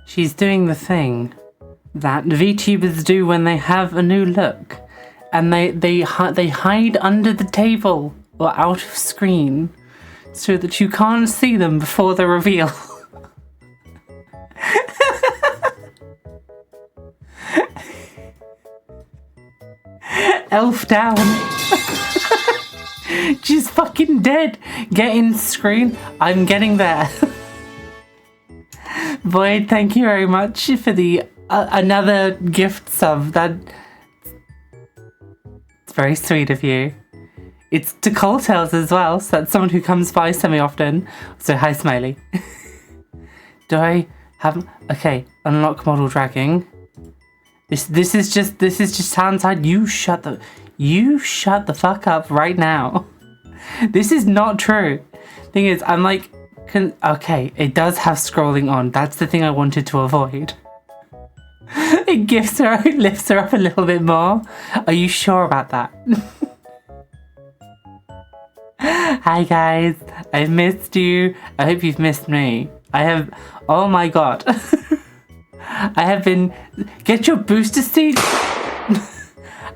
She's doing the thing that VTubers do when they have a new look, and they hide under the table or out of screen so that you can't see them before the reveal. Elf down. She's fucking dead. Get in screen. I'm getting there. Void, thank you very much for the another gift sub. It's very sweet of you. It's to Coldtails as well, so that's someone who comes by semi-often. So hi, Smiley. Do I have... Okay, unlock model dragging. This is just Townside. You shut the fuck up right now. This is not true. Thing is, I'm like... Okay, it does have scrolling on. That's the thing I wanted to avoid. It lifts her up a little bit more. Are you sure about that? Hi guys, I've missed you. I hope you've missed me. I have... Oh my god. I have been... Get your booster seat!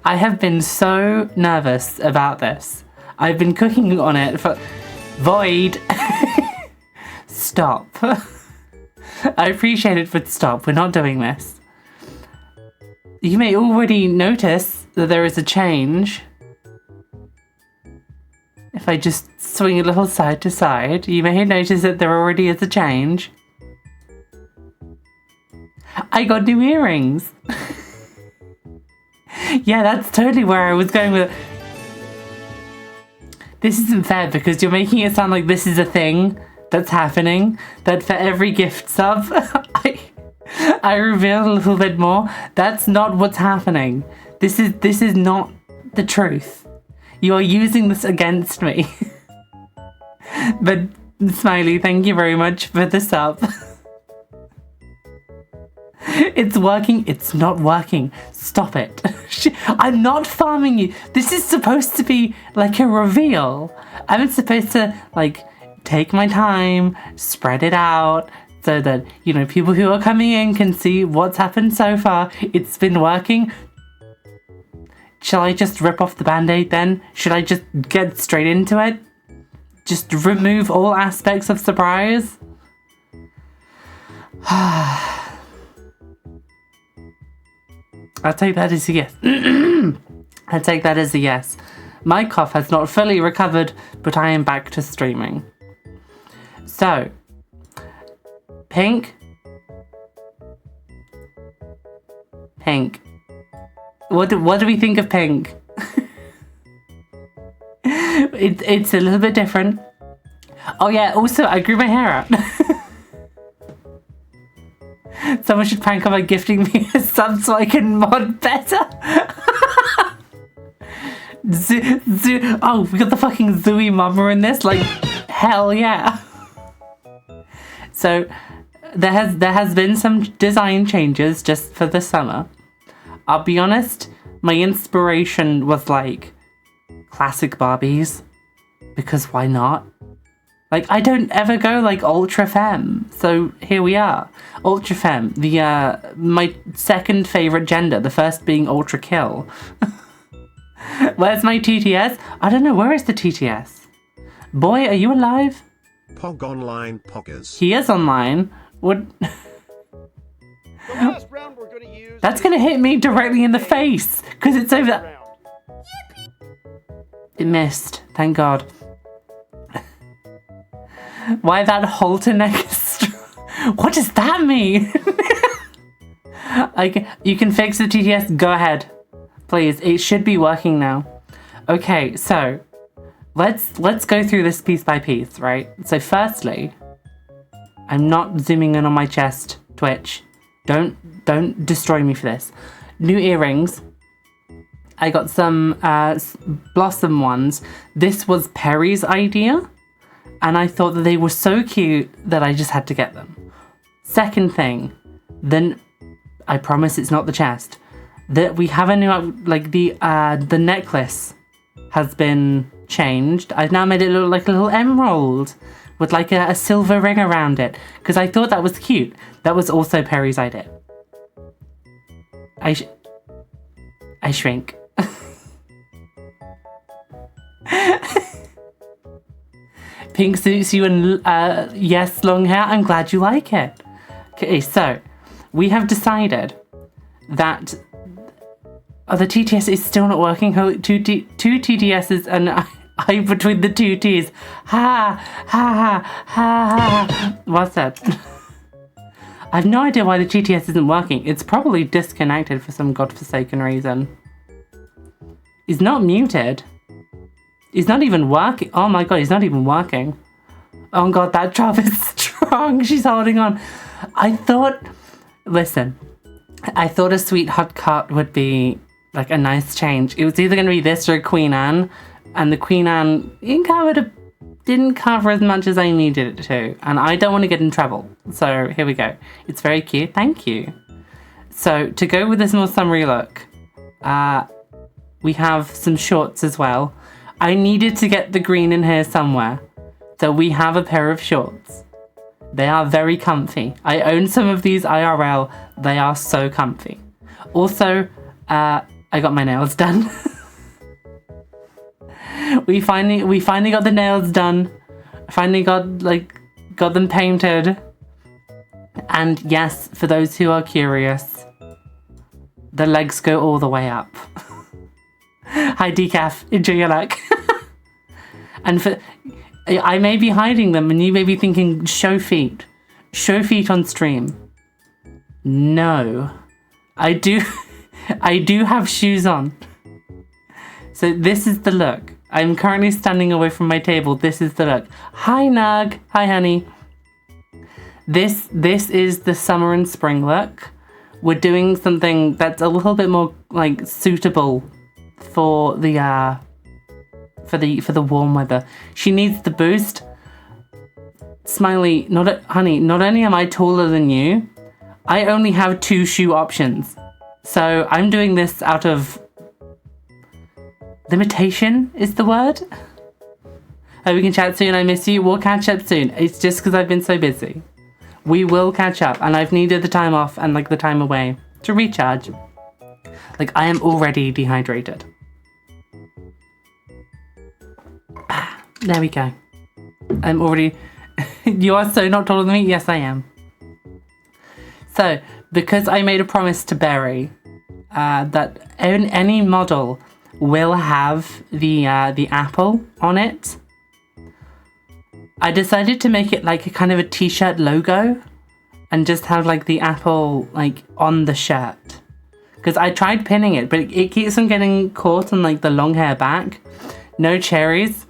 I have been so nervous about this. I've been cooking on it for... Void! Stop. I appreciate it, but stop. We're not doing this. You may already notice that there is a change. If I just swing a little side to side, you may notice that there already is a change. I got new earrings. Yeah, that's totally where I was going with it. This isn't fair because you're making it sound like this is a thing that's happening. That for every gift sub, I reveal a little bit more. That's not what's happening. This is not the truth. You are using this against me. But Smiley, thank you very much for the sub. It's working. It's not working. Stop it. I'm not farming you. This is supposed to be like a reveal. I'm supposed to like take my time, spread it out so that, you know, people who are coming in can see what's happened so far. It's been working. Shall I just rip off the band-aid then? Should I just get straight into it? Just remove all aspects of surprise? I'll take that as a yes. I'll take that as a yes. My cough has not fully recovered, but I am back to streaming. So, Pink. What do we think of Pink? It's a little bit different. Oh yeah, also I grew my hair out. Someone should prank up by gifting me a sub so I can mod better. Oh, we got the fucking Zooey mama in this, like, hell yeah. So there has been some design changes just for the summer. I'll be honest, my inspiration was like classic Barbies, because why not? Like, I don't ever go like ultra femme, so here we are. Ultra femme, my second favorite gender, the first being ultra kill. Where's my TTS? I don't know, where is the TTS? Boy, are you alive? Pog online poggers. He is online. What? The last round we're gonna use. That's gonna hit me directly in the face, because it's over there. It missed, thank God. Why that halter neck? What does that mean? You can fix the TTS, go ahead. Please, it should be working now. Okay, so let's go through this piece by piece, right? So firstly, I'm not zooming in on my chest, Twitch. Don't destroy me for this. New earrings. I got some blossom ones. This was Perry's idea, and I thought that they were so cute that I just had to get them. Second thing, then I promise it's not the chest. That we have a new, like the necklace has been changed. I've now made it look like a little emerald with like a silver ring around it, because I thought that was cute. That was also Perry's idea. I shrink. Pink suits you and yes, long hair. I'm glad you like it. Okay, so we have decided that the TTS is still not working. Two TTSs and I between the two T's. Ha ha ha ha. What's that? I have no idea why the TTS isn't working. It's probably disconnected for some godforsaken reason. He's not muted. He's not even working. Oh my god, he's not even working. Oh god, that drop is strong. She's holding on. I thought a sweetheart cut would be like a nice change. It was either going to be this or a Queen Anne, and the Queen Anne didn't cover as much as I needed it to, and I don't want to get in trouble. So here we go. It's very cute. Thank you. So to go with this more summery look, we have some shorts as well. I needed to get the green in here somewhere. So we have a pair of shorts. They are very comfy. I own some of these IRL. They are so comfy. Also, I got my nails done. we finally got the nails done. Finally got them painted. And yes, for those who are curious, the legs go all the way up. Hi Decaf, enjoy your luck. And I may be hiding them and you may be thinking, show feet on stream. No, I do have shoes on. So this is the look. I'm currently standing away from my table. This is the look. Hi Nug, hi honey. This is the summer and spring look. We're doing something that's a little bit more like suitable for the warm weather. She needs the boost. Smiley, honey, not only am I taller than you, I only have 2 shoe options. So I'm doing this out of limitation is the word. Hope we can chat soon. I miss you. We'll catch up soon. It's just because I've been so busy. We will catch up, and I've needed the time off and like the time away to recharge. Like I am already dehydrated. There we go. I'm already... You are so not taller than me? Yes, I am. So, because I made a promise to Berry that any model will have the apple on it, I decided to make it like a kind of a t-shirt logo and just have like the apple like on the shirt. Because I tried pinning it, but it keeps on getting caught on like the long hair back. No cherries.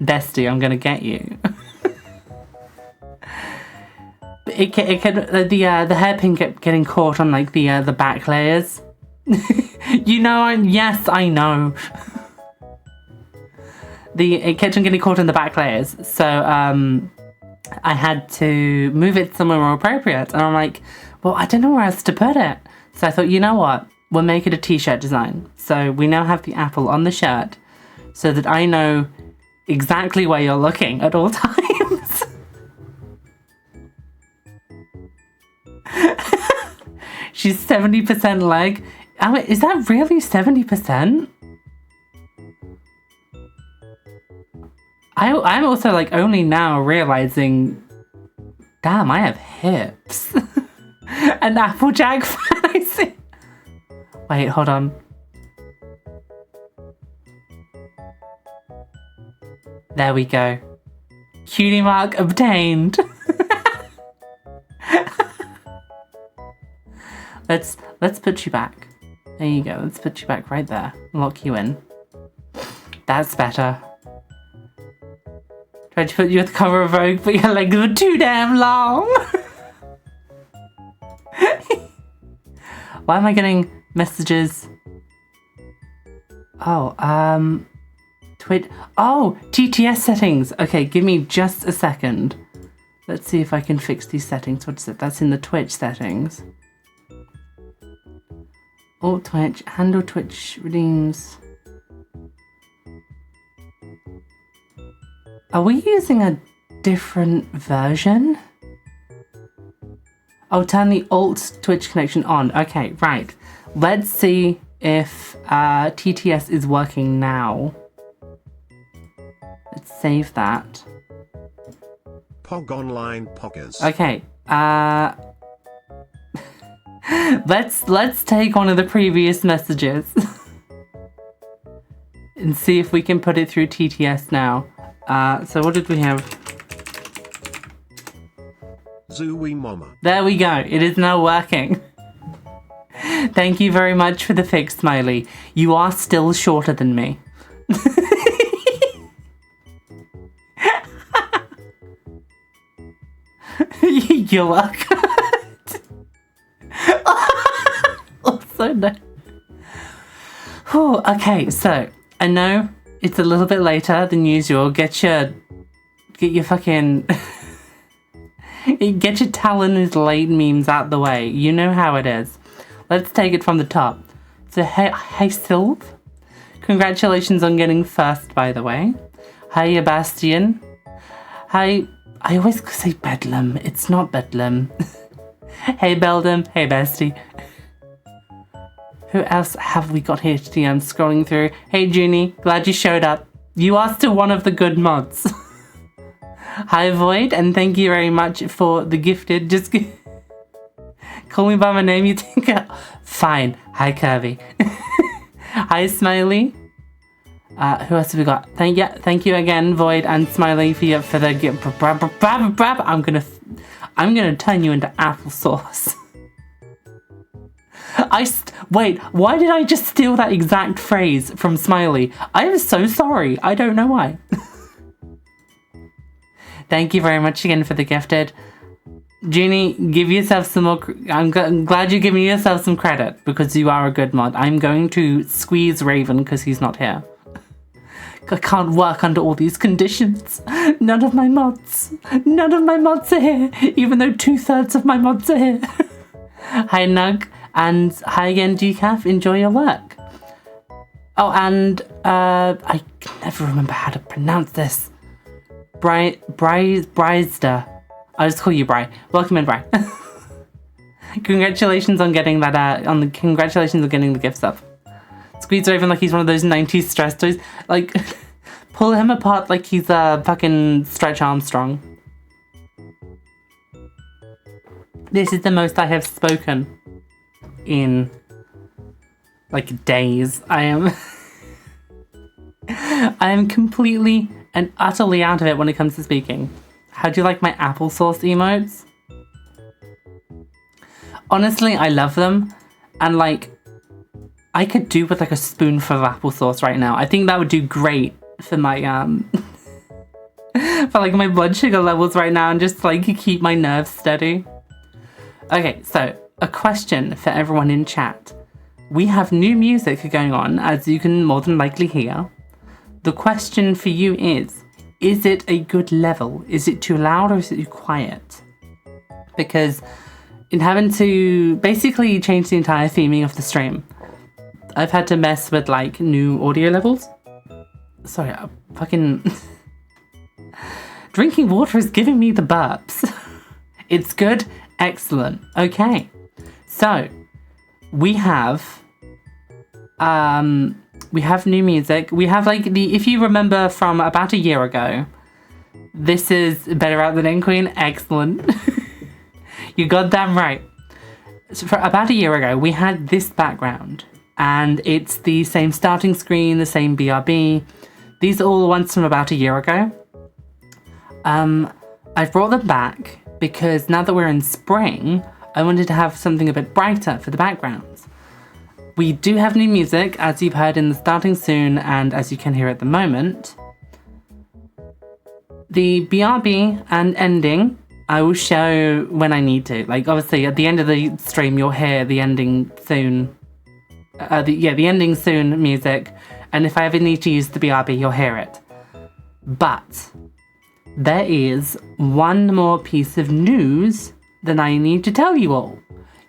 Bestie, I'm gonna get you. it could the hairpin kept getting caught on like the back layers. You know, yes, I know. It kept on getting caught in the back layers, so I had to move it somewhere more appropriate. And I'm like, well, I don't know where else to put it. So I thought, you know what? We'll make it a t-shirt design. So we now have the apple on the shirt, so that I know exactly where you're looking at all times. She's 70% leg. I mean, is that really 70%? I'm also like only now realizing, damn, I have hips. An Applejack fan, I see. Wait, hold on. There we go. Cutie mark obtained. Let's put you back. There you go. Let's put you back right there. Lock you in. That's better. Tried to put you at the cover of Vogue, but your legs were too damn long. Why am I getting messages? Oh, Oh, TTS settings. Okay, give me just a second. Let's see if I can fix these settings. What is it? That's in the Twitch settings. Oh, Twitch. Handle Twitch redeems. Are we using a different version? Oh, turn the alt Twitch connection on. Okay, right. Let's see if TTS is working now. Let's save that. Pog Online Poggers. Okay. Let's take one of the previous messages and see if we can put it through TTS now. So what did we have? Zooey Mama. There we go. It is now working. Thank you very much for the fix, Smiley. You are still shorter than me. You're welcome. Also, no. Whew, okay, so I know it's a little bit later than usual. Get your fucking get your Talon is late memes out the way. You know how it is. Let's take it from the top. So hey Sylv, congratulations on getting first, by the way. Hi Bastian. Hi. I always say Bedlam. It's not Bedlam. Hey Beldam. Hey Bestie. Who else have we got here today? I'm scrolling through. Hey Junie. Glad you showed up. You are still one of the good mods. Hi Void. And thank you very much for the gifted. Just call me by my name, you think? Fine. Hi Curvy. Hi Smiley. Who else have we got? Thank you again, Void and Smiley for the gift. I'm gonna turn you into applesauce. Wait, why did I just steal that exact phrase from Smiley? I am so sorry. I don't know why. Thank you very much again for the gifted. Junie, give yourself some more. I'm glad you're giving yourself some credit because you are a good mod. I'm going to squeeze Raven because he's not here. I can't work under all these conditions. None of my mods are here, even though 2/3 of my mods are here. Hi Nug, and hi again Decaf, enjoy your work. Oh, and I can never remember how to pronounce this. Bryster. I'll just call you Bry. Welcome in, Bry. Congratulations on getting that, congratulations on getting the gifts up. Squeeze Raven like he's one of those 90s stress toys. Like, pull him apart like he's a fucking Stretch Armstrong. This is the most I have spoken in, like, days. I am completely and utterly out of it when it comes to speaking. How do you like my applesauce emotes? Honestly, I love them. And, like, I could do with like a spoonful of applesauce right now. I think that would do great for my for like my blood sugar levels right now and just like keep my nerves steady. Okay, so a question for everyone in chat. We have new music going on, as you can more than likely hear. The question for you is it a good level? Is it too loud or is it too quiet? Because in having to basically change the entire theming of the stream, I've had to mess with like new audio levels. Sorry, I'm fucking drinking water is giving me the burps. It's good, excellent. Okay, so we have new music. We have like if you remember from about a year ago, this is Better Out Than In Queen. Excellent. You got damn right. So for about a year ago, we had this background. And it's the same starting screen, the same BRB. These are all the ones from about a year ago. I've brought them back because now that we're in spring, I wanted to have something a bit brighter for the backgrounds. We do have new music, as you've heard in the starting soon and as you can hear at the moment. The BRB and ending, I will show when I need to. Like, obviously, at the end of the stream, you'll hear the ending soon. The ending soon music, and if I ever need to use the BRB, you'll hear it. But there is one more piece of news that I need to tell you all.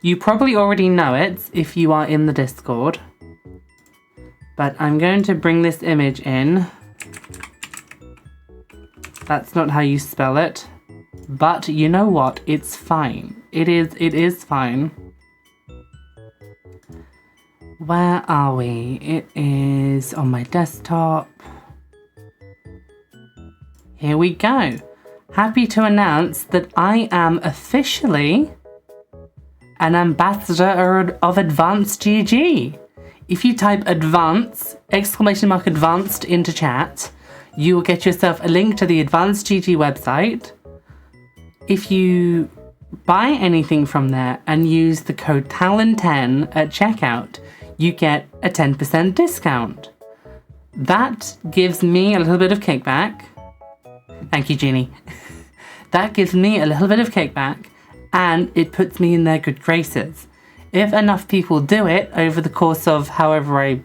You probably already know it if you are in the Discord, but I'm going to bring this image in. That's not how you spell it. But you know what? It's fine. It is fine. Where are we? It is on my desktop. Here we go. Happy to announce that I am officially an ambassador of Advanced GG. If you type advance, !advanced into chat, you will get yourself a link to the Advanced GG website. If you buy anything from there and use the code TALON10 at checkout, you get a 10% discount. That gives me a little bit of kickback. Thank you, Jeannie. That gives me a little bit of kickback, and it puts me in their good graces. If enough people do it over the course of however I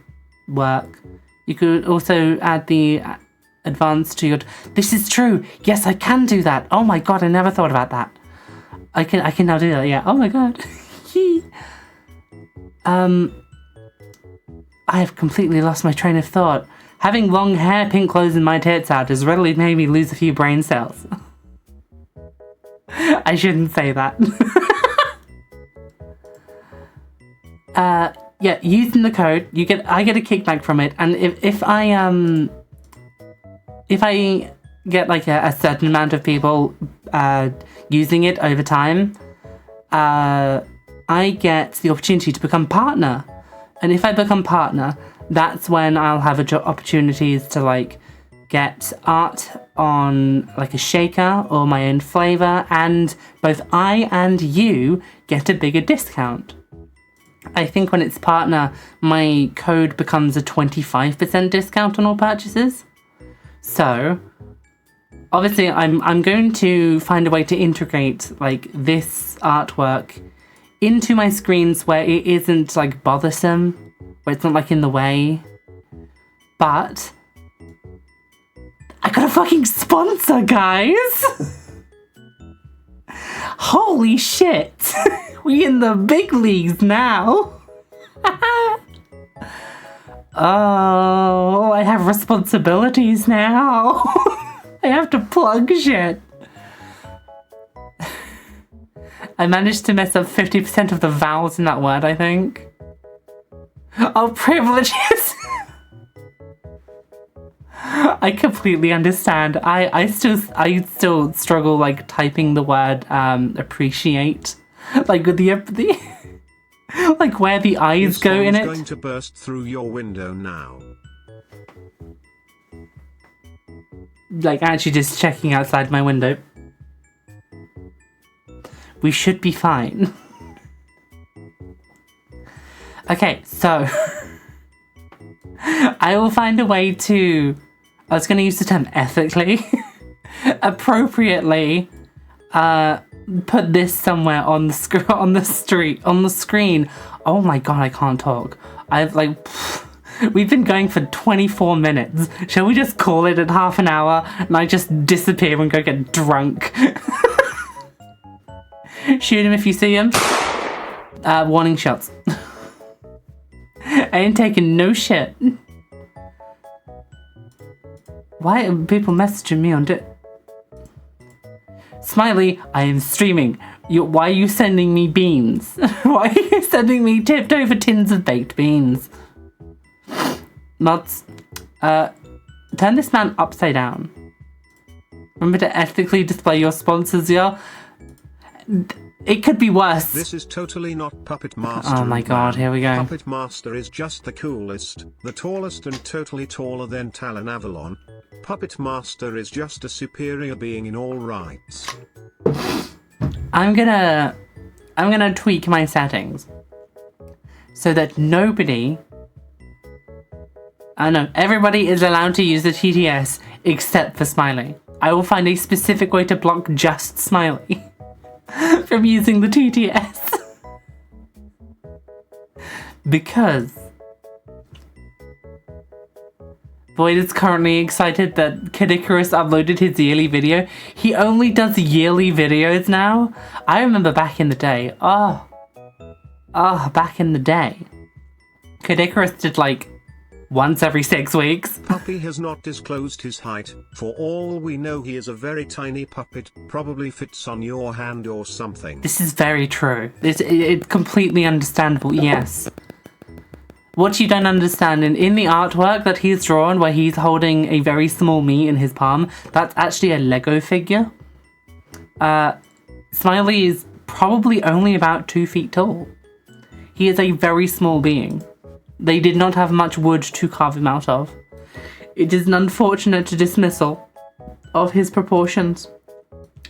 work, you could also add the advance to your... This is true! Yes, I can do that! Oh my god, I never thought about that. I can now do that, yeah. Oh my god. I have completely lost my train of thought. Having long hair, pink clothes, and my tits out has really made me lose a few brain cells. I shouldn't say that. Yeah, using the code, I get a kickback from it, and if I get like a certain amount of people using it over time, I get the opportunity to become partner. And if I become partner, that's when I'll have opportunities to like get art on like a shaker or my own flavor, and both I and you get a bigger discount. I think when it's partner, my code becomes a 25% discount on all purchases. So obviously I'm going to find a way to integrate like this artwork into my screens where it isn't like bothersome, where it's not like in the way. But I got a fucking sponsor, guys! Holy shit! We in the big leagues now! Oh, I have responsibilities now! I have to plug shit. I managed to mess up 50% of the vowels in that word, I think. Oh, privileges! I completely understand. I still struggle like typing the word appreciate, like with the like where the eyes go in it. Going to burst through your window now. Like actually just checking outside my window. We should be fine. Okay, so I will find a way to, I was going to use the term ethically, appropriately put this somewhere on the screen. Oh my god, I can't talk. I've like, we've been going for 24 minutes. Shall we just call it at half an hour and I just disappear and go get drunk? Shoot him if you see him. Warning shots. I ain't taking no shit. Why are people messaging me on Smiley, I am streaming. Why are you sending me beans? Why are you sending me tipped over tins of baked beans? Mods, turn this man upside down. Remember to ethically display your sponsors, y'all. It could be worse. This is totally not Puppet Master. Oh my god, here we go. Puppet Master is just the coolest, the tallest and totally taller than Talon Avalon. Puppet Master is just a superior being in all rights. I'm gonna tweak my settings so that nobody, I know, everybody is allowed to use the TTS except for Smiley. I will find a specific way to block just Smiley from using the TTS. Because Void is currently excited that Kid Icarus uploaded his yearly video. He only does yearly videos now. I remember back in the day. Back in the day. Kid Icarus did like once every 6 weeks. Puppy has not disclosed his height. For all we know, he is a very tiny puppet, probably fits on your hand or something. This is very true. It's completely understandable, yes. What you don't understand, in the artwork that he's drawn where he's holding a very small me in his palm, that's actually a Lego figure. Smiley is probably only about 2 feet tall. He is a very small being. They did not have much wood to carve him out of. It is an unfortunate dismissal of his proportions,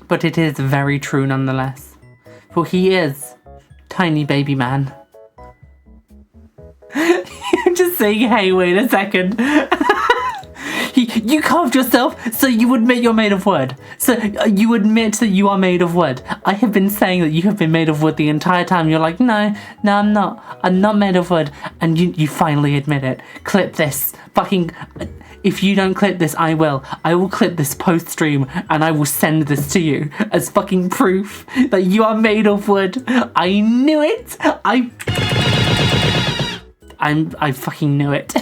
but it is very true nonetheless. For he is tiny baby man. You're just saying, hey, wait a second. You carved yourself, so you admit you're made of wood. So you admit that you are made of wood. I have been saying that you have been made of wood the entire time. You're like, no, I'm not. I'm not made of wood. And you finally admit it. Clip this. Fucking... If you don't clip this, I will. I will clip this post-stream and I will send this to you as fucking proof that you are made of wood. I knew it. I fucking knew it.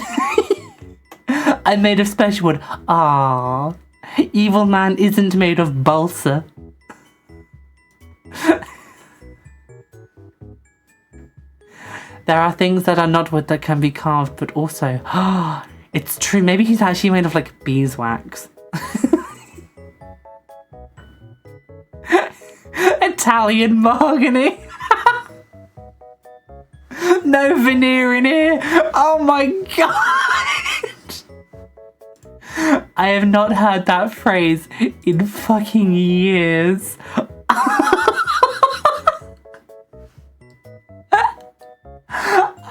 I'm made of special wood. Ah, evil man isn't made of balsa. There are things that are not wood that can be carved, but also, it's true. Maybe he's actually made of like beeswax. Italian mahogany. No veneer in here. Oh my god. I have not heard that phrase in fucking years. I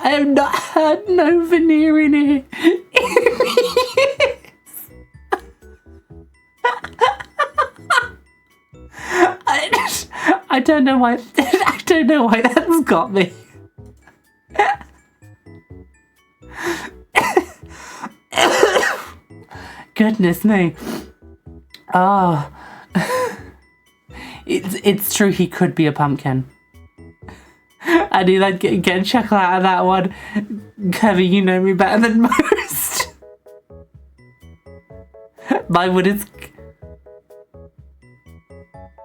have not heard no veneer in here in years. I don't know why. I don't know why that's got me. Goodness me. Oh. It's true, he could be a pumpkin. I knew I'd get a chuckle out of that one. Kirby, you know me better than most. My wood is...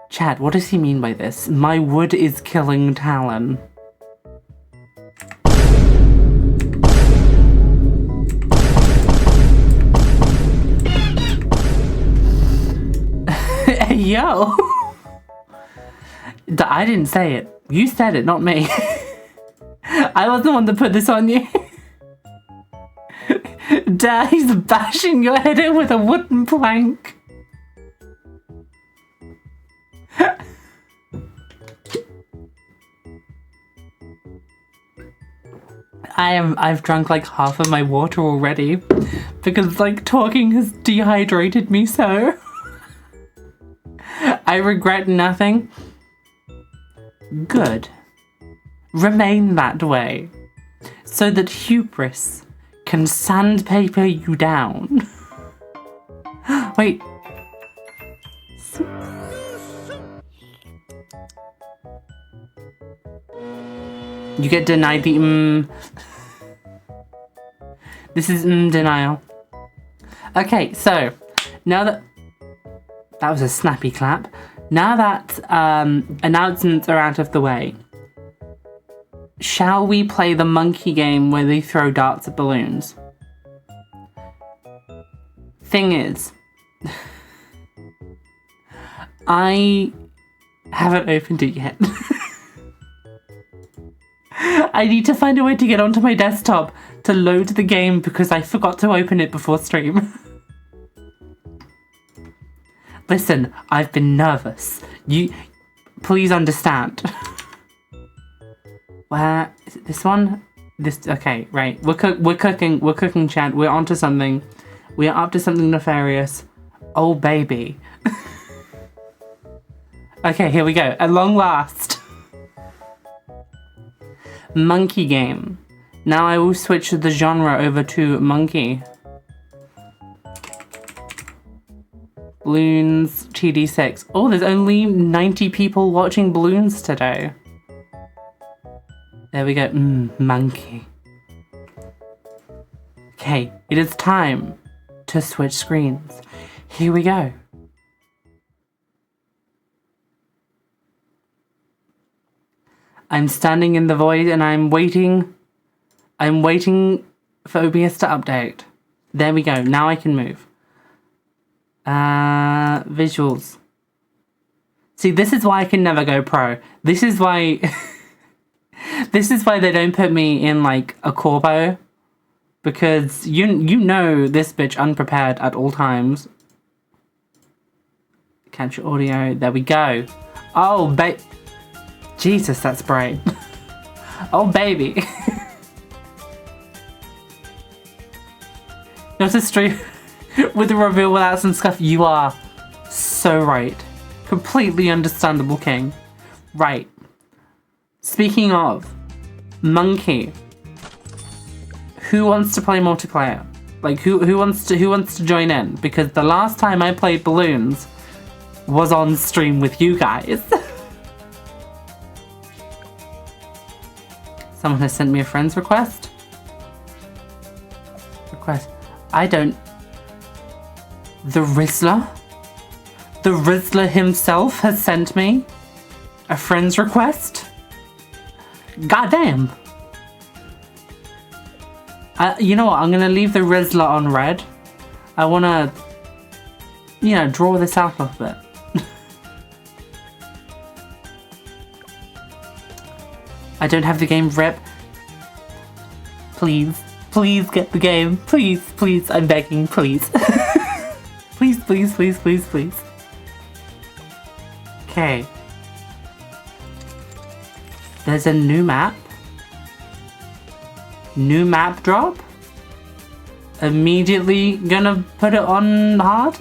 Chad, what does he mean by this? My wood is killing Talon. Yo! I didn't say it. You said it, not me. I was the one that put this on you. Dad, he's bashing your head in with a wooden plank. I've drunk like half of my water already because like talking has dehydrated me so. I regret nothing. Good. Remain that way, so that hubris can sandpaper you down. Wait. You get denied the This is denial. Okay, so now that was a snappy clap. Now that announcements are out of the way, shall we play the monkey game where they throw darts at balloons? Thing is, I haven't opened it yet. I need to find a way to get onto my desktop to load the game because I forgot to open it before stream. Listen, I've been nervous. Please understand. Where is it? This one? Okay, right. We're cooking, Chad. We're onto something. We are up to something nefarious. Oh, baby. Okay, here we go. At long last. Monkey game. Now I will switch the genre over to monkey. Bloons TD6. Oh, there's only 90 people watching Bloons today. There we go. Monkey. Okay, it is time to switch screens. Here we go. I'm standing in the void and I'm waiting for OBS to update. There we go, now I can move. Visuals. See, this is why I can never go pro. This is why this is why they don't put me in like a corpo. Because you know this bitch unprepared at all times. Capture audio, there we go. Oh, Jesus, that's bright. Oh, baby. Not a stream with a reveal without some scuff. You are so right. Completely understandable, King. Right. Speaking of, Monkey. Who wants to play multiplayer? Like, who wants to join in? Because the last time I played Balloons was on stream with you guys. Someone has sent me a friend's request. I don't... The Rizzler? The Rizzler himself has sent me a friend's request? Goddamn! You know what, I'm gonna leave the Rizzler on red. I wanna, you know, draw this out a little bit. I don't have the game rip. Please, please get the game. Please, please, I'm begging, please. Please, please, please, please, please. Okay. There's a new map. New map drop. Immediately gonna put it on hard.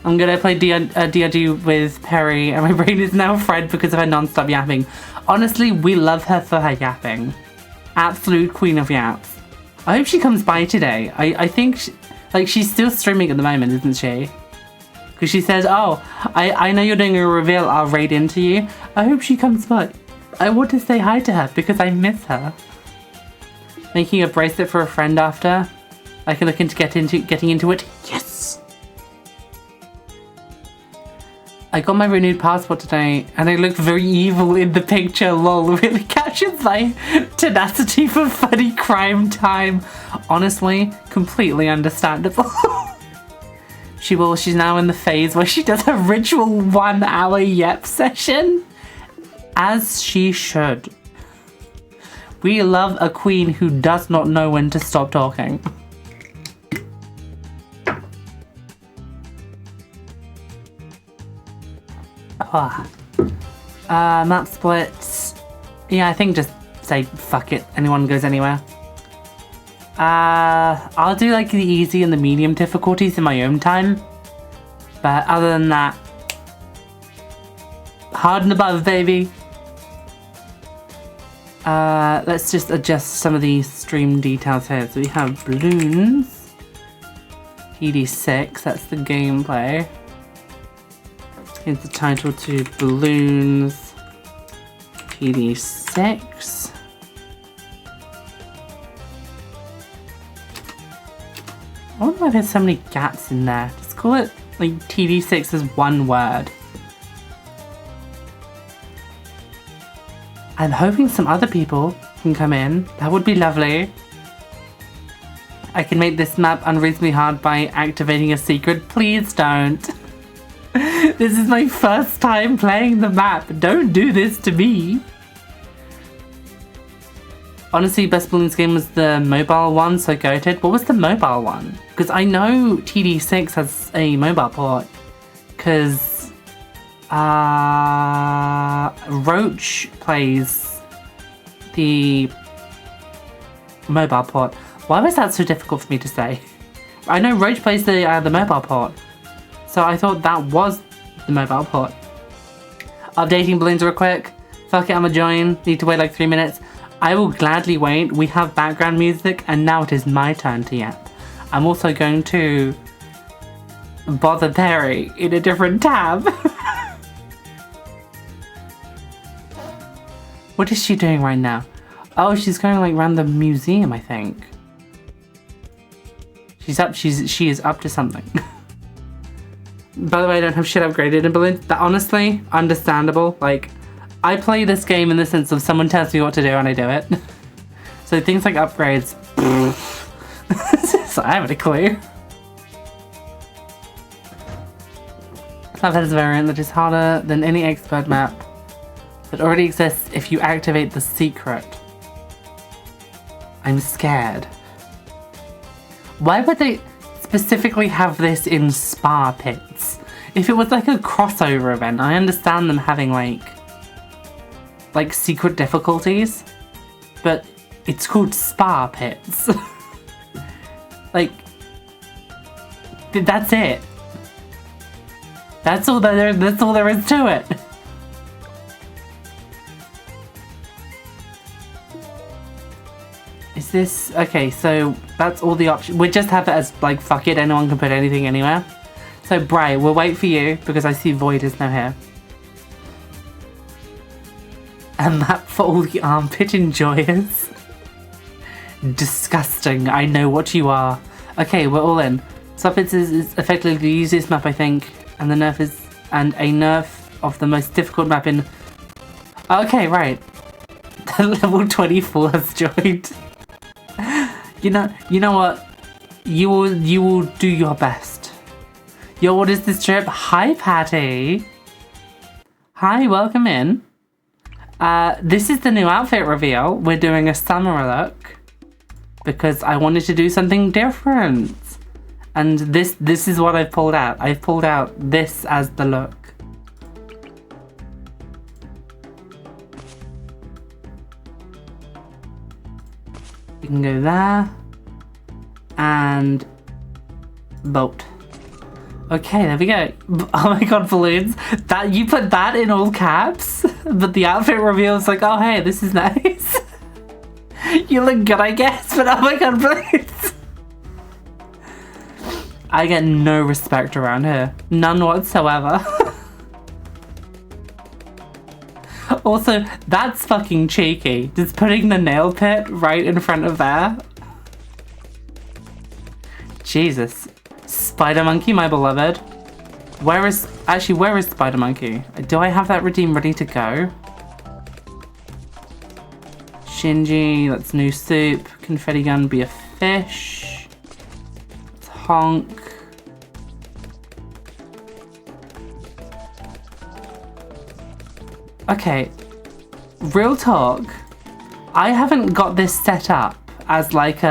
I'm gonna play DRD with Perry and my brain is now fried because of her non-stop yapping. Honestly, we love her for her yapping. Absolute queen of yaps. I hope she comes by today. I think, she's still streaming at the moment, isn't she? Because she says, oh, I know you're doing a reveal, I'll raid into you. I hope she comes by. I want to say hi to her because I miss her. Making a bracelet for a friend after. I can look into getting into it. Yes! I got my renewed passport today and I looked very evil in the picture. Lol, really captures my tenacity for funny crime time. Honestly, completely understandable. She's now in the phase where she does her ritual 1 hour yep session. As she should. We love a queen who does not know when to stop talking. Map splits. Yeah, I think just say fuck it. Anyone goes anywhere. I'll do like the easy and the medium difficulties in my own time. But other than that, hard and above, baby. Let's just adjust some of these stream details here. So we have Bloons TD6, that's the gameplay. Here's the title to Bloons TD6. I wonder why there's so many gaps in there. Just call it like TD6 as one word. I'm hoping some other people can come in. That would be lovely. I can make this map unreasonably hard by activating a secret. Please don't. This is my first time playing the map. Don't do this to me. Honestly, best Balloons game was the mobile one, so goated. What was the mobile one? Because I know TD6 has a mobile port. Because Roach plays the mobile port. Why was that so difficult for me to say? I know Roach plays the mobile port. So I thought that was the mobile port. Updating Balloons real quick. Fuck it, I'ma join. Need to wait like 3 minutes. I will gladly wait. We have background music and now it is my turn to yap. I'm also going to bother Perry in a different tab. What is she doing right now? Oh, she's going like around the museum, I think. She is up to something. By the way, I don't have shit upgraded in Balloons. That honestly, understandable. Like, I play this game in the sense of someone tells me what to do and I do it. So things like upgrades, so I haven't a clue. Subhead is a variant that is harder than any expert map that already exists if you activate the secret. I'm scared. Why would they specifically have this in spa pits? If it was like a crossover event, I understand them having like secret difficulties, but it's called spa pits. Like, that's it. That's all there is to it. Is this okay? So that's all the options. We just have it as like fuck it. Anyone can put anything anywhere. So Bray, we'll wait for you because I see Void is now here. A map for all the armpit enjoyers. Disgusting. I know what you are. Okay, we're all in. Suppets is effectively the easiest map, I think, and the nerf is a nerf of the most difficult map in. Okay, right. The level 24 has joined. You know what? You will do your best. Yo, what is this trip? Hi, Patty. Hi, welcome in. This is the new outfit reveal. We're doing a summer look because I wanted to do something different. And this is what I've pulled out. I've pulled out this as the look. You can go there and boat. Okay, there we go. Oh my god, Balloons. That you put that in all caps, but the outfit reveal is like, oh hey, this is nice. You look good, I guess, but oh my god, Balloons. I get no respect around here. None whatsoever. Also, that's fucking cheeky. Just putting the nail pit right in front of there. Jesus. Spider Monkey, my beloved. Where is Spider Monkey? Do I have that redeem ready to go? Shinji, that's new soup. Confetti gun, be a fish. Let's honk. Okay, real talk. I haven't got this set up as like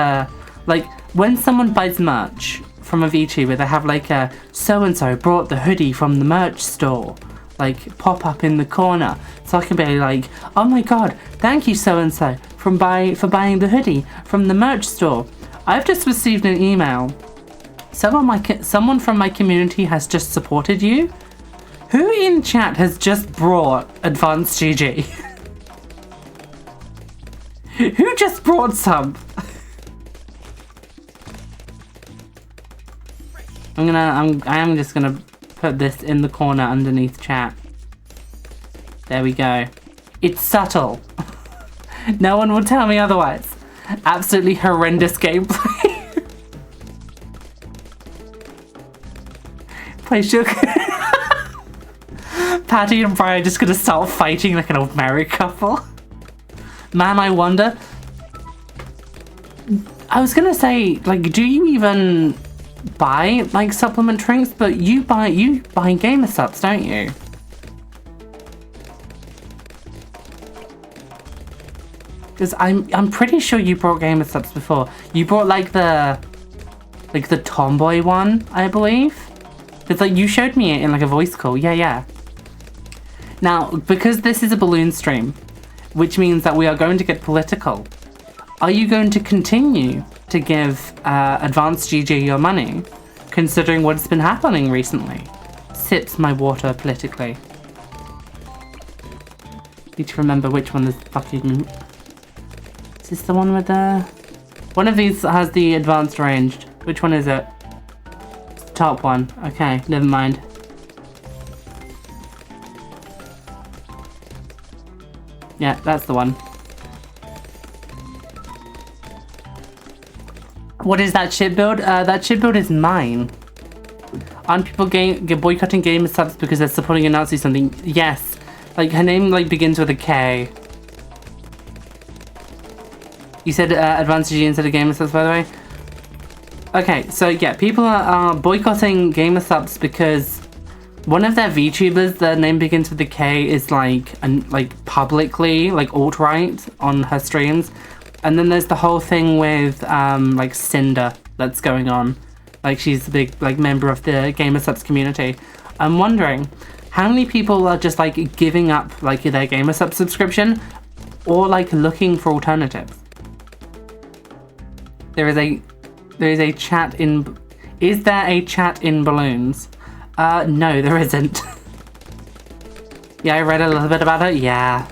when someone buys merch from a Vtuber, they have like a so-and-so brought the hoodie from the merch store, like pop up in the corner. So I can be like, oh my god, thank you so-and-so for buying the hoodie from the merch store. I've just received an email. Someone from my community has just supported you. Who in chat has just brought Advanced GG? Who just brought some? I am just gonna put this in the corner underneath chat. There we go. It's subtle. No one will tell me otherwise. Absolutely horrendous gameplay. Play sugar. Patty and Brian are just gonna start fighting like an old married couple. Man, I wonder. I was gonna say, like, do you even buy like supplement drinks? But you buy gamer subs, don't you? Because I'm pretty sure you brought gamer subs before. You brought like the tomboy one, I believe. It's like you showed me it in like a voice call. Yeah. Now, because this is a balloon stream, which means that we are going to get political, are you going to continue to give Advanced GG your money, considering what's been happening recently? Sips my water politically. Need to remember which one is fucking... Is this the one with the... One of these has the advanced ranged. Which one is it? It's the top one. Okay, never mind. Yeah, that's the one. What is that ship build? That ship build is mine. Aren't people boycotting gamer subs because they're supporting a Nazi something? Yes. Like, her name, like, begins with a K. You said Advanced G instead of gamer subs, by the way? Okay, so yeah, people are boycotting gamer subs because one of their VTubers, their name begins with a K, is like publicly like alt-right on her streams, and then there's the whole thing with like Cinder that's going on. Like, she's a big like member of the gamer subs community. I'm wondering how many people are just like giving up like their gamer sub subscription or like looking for alternatives. There is a chat in... Is there a chat in Balloons? No, there isn't. Yeah, I read a little bit about it, yeah.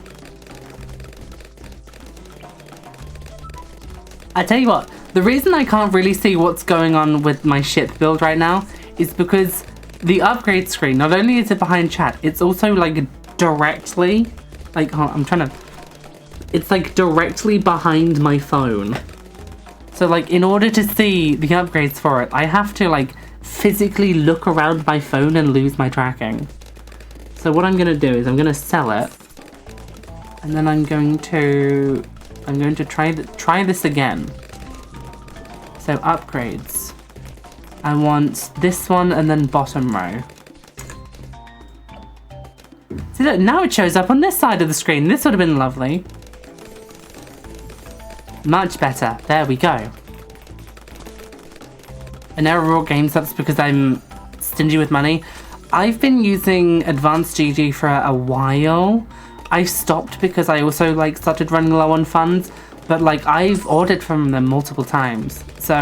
I tell you what, the reason I can't really see what's going on with my ship build right now is because the upgrade screen, not only is it behind chat, it's also like directly... Like, I'm trying to... It's like directly behind my phone. So like, in order to see the upgrades for it, I have to like physically look around my phone and lose my tracking. So what I'm gonna do is I'm gonna sell it, and then I'm going to try this again. So upgrades. I want this one and then bottom row. See, look, now it shows up on this side of the screen. This would have been lovely. Much better. There we go. And now we're all game subs because I'm stingy with money. I've been using Advanced GG for a while. I stopped because I also like started running low on funds, but like I've ordered from them multiple times. So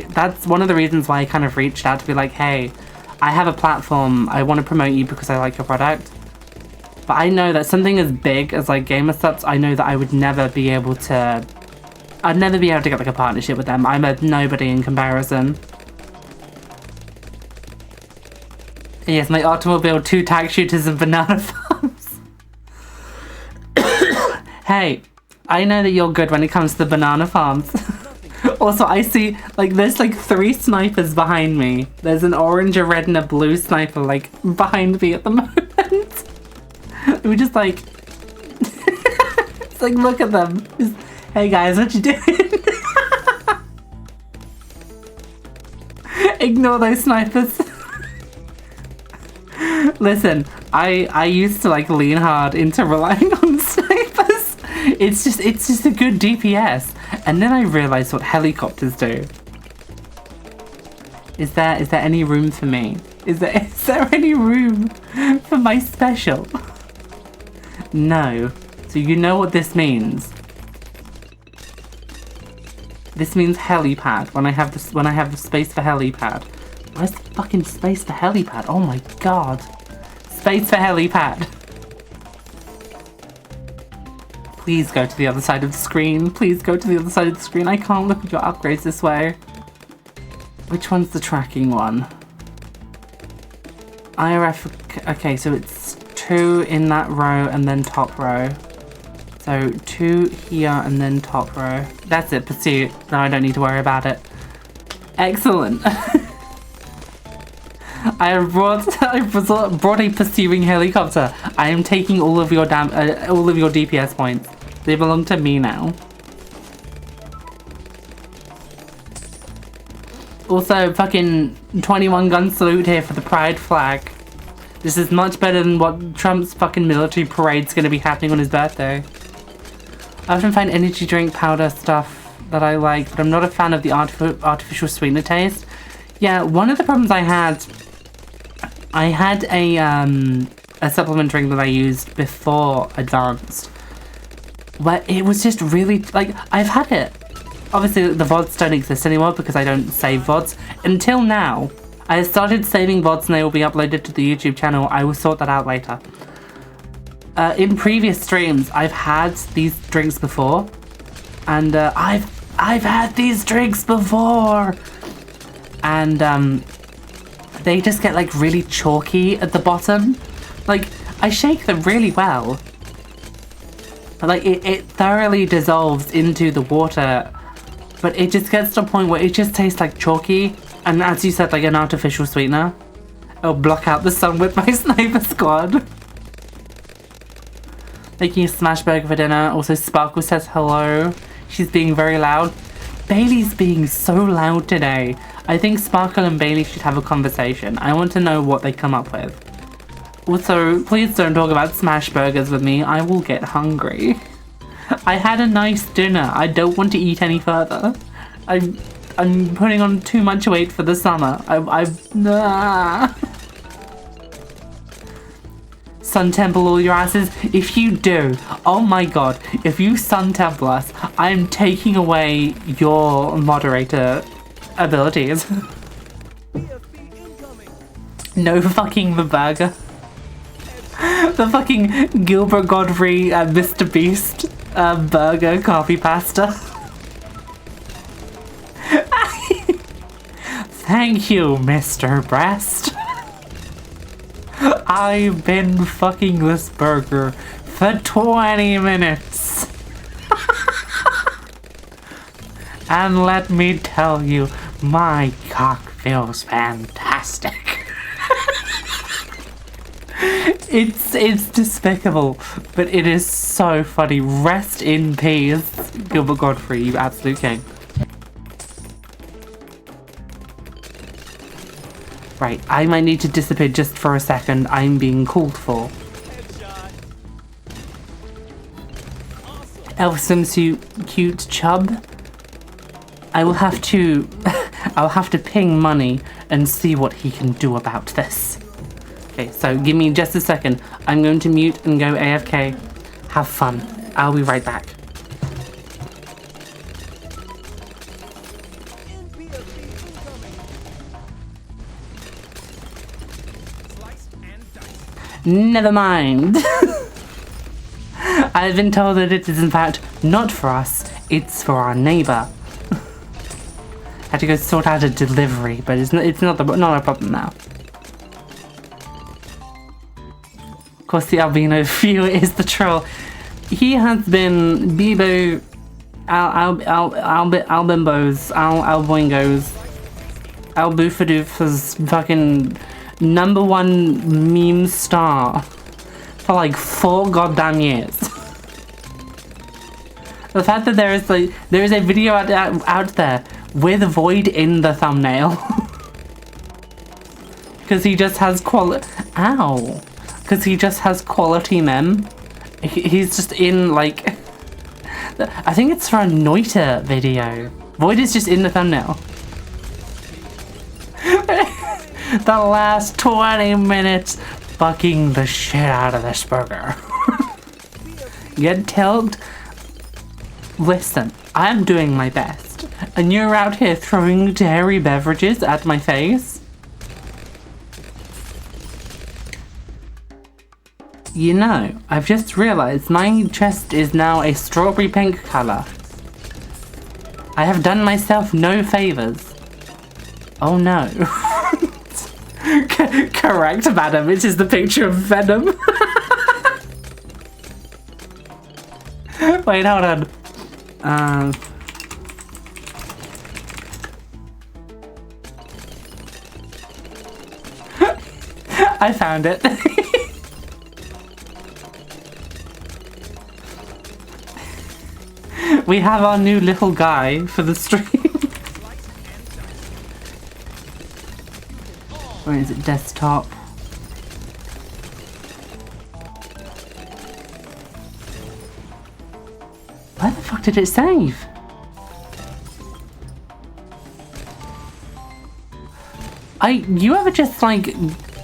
that's one of the reasons why I kind of reached out to be like, hey, I have a platform. I want to promote you because I like your product. But I know that something as big as like gamer subs, I know that I would never be able to... I'd never be able to get like a partnership with them. I'm a nobody in comparison. Yes, my automobile, 2 tag shooters and banana farms. Hey, I know that you're good when it comes to the banana farms. Also, I see like there's like 3 snipers behind me. There's an orange, a red, and a blue sniper like behind me at the moment. We just like it's like, look at them. Just, hey guys, what you doing? Ignore those snipers. Listen, I used to like lean hard into relying on snipers. It's just a good DPS. And then I realized what helicopters do. Is there any room for me? Is there any room for my special? No. So you know what this means. This means helipad. When I have the space for helipad. Where's the fucking space for helipad? Oh my god. Space for helipad. Please go to the other side of the screen. Please go to the other side of the screen. I can't look at your upgrades this way. Which one's the tracking one? IRF. Okay, so it's 2 in that row and then top row. So 2 here and then top row. That's it, pursuit. No, I don't need to worry about it. Excellent. I brought a pursuing helicopter. I am taking all of your DPS points. They belong to me now. Also, fucking 21 gun salute here for the pride flag. This is much better than what Trump's fucking military parade's gonna be happening on his birthday. I often find energy drink powder stuff that I like, but I'm not a fan of the artificial sweetener taste. Yeah, one of the problems I had a supplement drink that I used before Advanced, where it was just really, like, I've had it. Obviously, the VODs don't exist anymore because I don't save VODs. Until now, I started saving VODs and they will be uploaded to the YouTube channel. I will sort that out later. In previous streams, I've had these drinks before, and I've had these drinks before, and they just get like really chalky at the bottom. Like, I shake them really well, but like it thoroughly dissolves into the water but it just gets to a point where it just tastes like chalky, and as you said, like an artificial sweetener. I'll block out the sun with my sniper squad. Making a smash burger for dinner. Also, Sparkle says hello. She's being very loud. Bailey's being so loud today. I think Sparkle and Bailey should have a conversation. I want to know what they come up with. Also, please don't talk about smash burgers with me. I will get hungry. I had a nice dinner. I don't want to eat any further. I'm putting on too much weight for the summer. Sun Temple all your asses. If you do, oh my god, if you Sun Temple us, I'm taking away your moderator abilities. No fucking the burger. The fucking Gilbert Godfrey Mr. Beast burger coffee pasta. Thank you, Mr. Breast. I've been fucking this burger for 20 minutes. And let me tell you, my cock feels fantastic. It's despicable, but it is so funny. Rest in peace, Gilbert Godfrey, you absolute king. Right, I might need to disappear just for a second. I'm being called for. Elf swimsuit, cute chub. I will have to I'll have to ping Money and see what he can do about this. Okay, so give me just a second. I'm going to mute and go AFK. Have fun. I'll be right back. Never mind. I've been told that it is in fact not for us, it's for our neighbour. Had to go sort out a delivery, but it's not a problem now. Of course, the albino viewer is the troll. He has been Bebo, Albimbos, Alboingos, Albufadoofa's fucking #1 meme star for like 4 goddamn years. The fact that there is a video out there with Void in the thumbnail because he just has quality mem. He's just in like I think it's for a Noita video. Void is just in the thumbnail. The last 20 minutes fucking the shit out of this burger. Get tilt. Listen, I'm doing my best, and you're out here throwing dairy beverages at my face? You know, I've just realized my chest is now a strawberry pink color. I have done myself no favors. Oh no. Correct, madam. It is the picture of Venom. Wait, hold on. I found it. We have our new little guy for the stream. Where is it? Desktop. Where the fuck did it save? You ever just like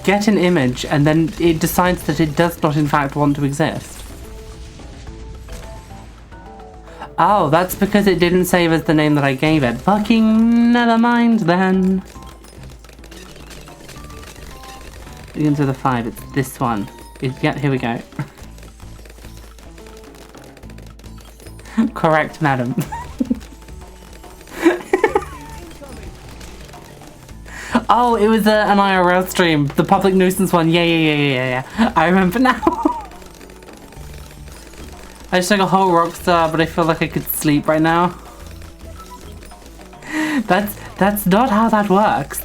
get an image and then it decides that it does not in fact want to exist? Oh, that's because it didn't save as the name that I gave it. Fucking never mind then. Begins with a 5, it's this one. Yeah, here we go. Correct, madam. Oh, it was an IRL stream, the public nuisance one. Yeah. I remember now. I just took a whole rockstar, but I feel like I could sleep right now. That's not how that works.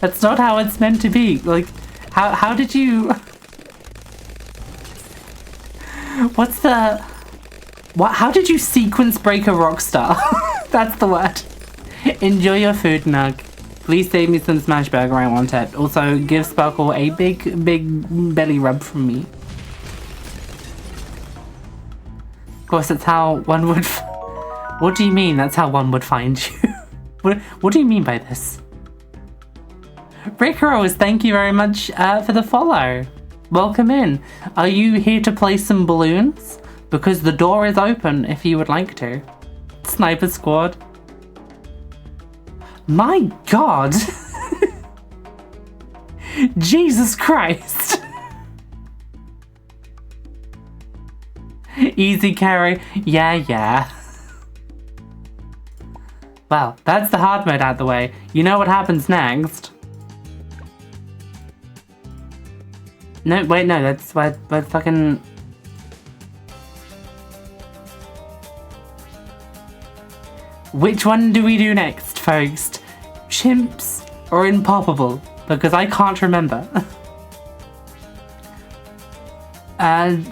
That's not how it's meant to be. Like, how did you... What's the... How did you sequence break a rock star? That's the word. Enjoy your food, Nug. Please save me some smash burger, I want it. Also, give Sparkle a big belly rub from me. Of course, that's how one would... What do you mean that's how one would find you? What do you mean by this? Rick Rose, thank you very much for the follow. Welcome in. Are you here to play some balloons? Because the door is open if you would like to. Sniper Squad. My God! Jesus Christ! Easy carry. Yeah. Well, that's the hard mode out the way. You know what happens next. No, wait, no, that's where fucking... Which one do we do next, folks? Chimps or Impoppable? Because I can't remember.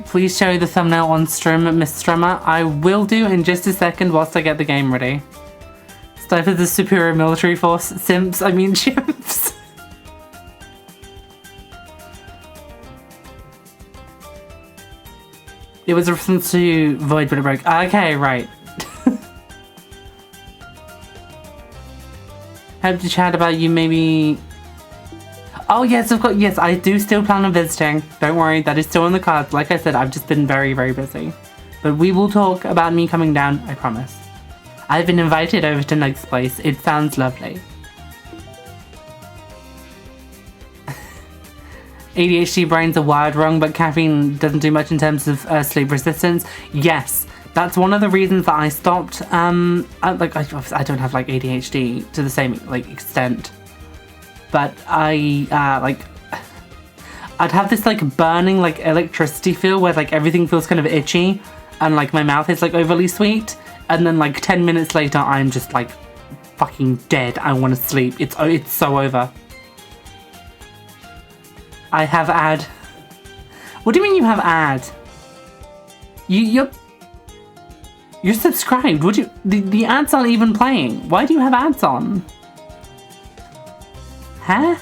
Please show the thumbnail on stream, Miss Strummer. I will do in just a second whilst I get the game ready. Stuff is the superior military force. Simps, I mean chimps. It was a reference to Void but it broke. Okay, right. Hope to chat about you maybe... Oh yes, of course, yes, I do still plan on visiting. Don't worry, that is still on the cards. Like I said, I've just been very busy. But we will talk about me coming down, I promise. I've been invited over to Nug's place. It sounds lovely. ADHD brains are wired wrong, but caffeine doesn't do much in terms of sleep resistance. Yes, that's one of the reasons that I stopped. I don't have like ADHD to the same like extent, but I'd have this like burning like electricity feel where like everything feels kind of itchy, and like my mouth is like overly sweet. And then like 10 minutes later, I'm just like fucking dead. I want to sleep. It's so over. I have ad. What do you mean you have ad? You're subscribed. Would you? The ads aren't even playing. Why do you have ads on? Huh?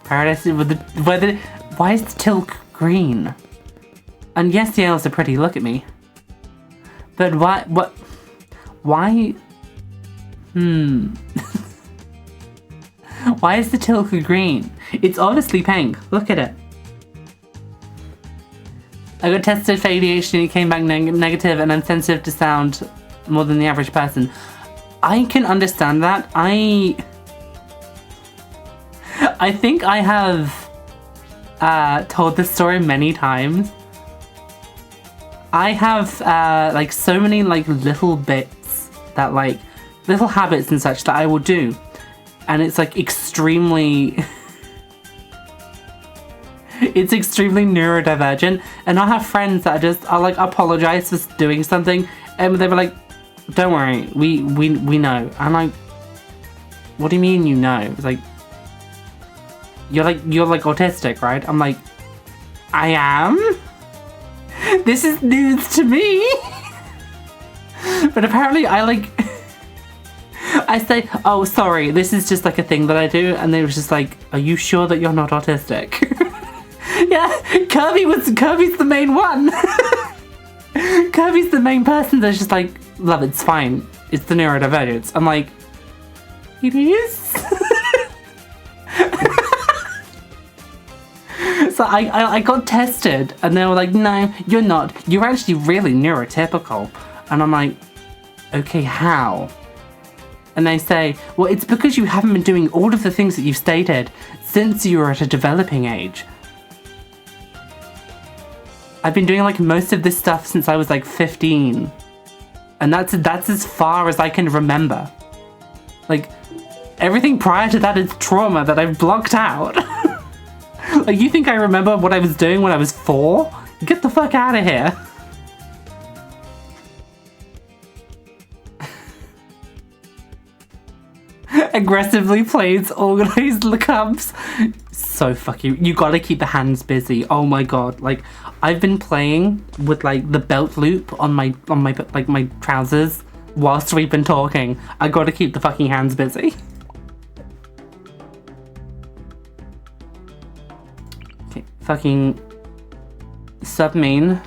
Paradise with the weather. Why is the Tilk green? And yes, the elves are pretty, look at me. But why, why, why is the Tilk green? It's obviously pink, look at it. I got tested for ADHD and it came back negative, and I'm sensitive to sound more than the average person. I can understand that. I think I have told this story many times. I have like so many like little bits that like little habits and such that I will do, and it's like extremely it's extremely neurodivergent, and I have friends that are like apologize for doing something, and they were like, don't worry, we know. I'm like, what do you mean you know? It's like, you're like autistic, right? I'm like, I am? This is news to me. But apparently I say, oh sorry, this is just like a thing that I do, and they was just like, are you sure that you're not autistic? Yeah, Kirby's the main one. Kirby's the main person that's just like, love, it's fine. It's the neurodivergence. I'm like, it is? So I got tested, and they were like, no, you're not. You're actually really neurotypical. And I'm like, okay, how? And they say, well, it's because you haven't been doing all of the things that you've stated since you were at a developing age. I've been doing like most of this stuff since I was like 15. And that's as far as I can remember. Like, everything prior to that is trauma that I've blocked out. Like, you think I remember what I was doing when I was 4? Get the fuck out of here. Aggressively plays organized lookups. So fucking, you gotta keep the hands busy. Oh my god, like I've been playing with like the belt loop on my like my trousers whilst we've been talking. I gotta keep the fucking hands busy. Okay, fucking submean.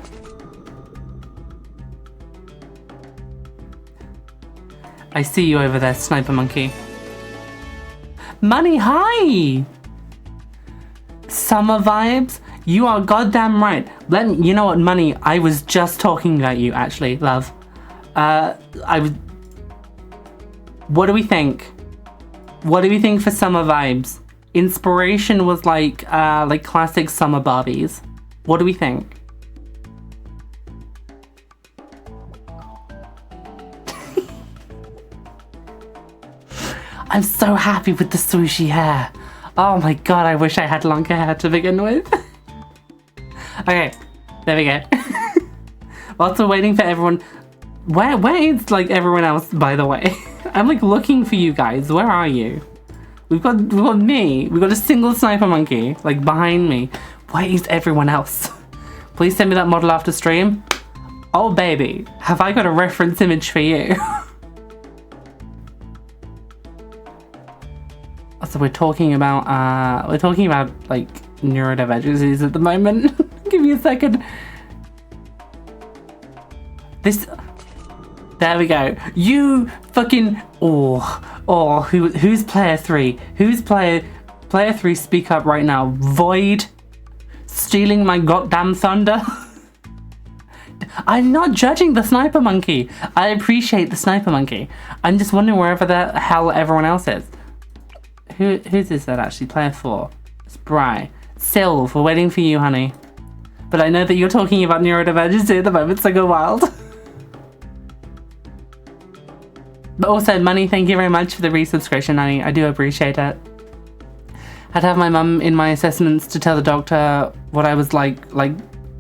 I see you over there, Sniper Monkey. Money, hi! Summer vibes? You are goddamn right. You know what, Money, I was just talking about you, actually, love. What do we think? What do we think for summer vibes? Inspiration was like classic summer Barbies. What do we think? I'm so happy with the swooshy hair. Oh my god, I wish I had longer hair to begin with. Okay, there we go. Whilst we're waiting for everyone... Where is like everyone else, by the way? I'm like looking for you guys. Where are you? We've got me. We've got a single Sniper Monkey, like behind me. Where is everyone else? Please send me that model after stream. Oh baby, have I got a reference image for you? So we're talking about like neurodivergencies at the moment. Give me a second. There we go. You fucking who's player 3? Who's player 3? Speak up right now. Void stealing my goddamn thunder. I'm not judging the Sniper Monkey. I appreciate the Sniper Monkey. I'm just wondering wherever the hell everyone else is. Who's this that actually? Player 4. Spry. Sylv, we're waiting for you, honey. But I know that you're talking about neurodivergency at the moment, so go wild. But also, Money, thank you very much for the resubscription, honey. I do appreciate it. Had to have my mum in my assessments to tell the doctor what I was like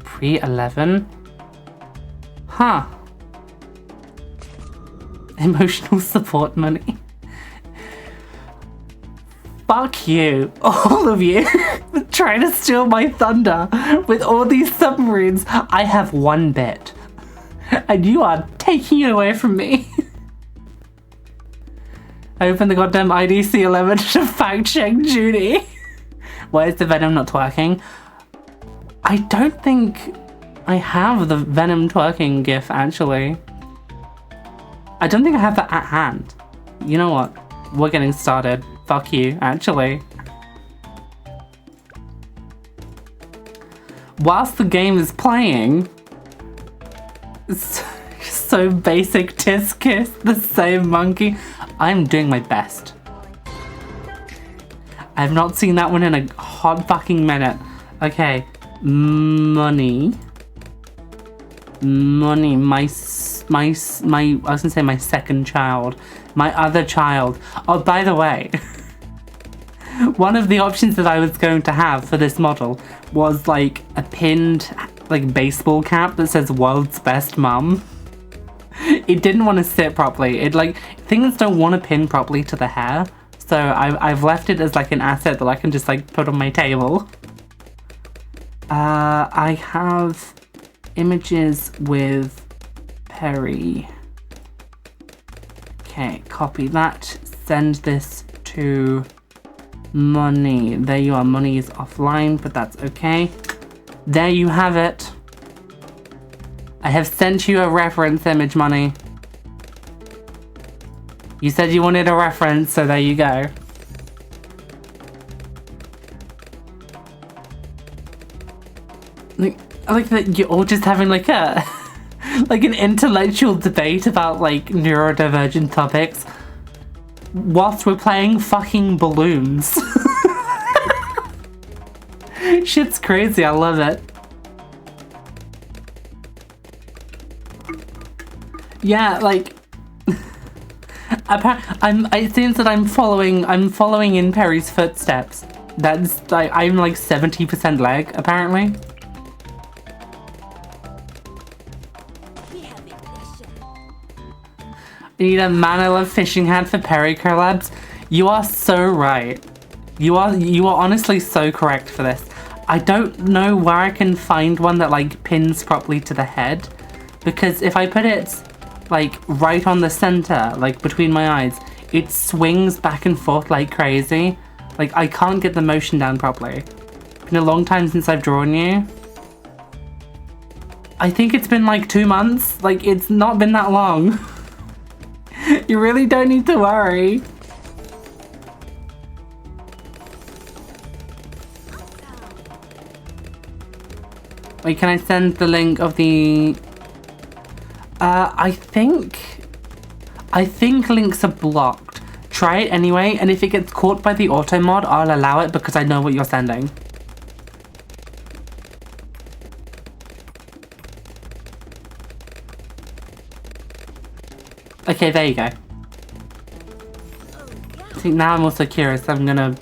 pre-11? Huh. Emotional support, Money. Fuck you, all of you, trying to steal my thunder with all these submarines. I have 1 bit, and you are taking it away from me. I opened the goddamn IDC 11 to fact check Judy. Why is the Venom not twerking? I don't think I have the Venom twerking gif, actually. I don't think I have that at hand. You know what? We're getting started. Fuck you, actually. Whilst the game is playing, so basic tisk kiss, the same monkey. I'm doing my best. I've not seen that one in a hot fucking minute. Okay, Money, my, I was gonna say my second child, my other child. Oh, by the way, one of the options that I was going to have for this model was like a pinned like baseball cap that says "World's Best Mum." It didn't want to sit properly. It like things don't want to pin properly to the hair, so I've left it as like an asset that I can just like put on my table. I have images with Perry. Okay, copy that. Send this to Money. There you are. Money is offline, but that's okay. There you have it. I have sent you a reference image, Money. You said you wanted a reference, so there you go. I like that you're all just having like a like an intellectual debate about like neurodivergent topics whilst we're playing fucking balloons. Shit's crazy, I love it. Yeah, like it seems that I'm following in Perry's footsteps. That's like, I'm like 70% leg, apparently. You need a mana love fishing hat for Perry collabs. You are so right. You are honestly so correct for this. I don't know where I can find one that like pins properly to the head, because if I put it like right on the center, like between my eyes, it swings back and forth like crazy. Like I can't get the motion down properly. It's been a long time since I've drawn you. I think it's been like 2 months. Like it's not been that long. You really don't need to worry. Wait, can I send the link of the... I think links are blocked. Try it anyway, and if it gets caught by the auto mod, I'll allow it because I know what you're sending. Okay, there you go. See, now I'm also curious. I'm gonna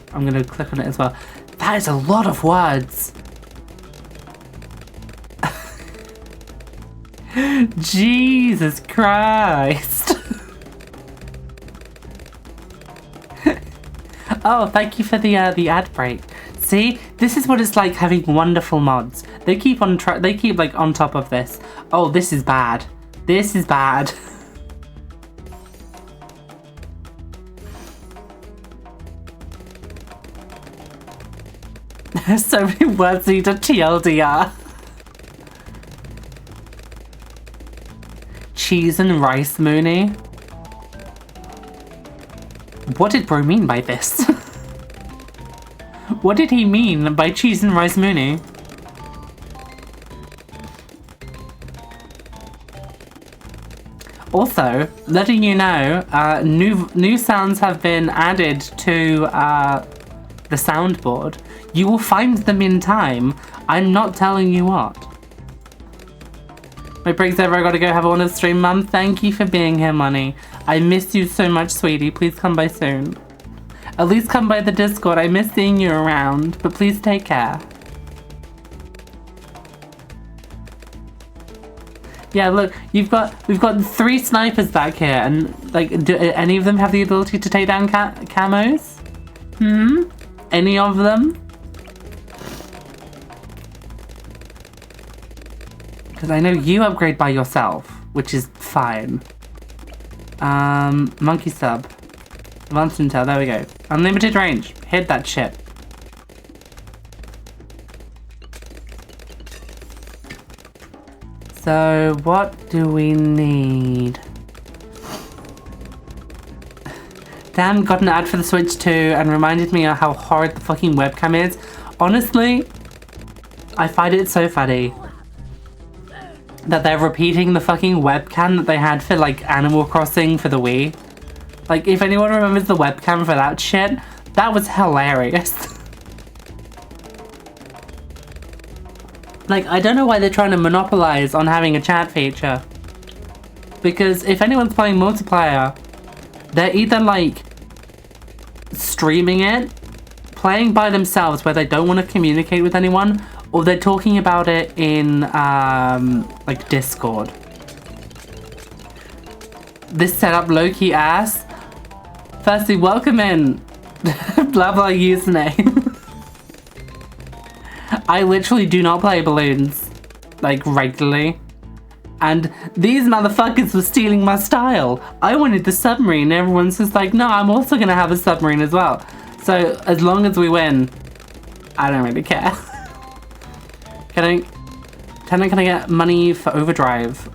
click on it as well. That is a lot of words. Jesus Christ. Oh, thank you for the ad break. See, this is what it's like having wonderful mods. They keep like on top of this. Oh, this is bad. This is bad. There's so many words need a TLDR. Cheese and rice Mooney. What did bro mean by this? What did he mean by cheese and rice Mooney? Also, letting you know, new sounds have been added to the soundboard. You will find them in time. I'm not telling you what. My break's over, I gotta go have a wonderful stream. Mum, thank you for being here, Money. I miss you so much, sweetie. Please come by soon. At least come by the Discord. I miss seeing you around, but please take care. Yeah, look, we've got 3 snipers back here, and like, do any of them have the ability to take down camos? Any of them? Because I know you upgrade by yourself, which is fine. Monkey sub. Advanced intel, there we go. Unlimited range. Hit that shit. So, what do we need? Damn, got an ad for the Switch too, and reminded me of how horrid the fucking webcam is. Honestly, I find it so funny that they're repeating the fucking webcam that they had for like Animal Crossing for the Wii. Like, if anyone remembers the webcam for that shit, that was hilarious. Like, I don't know why they're trying to monopolize on having a chat feature. Because if anyone's playing multiplayer, they're either like streaming it, playing by themselves where they don't want to communicate with anyone, or they're talking about it in like Discord. This setup low-key ass. Firstly, welcome in. Blah blah username. I literally do not play balloons like regularly. And these motherfuckers were stealing my style. I wanted the submarine, everyone's just like, no, I'm also gonna have a submarine as well. So as long as we win, I don't really care. Can I get money for overdrive?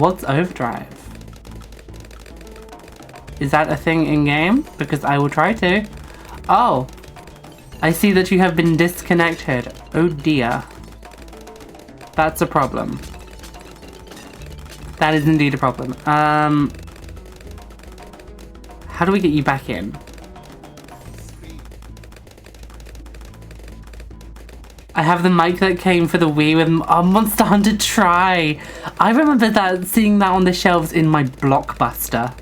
What's overdrive? Is that a thing in game? Because I will try to. Oh, I see that you have been disconnected. Oh dear. That's a problem. That is indeed a problem. How do we get you back in? I have the mic that came for the Wii with Monster Hunter Try. I remember that, seeing that on the shelves in my Blockbuster.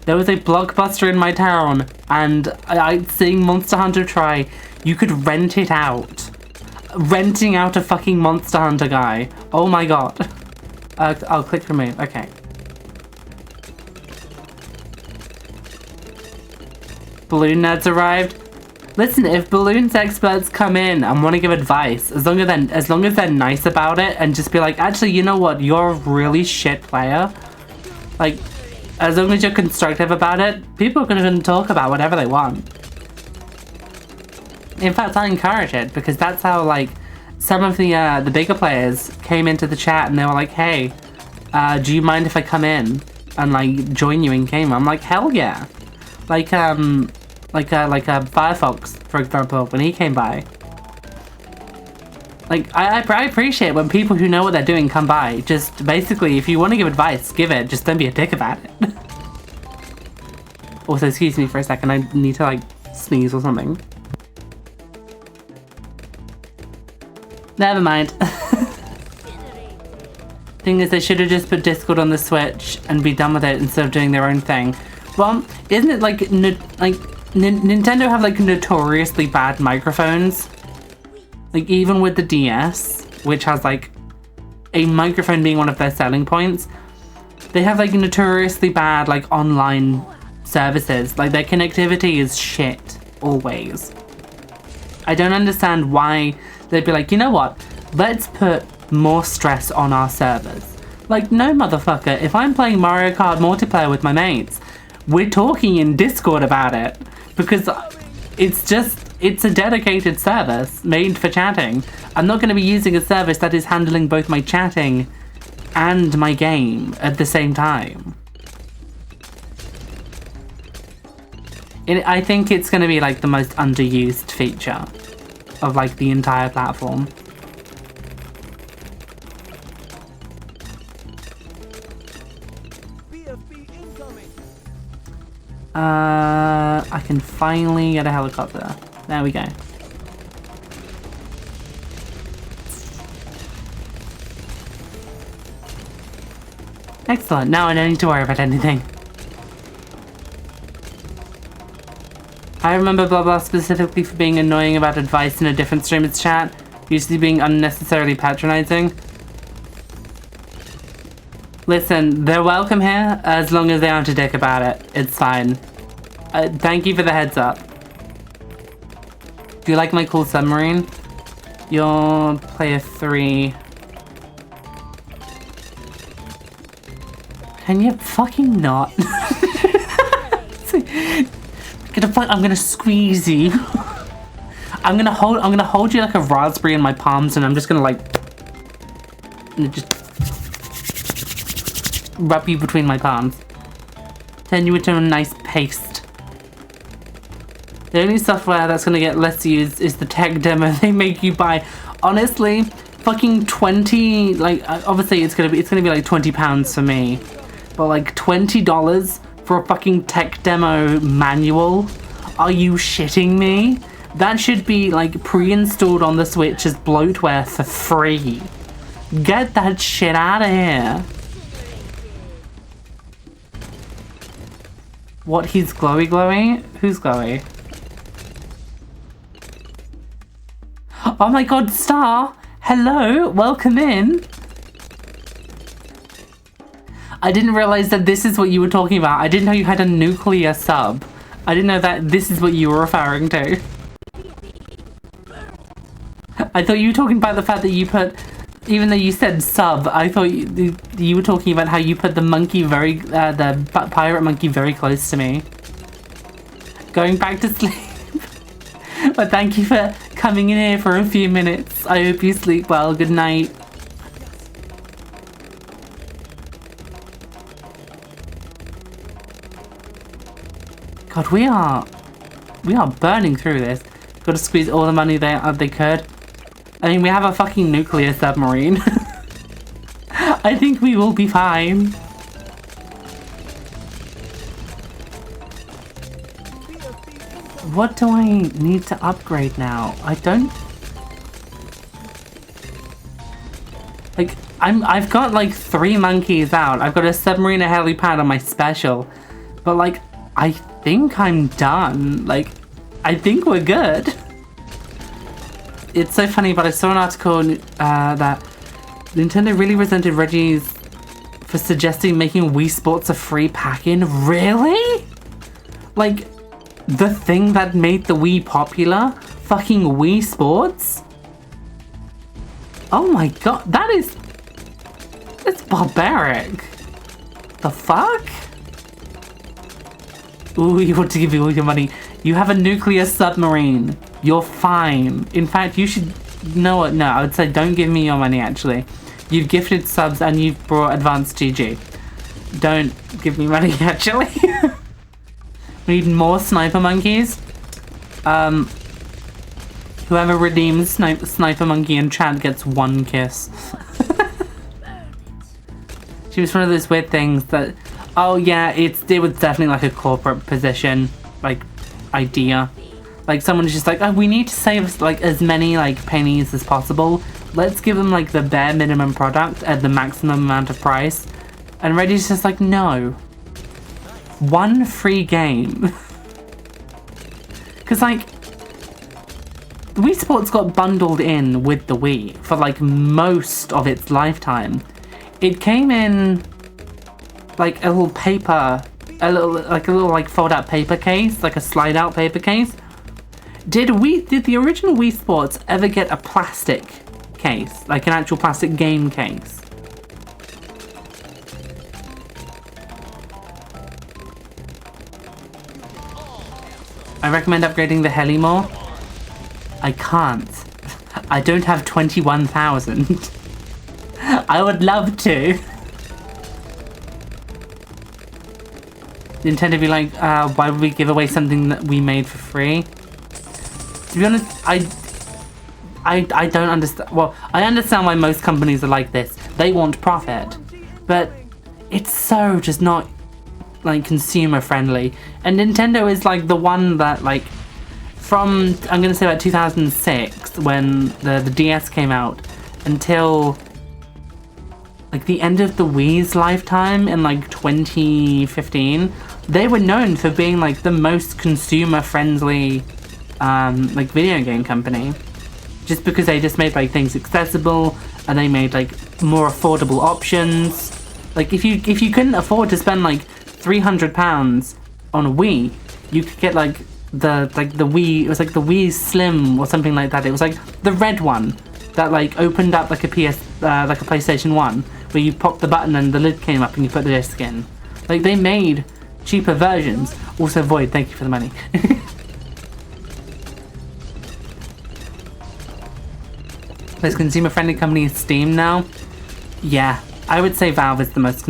There was a Blockbuster in my town, and I seeing Monster Hunter Try. You could rent it out. Renting out a fucking Monster Hunter guy. Oh my god. I'll click remove. Okay. Balloon nerds arrived. Listen, if balloons experts come in and want to give advice, as long as they're nice about it and just be like, actually, you know what, you're a really shit player. Like, as long as you're constructive about it, people are going to talk about whatever they want. In fact, I encourage it because that's how, like, some of the bigger players came into the chat and they were like, hey, do you mind if I come in and, like, join you in game? I'm like, hell yeah. Like Firefox, for example, when he came by. Like, I appreciate when people who know what they're doing come by. Just, basically, if you want to give advice, give it. Just don't be a dick about it. Also, excuse me for a second. I need to, like, sneeze or something. Never mind. Thing is, they should have just put Discord on the Switch and be done with it instead of doing their own thing. Well, isn't it like Nintendo have like notoriously bad microphones? Like even with the DS, which has like a microphone being one of their selling points, they have like notoriously bad like online services. Like their connectivity is shit always. I don't understand why they'd be like, you know what? Let's put more stress on our servers. Like, no motherfucker, if I'm playing Mario Kart multiplayer with my mates, we're talking in Discord about it. Because it's a dedicated service made for chatting. I'm not going to be using a service that is handling both my chatting and my game at the same time. I think it's going to be like the most underused feature of like the entire platform. I can finally get a helicopter. There we go. Excellent, now I don't need to worry about anything. I remember blah blah specifically for being annoying about advice in a different streamer's chat, usually being unnecessarily patronizing. Listen, they're welcome here as long as they aren't a dick about it. It's fine. Thank you for the heads up. Do you like my cool submarine? You're player 3. Can you fucking not? I'm gonna squeeze you. I'm gonna hold you like a raspberry in my palms, and I'm just gonna like just rub you between my palms. Turn you into a nice paste. The only software that's gonna get less used is the tech demo they make you buy. Honestly, fucking 20, like obviously it's gonna be like £20 for me, but like $20 for a fucking tech demo manual? Are you shitting me? That should be like pre-installed on the Switch as bloatware for free. Get that shit out of here. What, he's glowy? Who's glowy? Oh my god, Star! Hello, welcome in! I didn't realize that this is what you were talking about. I didn't know you had a nuclear sub. I didn't know that this is what you were referring to. I thought you were talking about the fact that you put, even though you said sub, I thought you were talking about how you put the monkey the pirate monkey very close to me. Going back to sleep. But thank you for coming in here for a few minutes. I hope you sleep well. Good night. God, we are burning through this. Got to squeeze all the money they could. I mean, we have a fucking nuclear submarine. I think we will be fine. What do I need to upgrade now? I don't... Like, I've got like 3 monkeys out. I've got a submarine, a helipad on my special. But like, I think I'm done. Like, I think we're good. it's so funny, but I saw an article that Nintendo really resented Reggie's for suggesting making Wii Sports a free pack-in. Really? Like, the thing that made the Wii popular? Fucking Wii Sports? Oh my god, that's barbaric. The fuck? Ooh, you want to give me all your money. You have a nuclear submarine. You're fine. In fact, you should... know what? No, I would say don't give me your money, actually. You've gifted subs and you've brought advanced GG. Don't give me money, actually. We need more sniper monkeys. Whoever redeems sniper monkey in chat gets 1 kiss. She was one of those weird things that... Oh yeah, it was definitely like a corporate position, like, idea. Like, someone's just like, oh, we need to save, like, as many, like, pennies as possible. Let's give them, like, the bare minimum product at the maximum amount of price. And Reggie's just like, no. 1 free game. Because, like, the Wii Sports got bundled in with the Wii for, like, most of its lifetime. It came in, like, a little paper, a little fold-out paper case, like a slide-out paper case. Did the original Wii Sports ever get a plastic case, like an actual plastic game case? I recommend upgrading the heli more. I can't. I don't have 21,000. I would love to. Nintendo be like, why would we give away something that we made for free? To be honest, I don't understand. Well, I understand why most companies are like this. They want profit, but it's so just not like consumer friendly. And Nintendo is like the one that, like, from I'm gonna say about 2006 when the DS came out until like the end of the Wii's lifetime in like 2015, they were known for being like the most consumer friendly like video game company, just because they just made like things accessible and they made like more affordable options. Like if you couldn't afford to spend like £300 on a Wii, you could get like the Wii. It was like the Wii Slim or something like that. It was like the red one that like opened up like a like a PlayStation 1, where you pop the button and the lid came up and you put the disc in. Like they made cheaper versions. Also, Void, thank you for the money. This consumer-friendly company is Steam now. Yeah, I would say Valve is the most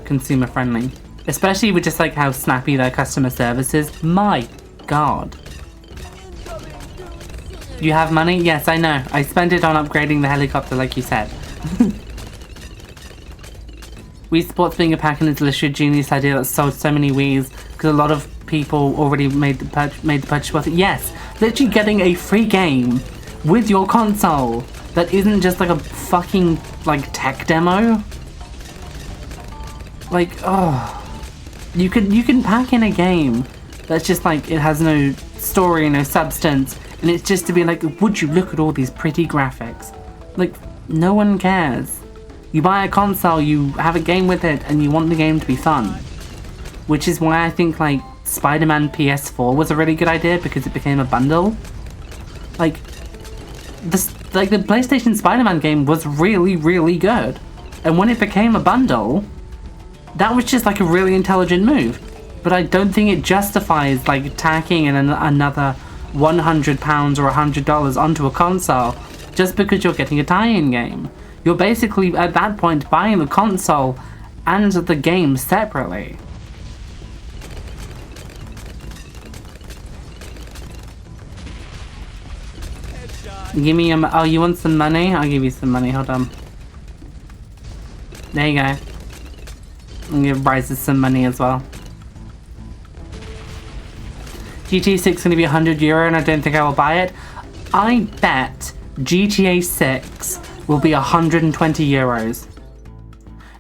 consumer-friendly, especially with just like how snappy their customer service is. My God. You have money? Yes, I know. I spent it on upgrading the helicopter, like you said. Wii Sports being a pack-in is literally a genius idea that sold so many Wiis, because a lot of people already made the purchase worth it. Yes, literally getting a free game with your console that isn't just like a fucking like tech demo. Like, oh, you can pack in a game that's just like, it has no story, no substance, and it's just to be like, would you look at all these pretty graphics? Like, no one cares. You buy a console, you have a game with it, and you want the game to be fun. Which is why I think like Spider-Man PS4 was a really good idea, because it became a bundle. Like the PlayStation Spider-Man game was really, really good. And when it became a bundle, that was just like a really intelligent move. But I don't think it justifies like tacking in another £100 or $100 onto a console just because you're getting a tie-in game. You're basically at that point buying the console and the game separately. Give me your... Oh, you want some money? I'll give you some money. Hold on. There you go. I'll give Bryce some money as well. GTA 6 is going to be €100 and I don't think I will buy it. I bet GTA 6 will be €120.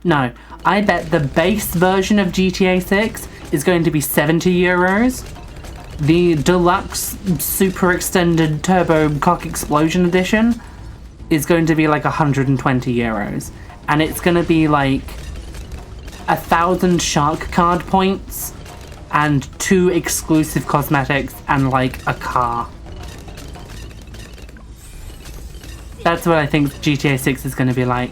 No, I bet the base version of GTA 6 is going to be €70. The deluxe super extended turbo cock explosion edition is going to be like 120 euros. And it's going to be like 1,000 shark card points and 2 exclusive cosmetics and like a car. That's what I think GTA 6 is going to be like.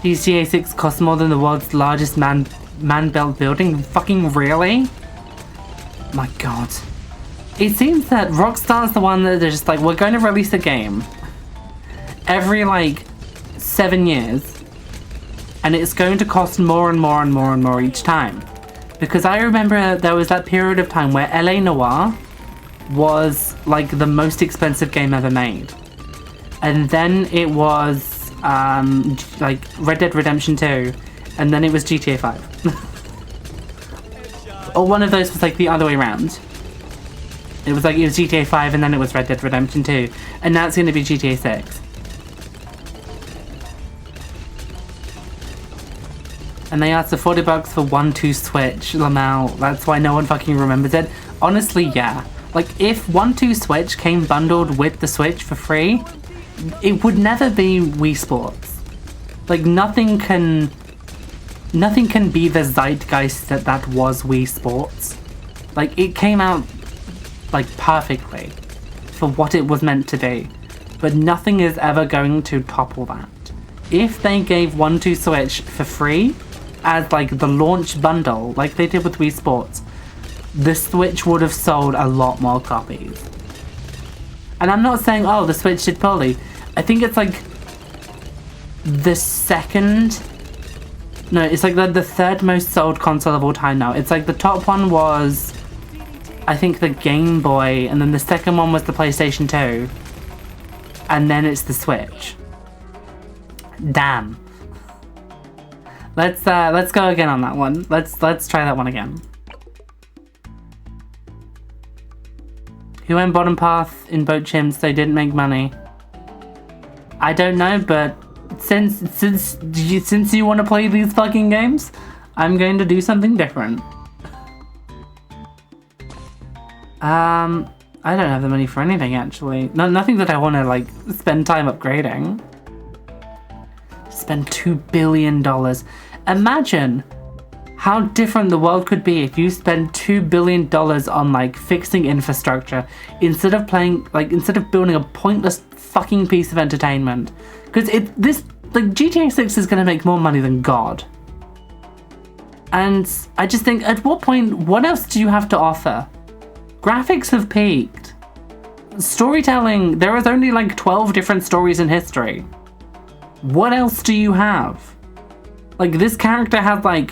GTA 6 costs more than the world's largest man-built building? Fucking really? My god. It seems that Rockstar's the one that they're just like, we're going to release a game every like 7 years, and it's going to cost more and more and more and more each time. Because I remember there was that period of time where LA Noire was like the most expensive game ever made. And then it was like Red Dead Redemption 2, and then it was GTA 5. Or one of those was like the other way around. It was GTA 5 and then it was Red Dead Redemption 2, and now it's going to be GTA 6. And they asked for $40 for 1-2 Switch, Lamau. That's why no one fucking remembers it. Honestly, yeah. Like, if 1-2 Switch came bundled with the Switch for free, it would never be Wii Sports. Like, nothing can be the zeitgeist that was Wii Sports. Like, it came out, like, perfectly for what it was meant to be. But nothing is ever going to topple that. If they gave 1-2 Switch for free, as, like, the launch bundle, like they did with Wii Sports, the Switch would have sold a lot more copies. And I'm not saying, oh, the Switch did poorly. I think it's like the second... No, it's like the third most sold console of all time now. It's like the top one was, I think, the Game Boy, and then the second one was the PlayStation 2. And then it's the Switch. Damn. Let's go again on that one. Let's try that one again. Who went bottom path in Boat Chimps? They didn't make money. I don't know, but since you want to play these fucking games, I'm going to do something different. I don't have the money for anything, actually. Nothing that I want to, like, spend time upgrading. Spend $2 billion. Imagine how different the world could be if you spend $2 billion on, like, fixing infrastructure instead of building a pointless fucking piece of entertainment. Because GTA 6 is going to make more money than God. And I just think, at what point, what else do you have to offer? Graphics have peaked. Storytelling, there is only like 12 different stories in history. What else do you have? Like, this character has like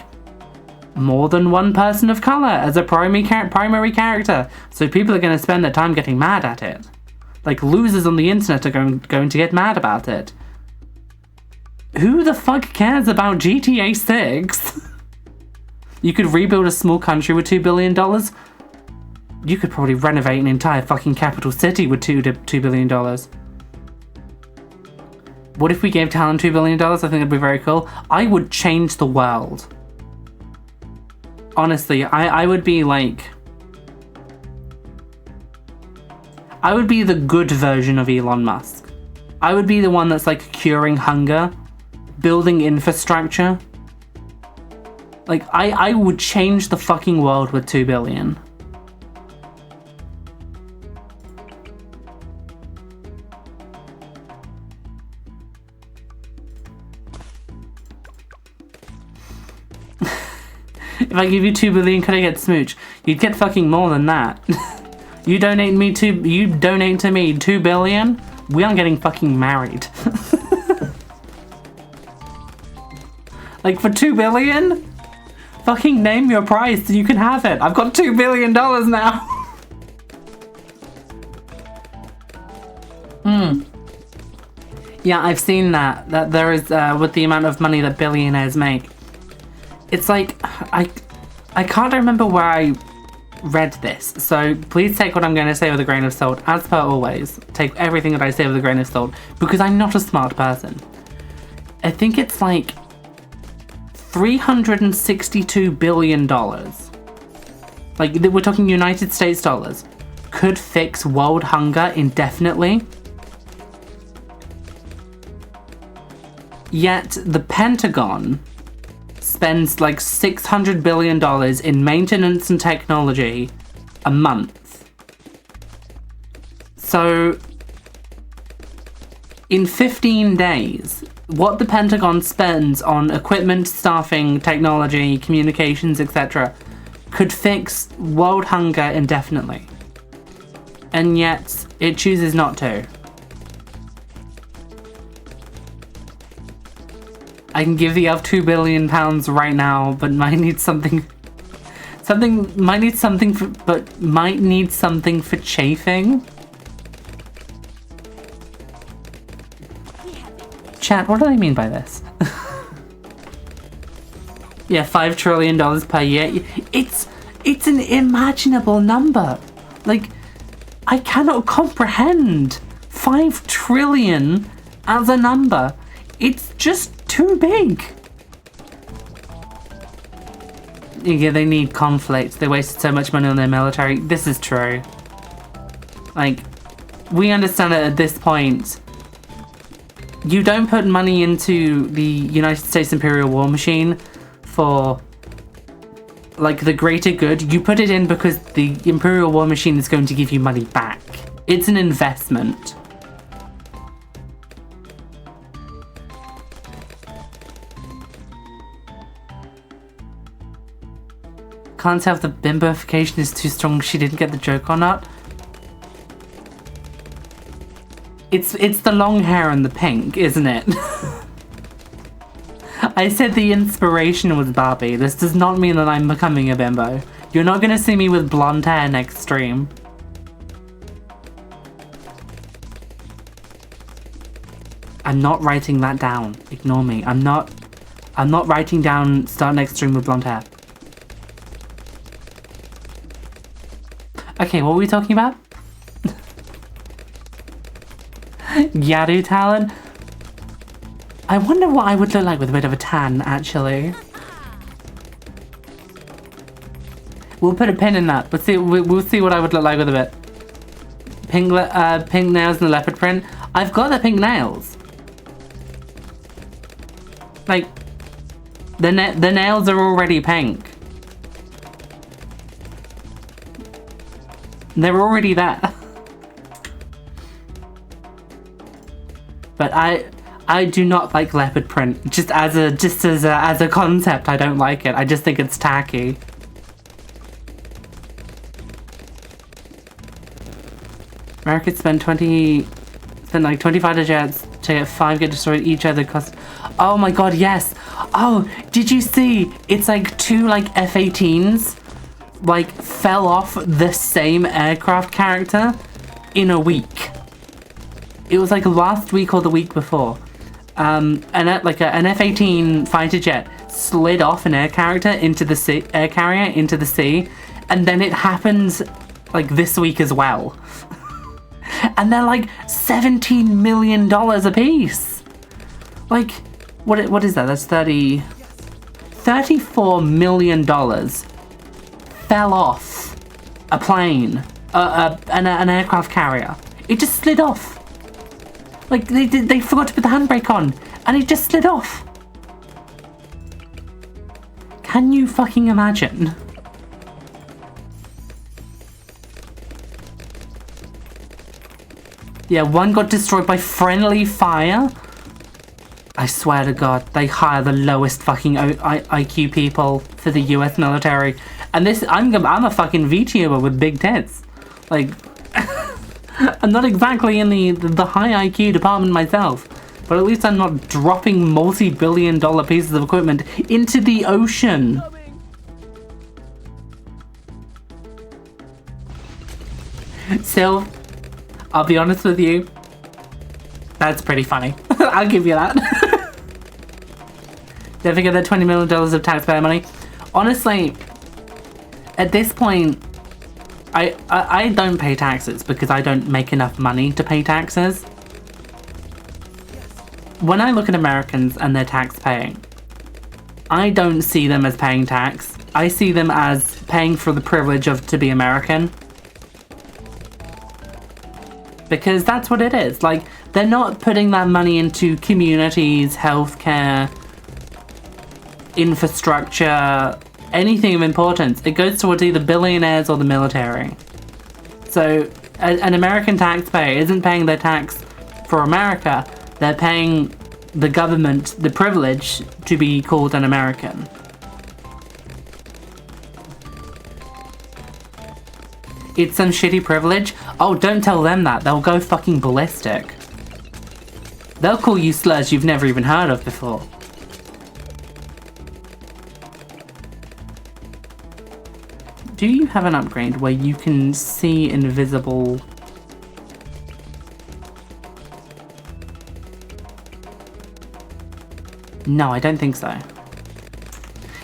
more than one person of color as a primary character, so people are going to spend their time getting mad at it. Like, losers on the internet are going to get mad about it. Who the fuck cares about GTA 6? You could rebuild a small country with $2 billion. You could probably renovate an entire fucking capital city with $2 billion. What if we gave Talon $2 billion? I think that'd be very cool. I would change the world. Honestly, I would be like... I would be the good version of Elon Musk. I would be the one that's like curing hunger, building infrastructure. Like, I would change the fucking world with $2 billion. If I give you $2 billion, could I get smooch? You'd get fucking more than that. You donate to me $2 billion, we aren't getting fucking married. Like, for $2 billion? Fucking name your price and you can have it. I've got $2 billion now. Yeah, I've seen that there is, with the amount of money that billionaires make. It's like, I can't remember where I read this, so please take what I'm going to say with a grain of salt. As per always, take everything that I say with a grain of salt, because I'm not a smart person. I think it's like $362 billion, like we're talking United States dollars, could fix world hunger indefinitely. Yet the Pentagon spends like $600 billion in maintenance and technology a month. So in 15 days, what the Pentagon spends on equipment, staffing, technology, communications, etc. could fix world hunger indefinitely. And yet, it chooses not to. I can give the elf £2 billion right now, but might need something might need something for chafing. Chat, what do they mean by this? Yeah, $5 trillion per year. It's an imaginable number. Like, I cannot comprehend 5 trillion as a number. It's just too big. Yeah, they need conflict. They wasted so much money on their military. This is true. Like, we understand that at this point, you don't put money into the United States Imperial War Machine for, like, the greater good. You put it in because the Imperial War Machine is going to give you money back. It's an investment. Can't tell if the bimboification is too strong, she didn't get the joke or not. It's the long hair and the pink, isn't it? I said the inspiration was Barbie. This does not mean that I'm becoming a bimbo. You're not gonna see me with blonde hair next stream. I'm not writing that down. Ignore me. I'm not writing down start next stream with blonde hair. Okay, what were we talking about? Yadu talent? I wonder what I would look like with a bit of a tan, actually. We'll put a pin in that. We'll see what I would look like with a bit. Pink nails and the leopard print. I've got the pink nails. Like, the nails are already pink. They're already there. But I do not like leopard print. Just as a concept, I don't like it. I just think it's tacky. America spent like 25 jets to get 5 get destroyed each other cost. Oh my god, yes. Oh, did you see? It's like 2 like F-18s like fell off the same aircraft character in a week. It was like last week or the week before. An F-18 fighter jet slid off an air carrier into the sea, and then it happened like this week as well. And they're like $17 million a piece. Like, what is that? That's $34 million fell off a plane, an aircraft carrier. It just slid off. Like, they forgot to put the handbrake on, and it just slid off. Can you fucking imagine? Yeah, one got destroyed by friendly fire. I swear to God, they hire the lowest fucking IQ people for the US military. And this, I'm a fucking Vtuber with big tits. Like, I'm not exactly in the high IQ department myself, but at least I'm not dropping multi-billion-dollar pieces of equipment into the ocean. So, I'll be honest with you, that's pretty funny. I'll give you that. Don't forget that $20 million of taxpayer money. Honestly, at this point, I don't pay taxes because I don't make enough money to pay taxes. When I look at Americans and their tax paying, I don't see them as paying tax. I see them as paying for the privilege of to be American. Because that's what it is. Like, they're not putting that money into communities, healthcare, infrastructure, anything of importance. It goes towards either billionaires or the military. So, an American taxpayer isn't paying their tax for America. They're paying the government the privilege to be called an American. It's some shitty privilege? Oh, don't tell them that. They'll go fucking ballistic. They'll call you slurs you've never even heard of before. Do you have an upgrade where you can see invisible... No, I don't think so.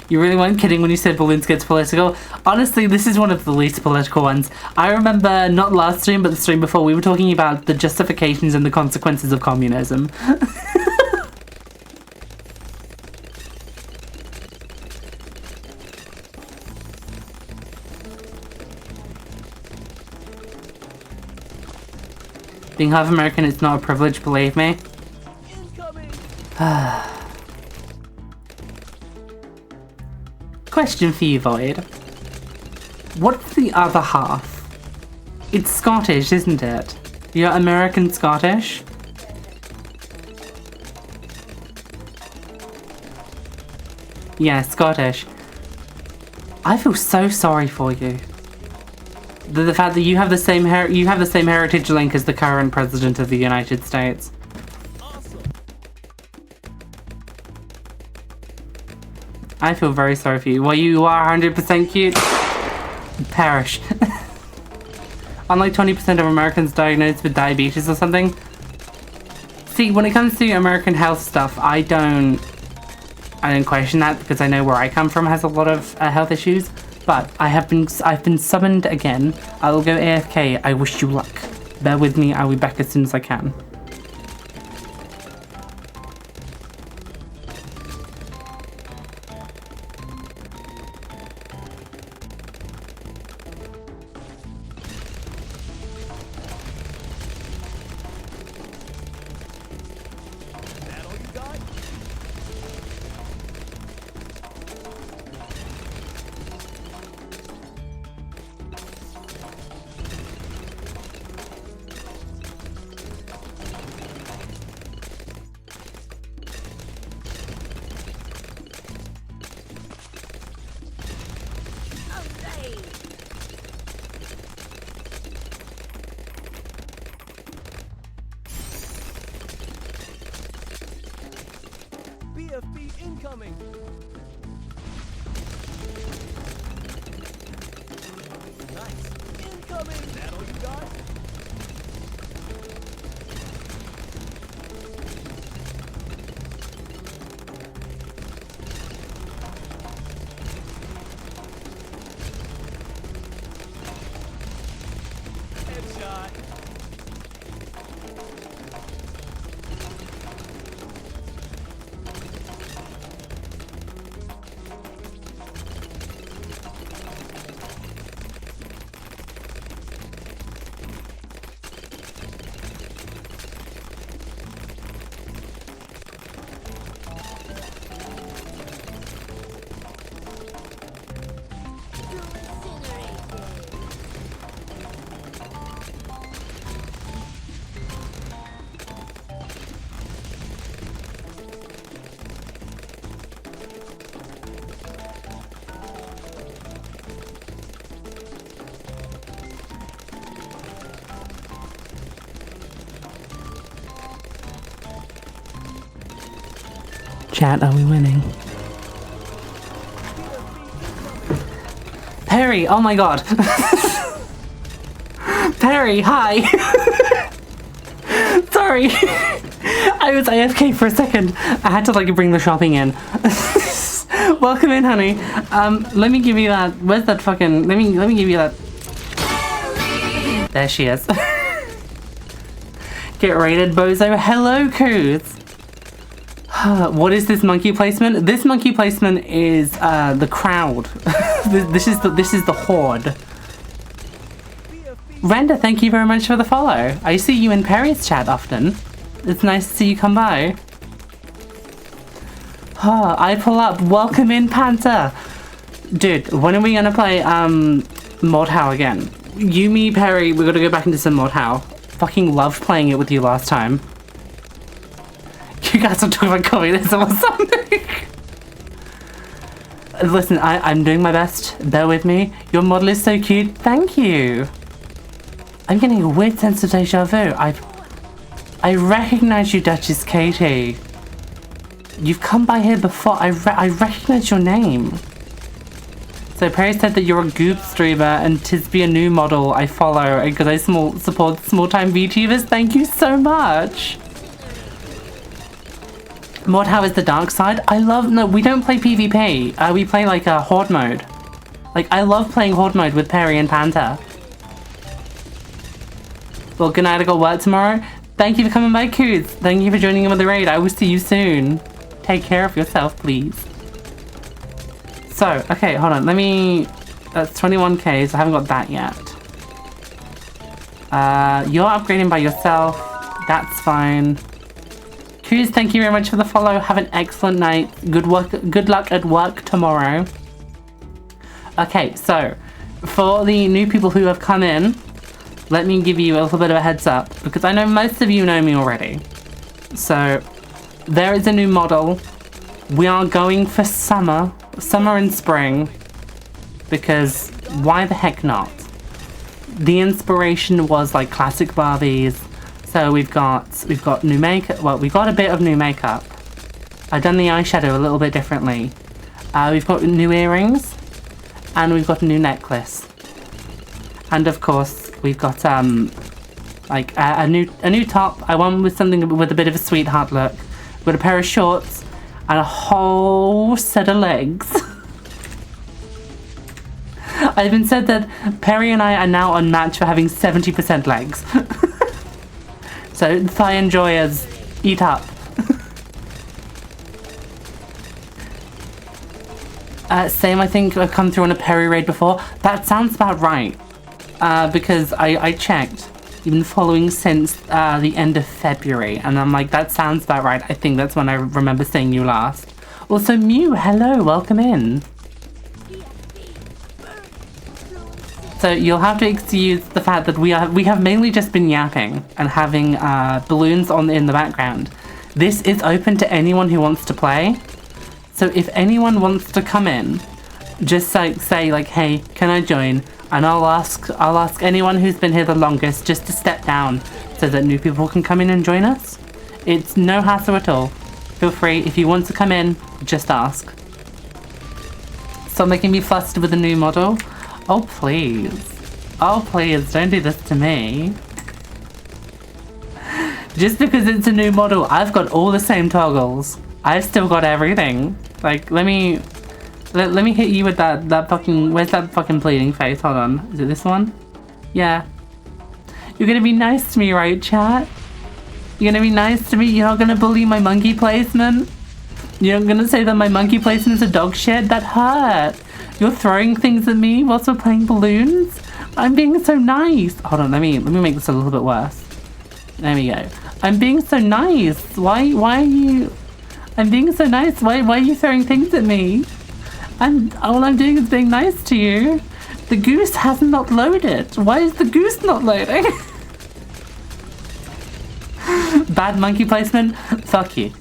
You really weren't kidding when you said balloons gets political? Honestly, this is one of the least political ones. I remember, not last stream, but the stream before, we were talking about the justifications and the consequences of communism. Being half American is not a privilege, believe me. Question for you, Void. What's the other half? It's Scottish, isn't it? You're American Scottish? Yeah, Scottish. I feel so sorry for you. The fact that you have the same heritage link as the current president of the United States. I feel very sorry for you. Well, you are 100% cute. Perish. Unlike 20% of Americans diagnosed with diabetes or something. See, when it comes to American health stuff, I don't question that because I know where I come from has a lot of health issues. But I've been summoned again. I will go AFK. I wish you luck. Bear with me. I'll be back as soon as I can. BFB incoming! Nice! Incoming! Is that all you got? Headshot! Chat, are we winning? Perry, oh my god. Perry, hi. Sorry. I was AFK for a second. I had to like bring the shopping in. Welcome in, honey. Let me give you that. Where's that fucking? Let me give you that. There she is. Get raided, bozo. Hello, Coos. What is this monkey placement? This monkey placement is the crowd. this is the horde. Renda, thank you very much for the follow. I see you in Perry's chat often. It's nice to see you come by. I pull up. Welcome in, Panther. Dude, when are we gonna play Mordhau again? You, me, Perry, we gotta go back into some Mordhau. Fucking loved playing it with you last time. You guys are talking about communism or something. Listen, I'm doing my best. Bear with me. Your model is so cute. Thank you. I'm getting a weird sense of deja vu. I recognize you, Duchess Katie. You've come by here before. I recognize your name. So Perry said that you're a Goop streamer and Tisby a new model I follow because I support small-time VTubers. Thank you so much. Mordhau is the dark side. No, we don't play PvP. We play like a horde mode. Like, I love playing horde mode with Perry and Panther. Well, good night, I got work tomorrow. Thank you for coming by, Coots. Thank you for joining in with the raid. I will see you soon. Take care of yourself, please. So, okay, hold on. That's 21k, so I haven't got that yet. You're upgrading by yourself. That's fine. Cruz, thank you very much for the follow. Have an excellent night. Good luck at work tomorrow. Okay, so for the new people who have come in, let me give you a little bit of a heads up because I know most of you know me already. So there is a new model. We are going for summer and spring because why the heck not? The inspiration was like classic Barbies. So we've got new makeup. Well, we got a bit of new makeup. I've done the eyeshadow a little bit differently. We've got new earrings, and we've got a new necklace, and of course we've got like a new top. I went with something with a bit of a sweetheart look. We've got a pair of shorts and a whole set of legs. I've been said that Perry and I are now unmatched for having 70% legs. So thigh enjoyers, eat up. Same, I think I've come through on a Perry raid before. That sounds about right. Because I checked. You've been following since the end of February. And I'm like, that sounds about right. I think that's when I remember seeing you last. Also, Mew, hello, welcome in. So you'll have to excuse the fact that we have mainly just been yapping and having balloons in the background. This is open to anyone who wants to play. So if anyone wants to come in, just say like, hey, can I join? And I'll ask anyone who's been here the longest just to step down so that new people can come in and join us. It's no hassle at all. Feel free, if you want to come in, just ask. Stop making me flustered with a new model. Oh please. Oh please, don't do this to me. Just because it's a new model, I've got all the same toggles. I've still got everything. Like, let me hit you with that fucking, where's that fucking bleeding face? Hold on. Is it this one? Yeah. You're gonna be nice to me, right, chat? You're gonna be nice to me? You're not gonna bully my monkey placement? You're not gonna say that my monkey placement's a dog shit? That hurt. You're throwing things at me whilst we're playing balloons? I'm being so nice. Hold on, let me make this a little bit worse. There we go. I'm being so nice. Why are you... I'm being so nice. Why are you throwing things at me? And all I'm doing is being nice to you. The goose has not loaded. Why is the goose not loading? Bad monkey placement? Fuck you.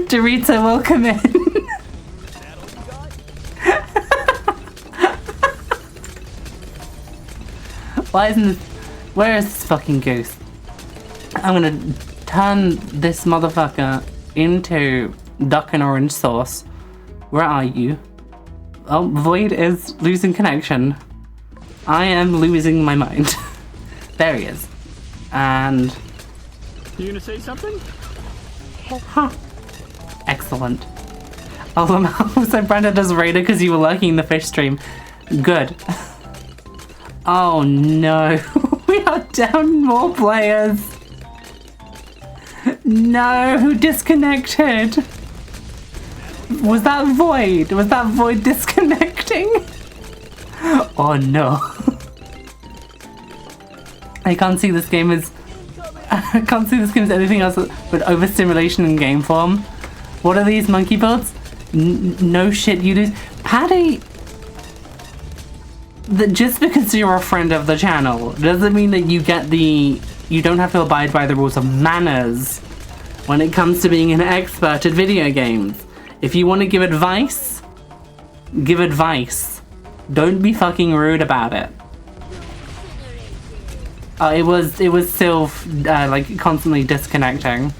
Dorito, welcome in. Why isn't this... Where is this fucking goose? I'm gonna turn this motherfucker into duck and orange sauce. Where are you? Oh, Void is losing connection. I am losing my mind. There he is. And... You gonna say something? Huh. Excellent. Oh, so Brenda does Raider because you were lurking in the fish stream. Good. Oh no. We are down more players. No, who disconnected? Was that Void? Was that Void disconnecting? Oh no. I can't see this game as I can't see this game as anything else but overstimulation in game form. What are these monkey builds? No shit, you lose. Paddy, just because you're a friend of the channel doesn't mean that you don't have to abide by the rules of manners when it comes to being an expert at video games. If you want to give advice, give advice. Don't be fucking rude about it. It was still like constantly disconnecting.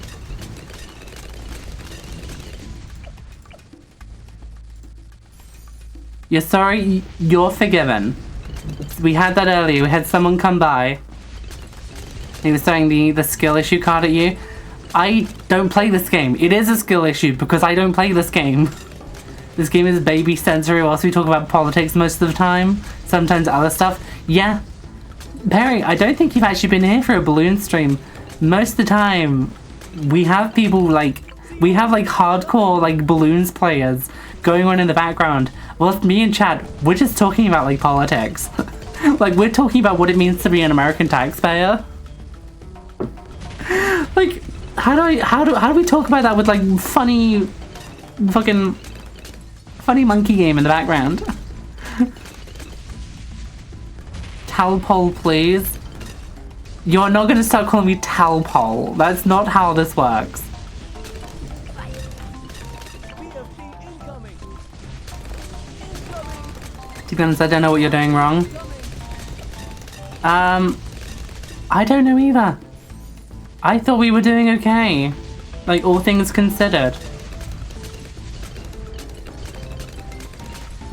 You're sorry, you're forgiven. We had that earlier. We had someone come by. He was throwing the skill issue card at you. I don't play this game. It is a skill issue because I don't play this game. This game is baby sensory whilst we talk about politics most of the time. Sometimes other stuff. Yeah. Perry, I don't think you've actually been here for a balloon stream. Most of the time, we have people like hardcore like balloons players going on in the background. Well, me and Chad, we're just talking about like politics. Like we're talking about what it means to be an American taxpayer. Like, how do we talk about that with like funny monkey game in the background? Talpole, please. You're not gonna start calling me Talpole. That's not how this works. To be honest, I don't know what you're doing wrong. I don't know either. I thought we were doing okay. Like, all things considered.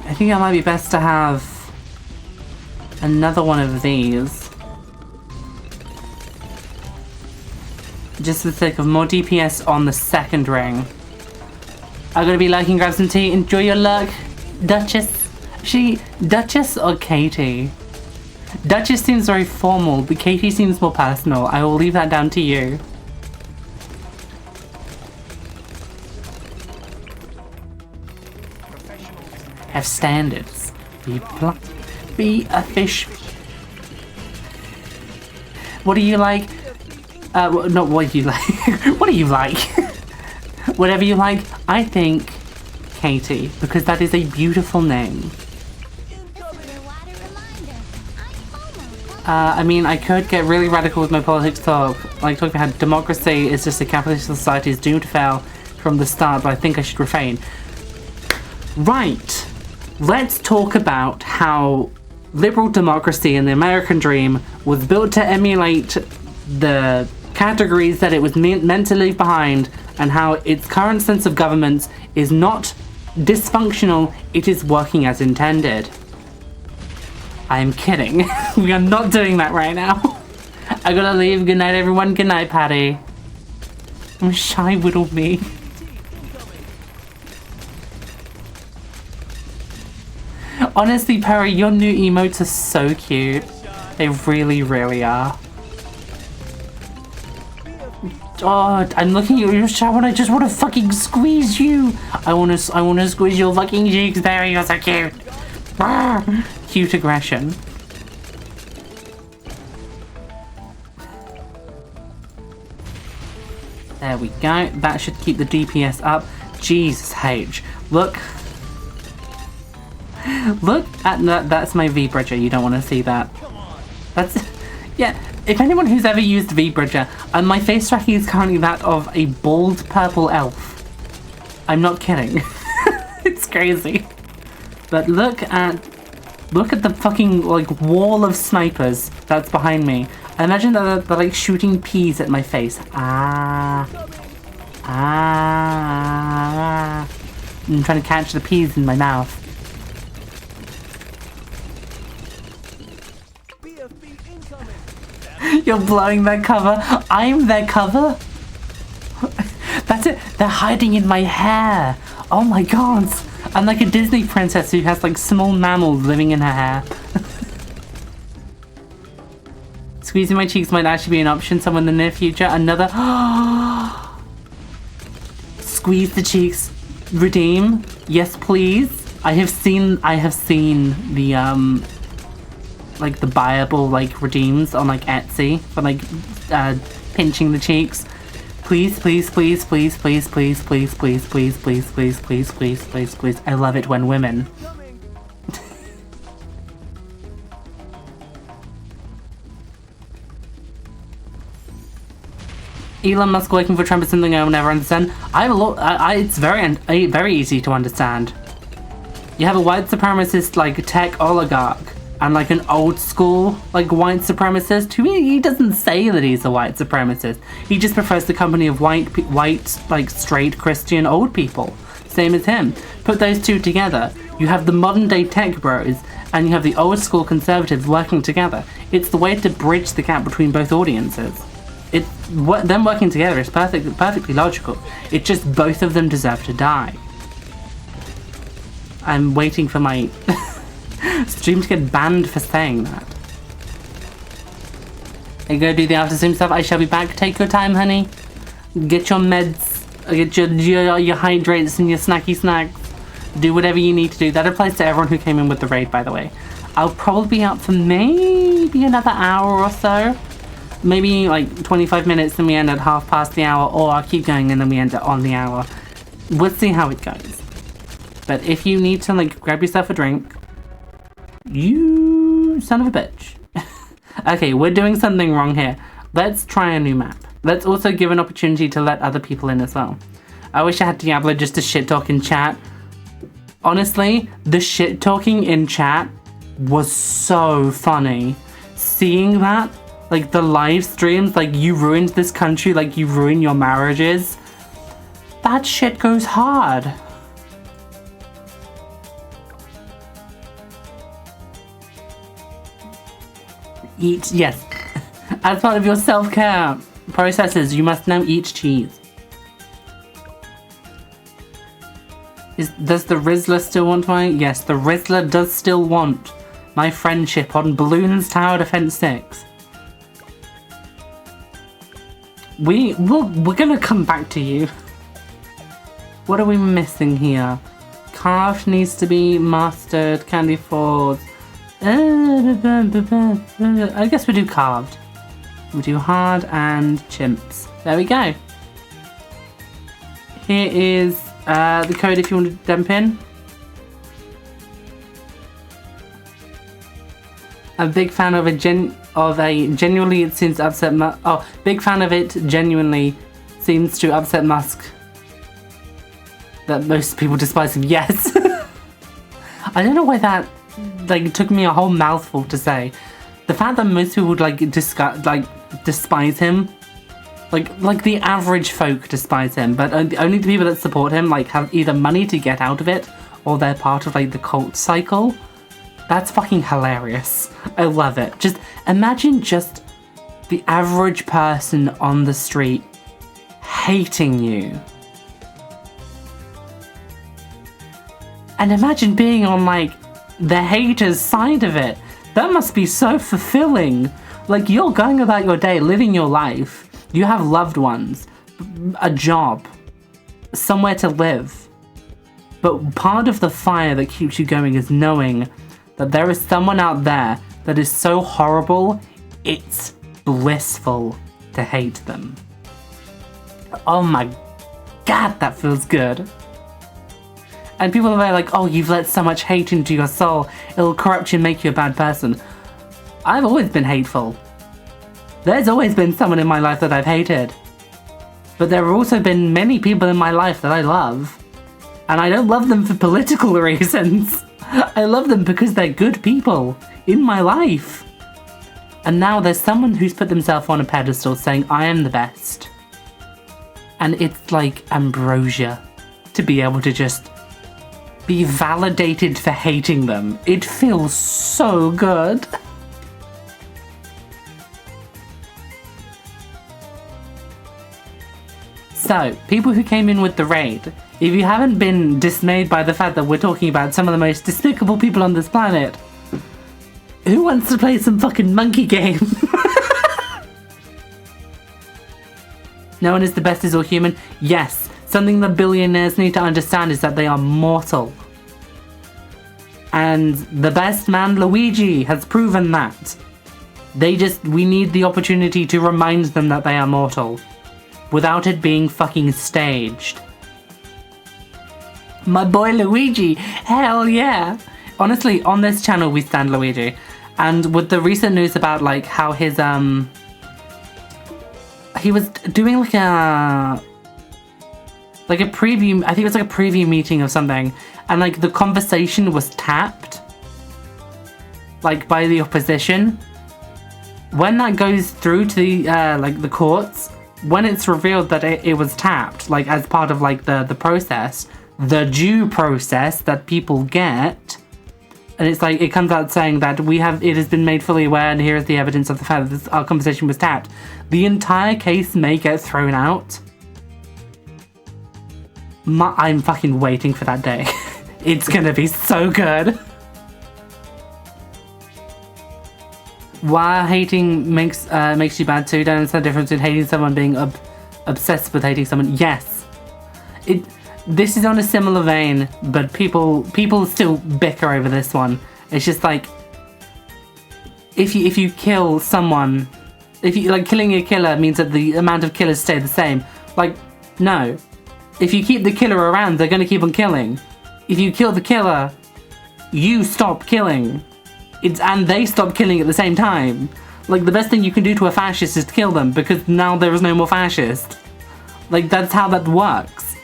I think it might be best to have another one of these. Just for the sake of more DPS on the second ring. I'm gonna be liking, grab some tea. Enjoy your luck, Duchess. Duchess or Katie? Duchess seems very formal, but Katie seems more personal. I will leave that down to you. Have standards. Be a fish. What do you like? Not what do you like. What do you like? Whatever you like. I think Katie, because that is a beautiful name. I mean, I could get really radical with my politics talk, like talking about how democracy is just a capitalist society is doomed to fail from the start, but I think I should refrain. Right, let's talk about how liberal democracy and the American dream was built to emulate the categories that it was meant to leave behind, and how its current sense of government is not dysfunctional, it is working as intended. I am kidding. We are not doing that right now. I gotta leave. Good night, everyone. Good night, Patty. I'm shy little me. Honestly, Perry, your new emotes are so cute. They really, really are. Oh, I'm looking at your shower and I just want to fucking squeeze you. I want to squeeze your fucking cheeks, Perry. You're so cute. Cute aggression. There we go. That should keep the DPS up. Jesus H. Look. Look at that. That's my V-Bridger. You don't want to see that. That's... Yeah. If anyone who's ever used V-Bridger, my face tracking is currently that of a bald purple elf. I'm not kidding. It's crazy. But look at the fucking like wall of snipers that's behind me. I imagine that they're like shooting peas at my face. I'm trying to catch the peas in my mouth. You're blowing their cover. I'm their cover. That's it. They're hiding in my hair. Oh my god. I'm like a Disney princess who has like small mammals living in her hair. Squeezing my cheeks might actually be an option somewhere in the near future. Another... squeeze the cheeks, redeem. Yes, please. I have seen the like the buyable like redeems on like Etsy for like pinching the cheeks. Please, please, please, please, please, please, please, please, please, please, please, please, please, please, please. I love it when women. Elon Musk working for Trump is something I will never understand. I have a lot. It's very easy to understand. You have a white supremacist like tech oligarch and like an old school like white supremacist who he doesn't say that he's a white supremacist. He just prefers the company of white like straight Christian old people. Same as him. Put those two together. You have the modern day tech bros and you have the old school conservatives working together. It's the way to bridge the gap between both audiences. Them working together is perfectly logical. It's just both of them deserve to die. I'm waiting for my stream to get banned for saying that. I go do the after stream stuff. I shall be back. Take your time, honey. Get your meds. Get your hydrates and your snacky snacks. Do whatever you need to do. That applies to everyone who came in with the raid, by the way. I'll probably be up for maybe another hour or so. Maybe like 25 minutes, then we end at 1/2 the hour, or I'll keep going and then we end at on the hour. We'll see how it goes. But if you need to like grab yourself a drink, you son of a bitch. Okay, we're doing something wrong here. Let's try a new map. Let's also give an opportunity to let other people in as well. I wish I had Diablo just to shit talk in chat. Honestly, the shit talking in chat was so funny. Seeing that, like the live streams, like you ruined this country, like you ruin your marriages. That shit goes hard. Eat, yes. As part of your self-care processes, you must now eat cheese. Does the Rizzler still want my... Yes, the Rizzler does still want my friendship on Bloons Tower Defense 6. We're gonna come back to you. What are we missing here? Carved needs to be mastered. Candy falls. I guess we do carved. We do hard and chimps. There we go. Here is the code if you want to dump in. A big fan of a genuinely it seems to upset big fan of it genuinely seems to upset Musk. That most people despise him. Yes. I don't know why that like took me a whole mouthful to say. The fact that most people would like despise him, like the average folk despise him, but only the people that support him like have either money to get out of it or they're part of like the cult cycle. That's fucking hilarious. I love it. Just imagine just the average person on the street hating you. And imagine being on like the haters' side of it. That must be so fulfilling. Like you're going about your day, living your life. You have loved ones, a job, somewhere to live. But part of the fire that keeps you going is knowing that there is someone out there that is so horrible, it's blissful to hate them. Oh my god, that feels good. And people are like, oh, you've let so much hate into your soul, it'll corrupt you and make you a bad person. I've always been hateful. There's always been someone in my life that I've hated. But there have also been many people in my life that I love. And I don't love them for political reasons. I love them because they're good people in my life. And now there's someone who's put themselves on a pedestal saying, I am the best. And it's like ambrosia to be able to just be validated for hating them. It feels so good. So, people who came in with the raid, if you haven't been dismayed by the fact that we're talking about some of the most despicable people on this planet, who wants to play some fucking monkey game? No one is the best is all human? Yes. So something that billionaires need to understand is that they are mortal. And the best man, Luigi, has proven that. We need the opportunity to remind them that they are mortal. Without it being fucking staged. My boy Luigi, hell yeah! Honestly, on this channel we stand Luigi. And with the recent news about like how his he was doing like a preview, I think it was like a preview meeting of something, and like the conversation was tapped like by the opposition. When that goes through to the like the courts, when it's revealed that it was tapped, like as part of like the process, the due process that people get, and it's like it comes out saying that it has been made fully aware, and here is the evidence of the fact that our conversation was tapped. The entire case may get thrown out. I'm fucking waiting for that day. It's gonna be so good. Why hating makes you bad too? Don't understand the difference between hating someone being obsessed with hating someone. Yes, this is on a similar vein, but people still bicker over this one. It's just like if you kill someone, if you like killing a killer means that the amount of killers stay the same. Like no, if you keep the killer around, they're gonna keep on killing. If you kill the killer, you stop killing. And they stop killing at the same time. Like, the best thing you can do to a fascist is to kill them, because now there is no more fascist. Like, that's how that works.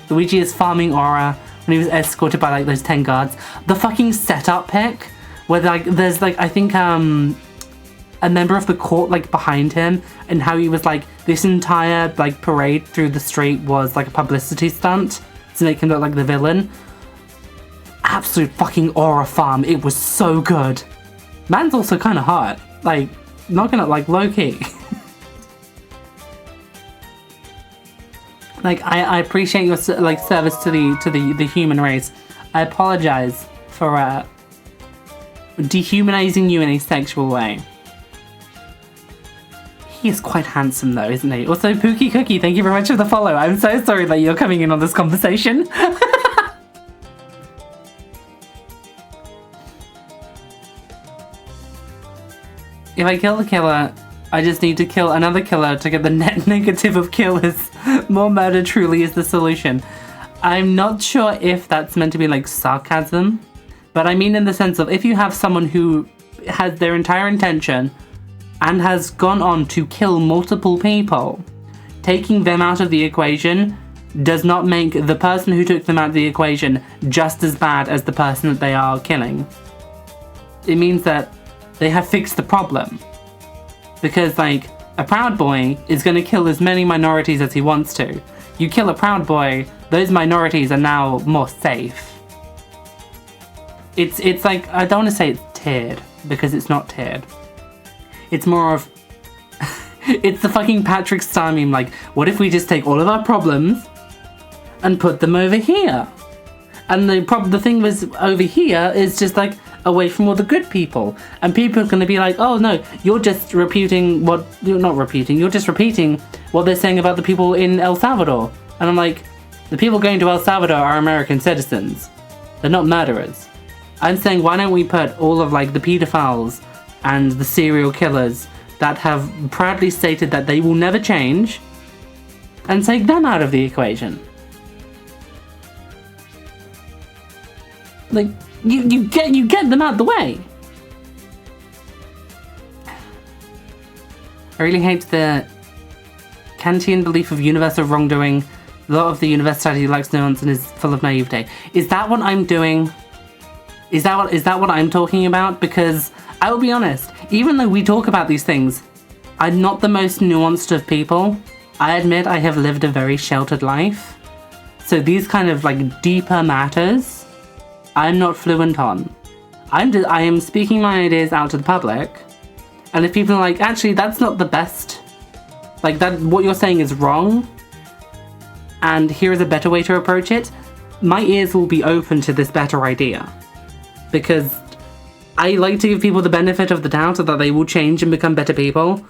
Luigi is farming aura when he was escorted by, like, those 10 guards. The fucking setup pic, where, like, there's, like, I think, a member of the court, like, behind him, and how he was, like, this entire, like, parade through the street was, like, a publicity stunt to make him look like the villain. Absolute fucking aura farm. It was so good. Man's also kind of hot. Like, not gonna, like, low-key. Like, I appreciate your, like, service to the human race. I apologize for, dehumanizing you in a sexual way. He is quite handsome though, isn't he? Also, Pookie Cookie, thank you very much for the follow. I'm so sorry that you're coming in on this conversation. If I kill the killer, I just need to kill another killer to get the net negative of killers. More murder truly is the solution. I'm not sure if that's meant to be like sarcasm, but I mean in the sense of if you have someone who has their entire intention and has gone on to kill multiple people, taking them out of the equation does not make the person who took them out of the equation just as bad as the person that they are killing. It means that they have fixed the problem. Because, like, a Proud Boy is going to kill as many minorities as he wants to. You kill a Proud Boy, those minorities are now more safe. It's like, I don't want to say it's tiered, because it's not tiered. It's more of... it's the fucking Patrick Star meme, like, what if we just take all of our problems and put them over here? And the thing was, over here is just like, away from all the good people, and people are going to be like, oh no, you're just repeating what you're just repeating what they're saying about the people in El Salvador. And I'm like, the people going to El Salvador are American citizens, they're not murderers. I'm saying, why don't we put all of like the pedophiles and the serial killers that have proudly stated that they will never change and take them out of the equation? Like, you get them out the way. I really hate the Kantian belief of universal wrongdoing. A lot of the universality lacks nuance and is full of naivete. Is that what I'm doing? Is that what I'm talking about? Because I will be honest, even though we talk about these things, I'm not the most nuanced of people. I admit I have lived a very sheltered life. So these kind of like deeper matters, I'm not fluent on. I am speaking my ideas out to the public, and if people are like, actually that's not the best, like that, what you're saying is wrong, and here is a better way to approach it, my ears will be open to this better idea. Because I like to give people the benefit of the doubt that they will change and become better people.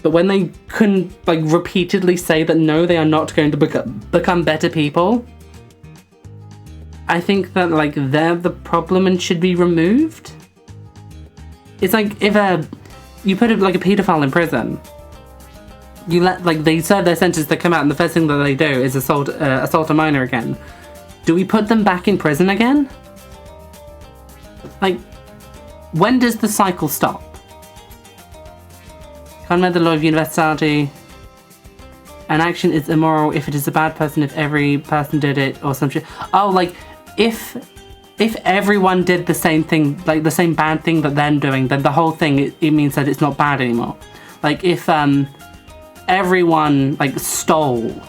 But when they couldn't like repeatedly say that no, they are not going to become better people, I think that like they're the problem and should be removed. It's like if you put like a paedophile in prison, you let like they serve their sentence, they come out, and the first thing that they do is assault a minor again. Do we put them back in prison again? Like, when does the cycle stop? Can't remember the law of universality. An action is immoral if it is a bad person, if every person did it, or some shit. Oh, like, if everyone did the same thing, like the same bad thing that they're doing, then the whole thing, it means that it's not bad anymore. Like, if everyone, like, stole,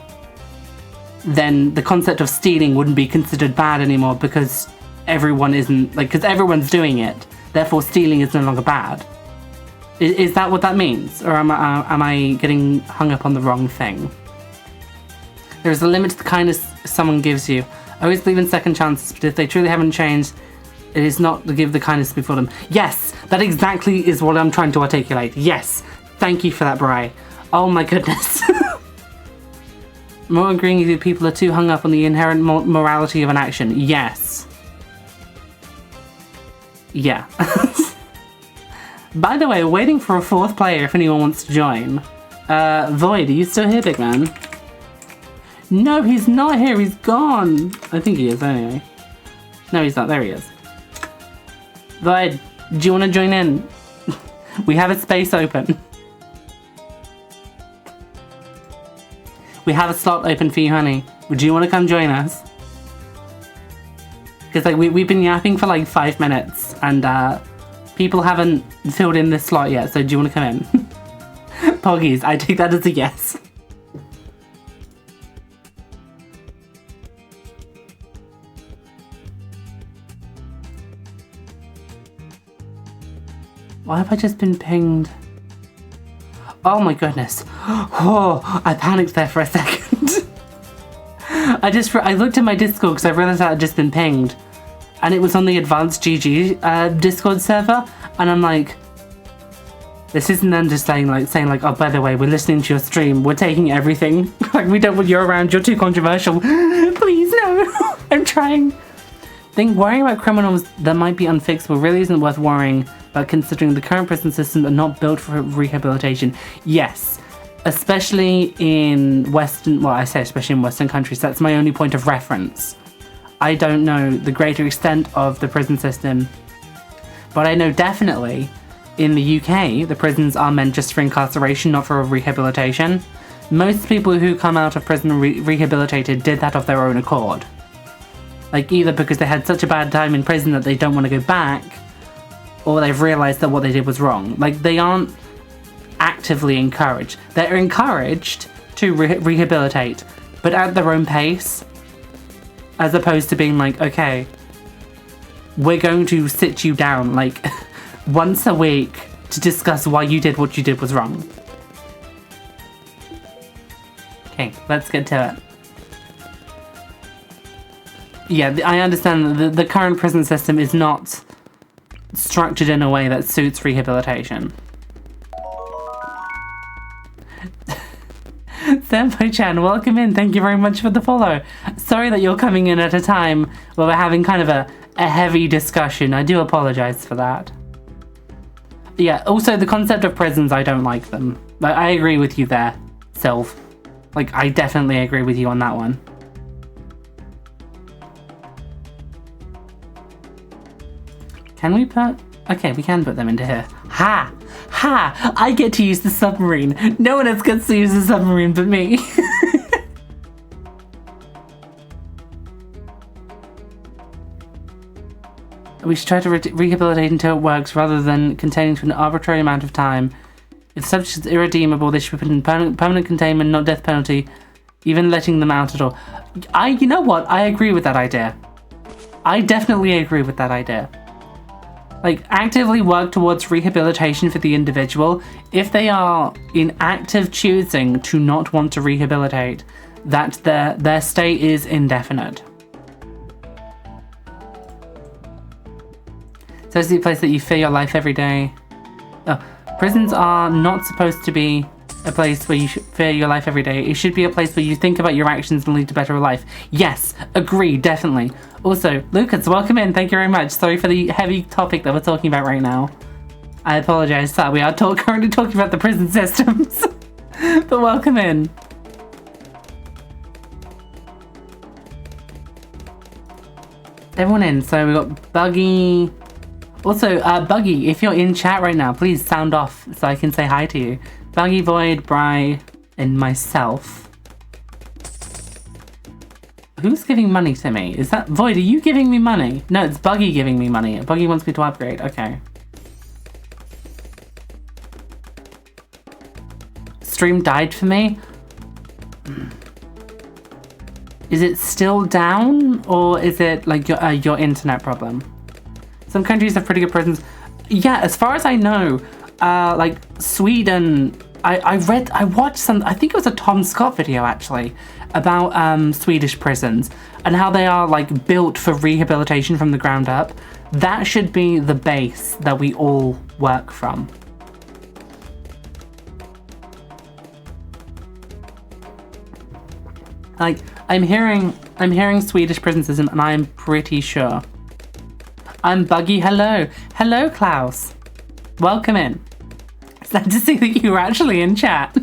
then the concept of stealing wouldn't be considered bad anymore because everyone isn't, like, because everyone's doing it. Therefore, stealing is no longer bad. Is that what that means? Or am I getting hung up on the wrong thing? There is a limit to the kindness someone gives you. Always believe in second chances, but if they truly haven't changed, it is not to give the kindness before them. Yes, that exactly is what I'm trying to articulate. Yes, thank you for that, Bri. Oh my goodness. More agreeing with you, people are too hung up on the inherent morality of an action. Yes. Yeah. By the way, waiting for a fourth player if anyone wants to join. Void, are you still here, big man? No, he's not here, he's gone. I think he is anyway. No, he's not, there he is. Void, do you want to join in? We have a space open. We have a slot open for you, honey. Would you want to come join us? Because like we've been yapping for like 5 minutes and people haven't filled in this slot yet, so do you want to come in? Poggies, I take that as a yes. Why have I just been pinged? Oh my goodness. Oh, I panicked there for a second. I looked at my Discord because I realized I had just been pinged. And it was on the Advanced GG Discord server. And I'm like, this isn't them just saying like, oh, by the way, we're listening to your stream. We're taking everything. Like, we don't want you around. You're too controversial. Please, no. I'm trying. I think worrying about criminals that might be unfixable really isn't worth worrying about, considering the current prison system are not built for rehabilitation. Yes, especially in Western, well, I say especially in Western countries, that's my only point of reference. I don't know the greater extent of the prison system, but I know definitely in the UK, the prisons are meant just for incarceration, not for rehabilitation. Most people who come out of prison rehabilitated did that of their own accord. Like, either because they had such a bad time in prison that they don't want to go back, or they've realised that what they did was wrong. Like, they aren't actively encouraged. They're encouraged to rehabilitate, but at their own pace, as opposed to being like, okay, we're going to sit you down, like, once a week to discuss why you did what you did was wrong. Okay, let's get to it. Yeah, I understand that the current prison system is not structured in a way that suits rehabilitation. Senpai-chan, welcome in. Thank you very much for the follow. Sorry that you're coming in at a time where we're having kind of a heavy discussion. I do apologize for that. Yeah, also the concept of prisons, I don't like them. I agree with you there, Sylv. Like, I definitely agree with you on that one. Can we put... Okay, we can put them into here. Ha! Ha! I get to use the submarine. No one else gets to use the submarine but me. We should try to rehabilitate until it works rather than containing to an arbitrary amount of time. If the subject is irredeemable, they should be put in permanent containment, not death penalty, even letting them out at all. You know what? I agree with that idea. I definitely agree with that idea. Like, actively work towards rehabilitation for the individual. If they are in active choosing to not want to rehabilitate, that their stay is indefinite. So it's the place that you fear your life every day. Oh, prisons are not supposed to be a place where you should fear your life every day. It should be a place where you think about your actions and lead to better life. Yes, agree, definitely. Also, Lucas, welcome in. Thank you very much. Sorry for the heavy topic that we're talking about right now. I apologize, sir. We are currently talking about the prison systems. But welcome in. Everyone in. So we got Buggy. Also, Buggy, if you're in chat right now, please sound off so I can say hi to you. Buggy, Void, Bry, and myself. Who's giving money to me? Is that Void? Are you giving me money? No, it's Buggy giving me money. Buggy wants me to upgrade. Okay. Stream died for me. Is it still down, or is it like your internet problem? Some countries have pretty good prisons. Yeah, as far as I know, like Sweden. I watched some. I think it was a Tom Scott video actually about Swedish prisons and how they are like built for rehabilitation from the ground up. That should be the base that we all work from. Like, I'm hearing Swedish prison system, and I'm pretty sure. I'm Buggy. Hello, hello, Klaus. Welcome in. Sad to see that you were actually in chat.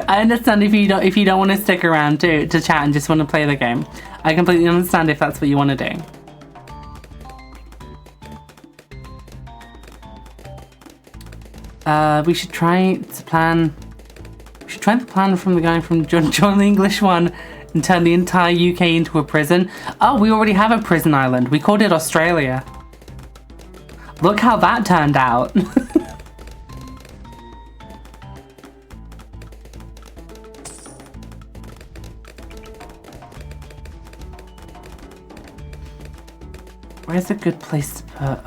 I understand if you don't want to stick around to chat and just want to play the game. I completely understand if that's what you want to do. We should try to plan. We should try the plan from the guy from join the English one and turn the entire UK into a prison. Oh, we already have a prison island. We called it Australia. Look how that turned out. Where's a good place to put?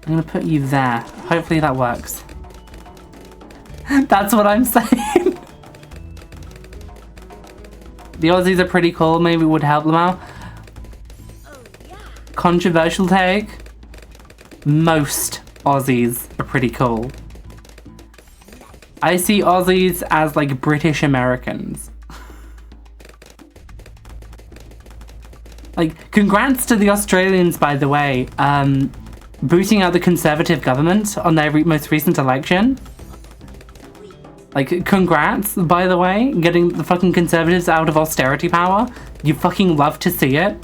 I'm gonna put you there. Hopefully that works. That's what I'm saying. The Aussies are pretty cool. Maybe it would help them out. Controversial take. Most Aussies are pretty cool. I see Aussies as like British Americans. Like, congrats to the Australians, by the way, booting out the Conservative government on their most recent election. Like, congrats, by the way, getting the fucking Conservatives out of austerity power. You fucking love to see it.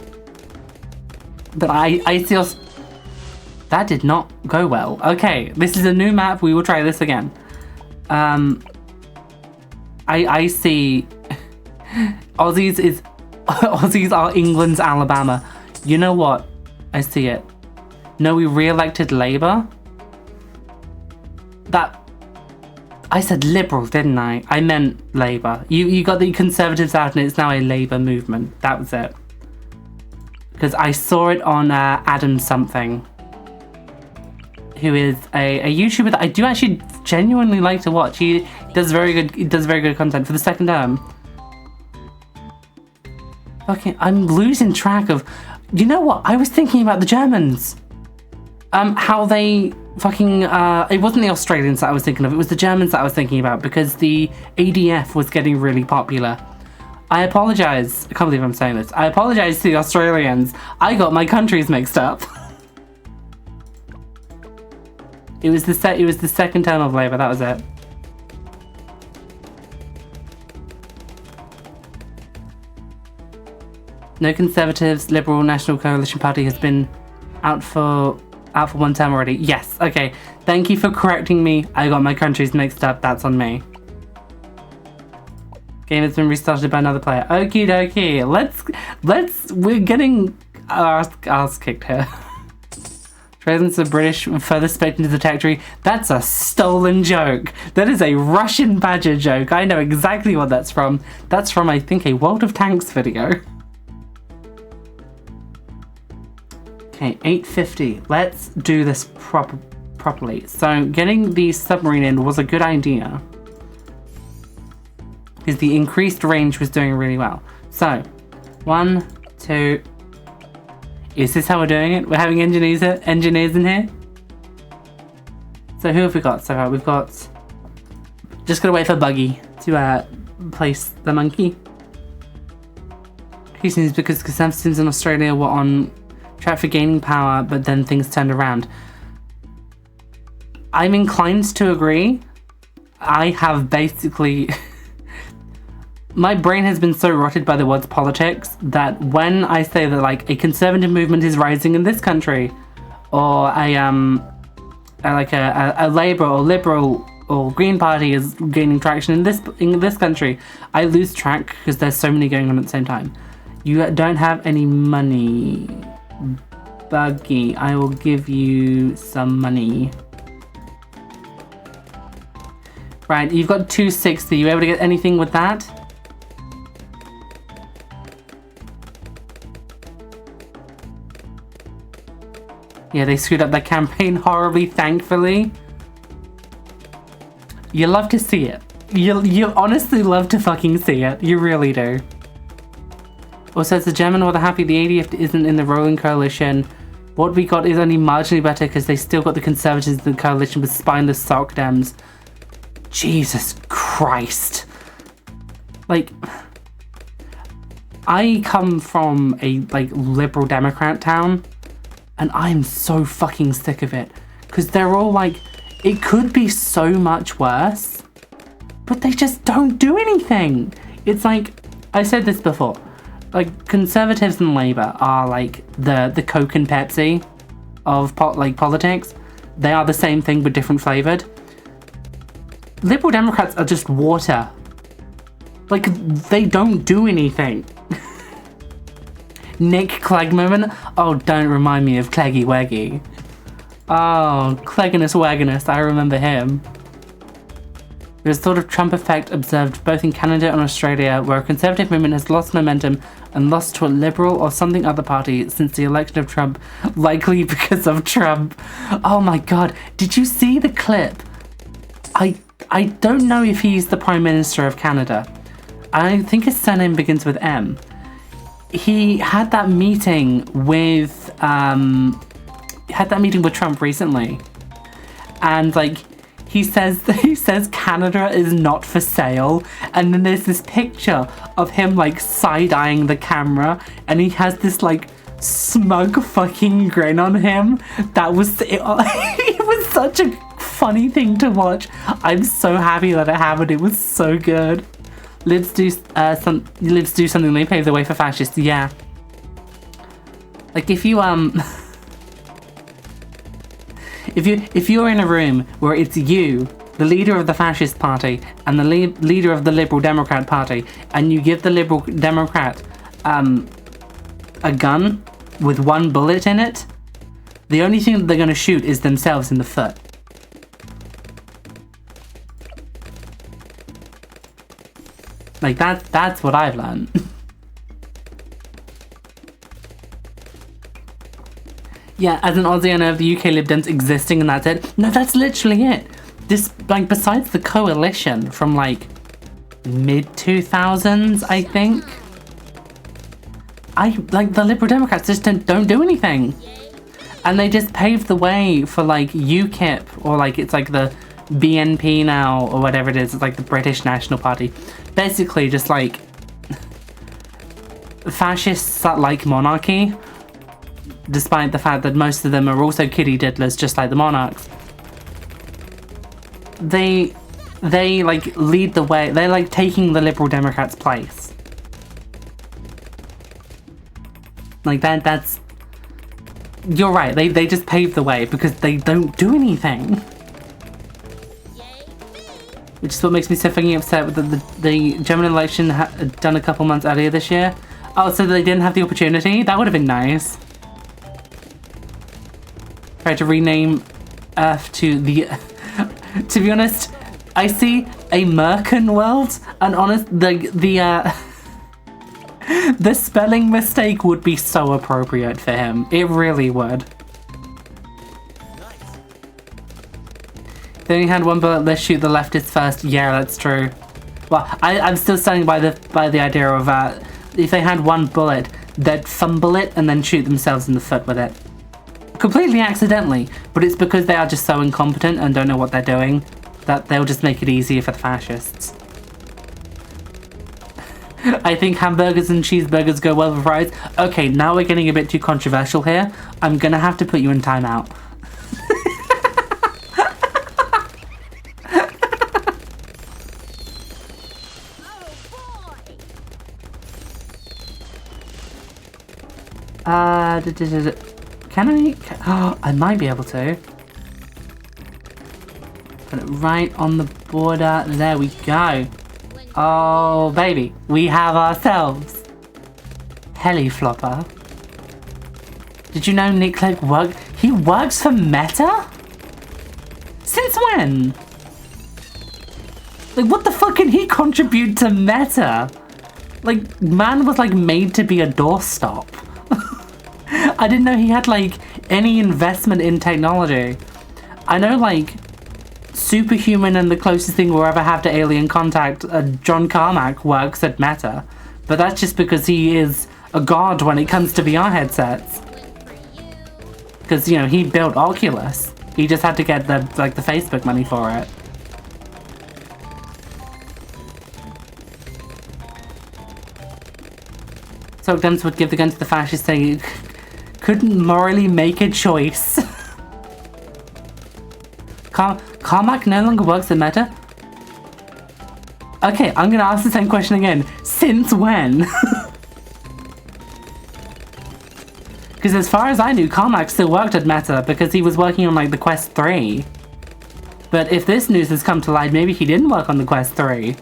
But I see us. That did not go well. Okay, this is a new map. We will try this again. I see Aussies are England's Alabama. You know what? I see it. No, we re-elected Labour. I said Liberal, didn't I? I meant Labour. You got the Conservatives out and it's now a Labour movement. That was it. Because I saw it on Adam something, who is a YouTuber that I do actually genuinely like to watch. He does very good content for the second term. Okay, I'm losing track of. You know what? I was thinking about the Germans. How they fucking. It wasn't the Australians that I was thinking of. It was the Germans that I was thinking about because the ADF was getting really popular. I apologize. I can't believe I'm saying this. I apologize to the Australians. I got my countries mixed up. It was the second term of Labour. That was it. No Conservatives, Liberal National Coalition Party has been out for one term already. Yes, okay. Thank you for correcting me. I got my countries mixed up. That's on me. Game has been restarted by another player. Okie dokie. We're getting our ass kicked here. Presence of British further spec into the territory. That's a stolen joke. That is a Russian badger joke. I know exactly what that's from. That's from, I think, a World of Tanks video. Okay, 850. Let's do this properly. So getting the submarine in was a good idea, because the increased range was doing really well. So, 1, 2. Is this how we're doing it? We're having engineers in here. So who have we got so far? We've got Just gotta wait for Buggy to place the monkey. He seems because Conservatives in Australia were on track for gaining power, but then things turned around. I'm inclined to agree. I have basically... My brain has been so rotted by the words politics that when I say that like a conservative movement is rising in this country, or a Labour or Liberal or Green Party is gaining traction in this country, I lose track because there's so many going on at the same time. You don't have any money, Buggy. I will give you some money. Right, you've got 260. You able to get anything with that? Yeah, they screwed up their campaign horribly, thankfully. You love to see it. You honestly love to fucking see it. You really do. Also, it's the German or the happy the ADF isn't in the ruling coalition. What we got is only marginally better because they still got the Conservatives in the coalition with spineless sock dems. Jesus Christ. Like, I come from a like liberal Democrat town. And I'm so fucking sick of it. Because they're all like, it could be so much worse. But they just don't do anything. It's like, I said this before. Like, Conservatives and Labour are like the Coke and Pepsi of politics. They are the same thing but different flavoured. Liberal Democrats are just water. Like, they don't do anything. Nick Clegg moment? Oh, don't remind me of Cleggy Weggy. Oh, Clegginus Wagginus, I remember him. There's a sort of Trump effect observed both in Canada and Australia, where a conservative movement has lost momentum and lost to a liberal or something other party since the election of Trump, likely because of Trump. Oh my god, did you see the clip? I don't know if he's the Prime Minister of Canada. I think his surname begins with M. He had that meeting with Trump recently, and like he says Canada is not for sale, and then there's this picture of him like side-eyeing the camera, and he has this like smug fucking grin on him. That was it. It was such a funny thing to watch. I'm so happy that it happened. It was so good. Libs do something, they pave the way for fascists, yeah. Like if you if you're in a room where it's you, the leader of the fascist party, and the leader of the Liberal Democrat party, and you give the Liberal Democrat a gun with one bullet in it, the only thing that they're gonna shoot is themselves in the foot. Like, that's what I've learned. Yeah, as an Aussie, I know of the UK Lib Dems existing and that's it. No, that's literally it. This, like, besides the coalition from, like, mid-2000s, I think. Like, the Liberal Democrats just don't do anything. And they just paved the way for, like, UKIP, or, like, it's like the BNP now, or whatever it is. It's like the British National Party. Basically just like fascists that like monarchy, despite the fact that most of them are also kiddie diddlers just like the monarchs. They like lead the way. They're like taking the Liberal Democrats' place. Like that's you're right, they just paved the way because they don't do anything. Which is what makes me so fucking upset with the German election done a couple months earlier this year. Oh, so they didn't have the opportunity? That would have been nice. Tried to rename Earth to the... To be honest, I see a Merkin world, and the spelling mistake would be so appropriate for him. It really would. They only had one bullet, let's shoot the leftists first. Yeah, that's true. Well, I'm still standing by the idea of if they had one bullet, they'd fumble it and then shoot themselves in the foot with it. Completely accidentally, but it's because they are just so incompetent and don't know what they're doing that they'll just make it easier for the fascists. I think hamburgers and cheeseburgers go well with fries. Okay, now we're getting a bit too controversial here. I'm gonna have to put you in timeout. Can I? Oh, I might be able to. Put it right on the border. There we go. Oh, baby. We have ourselves Heliflopper. Did you know Nick Clegg he works for Meta? Since when? Like, what the fuck can he contribute to Meta? Like, man was like made to be a doorstop. I didn't know he had like any investment in technology. I know like Superhuman and the closest thing we'll ever have to alien contact, John Carmack works at Meta, but that's just because he is a god when it comes to VR headsets. Because, you know, he built Oculus. He just had to get the Facebook money for it. So Dems would give the gun to the fascist saying he couldn't morally make a choice. Carmack no longer works at Meta? Okay, I'm gonna ask the same question again. Since when? Because as far as I knew, Carmack still worked at Meta because he was working on like the Quest 3. But if this news has come to light, maybe he didn't work on the Quest 3.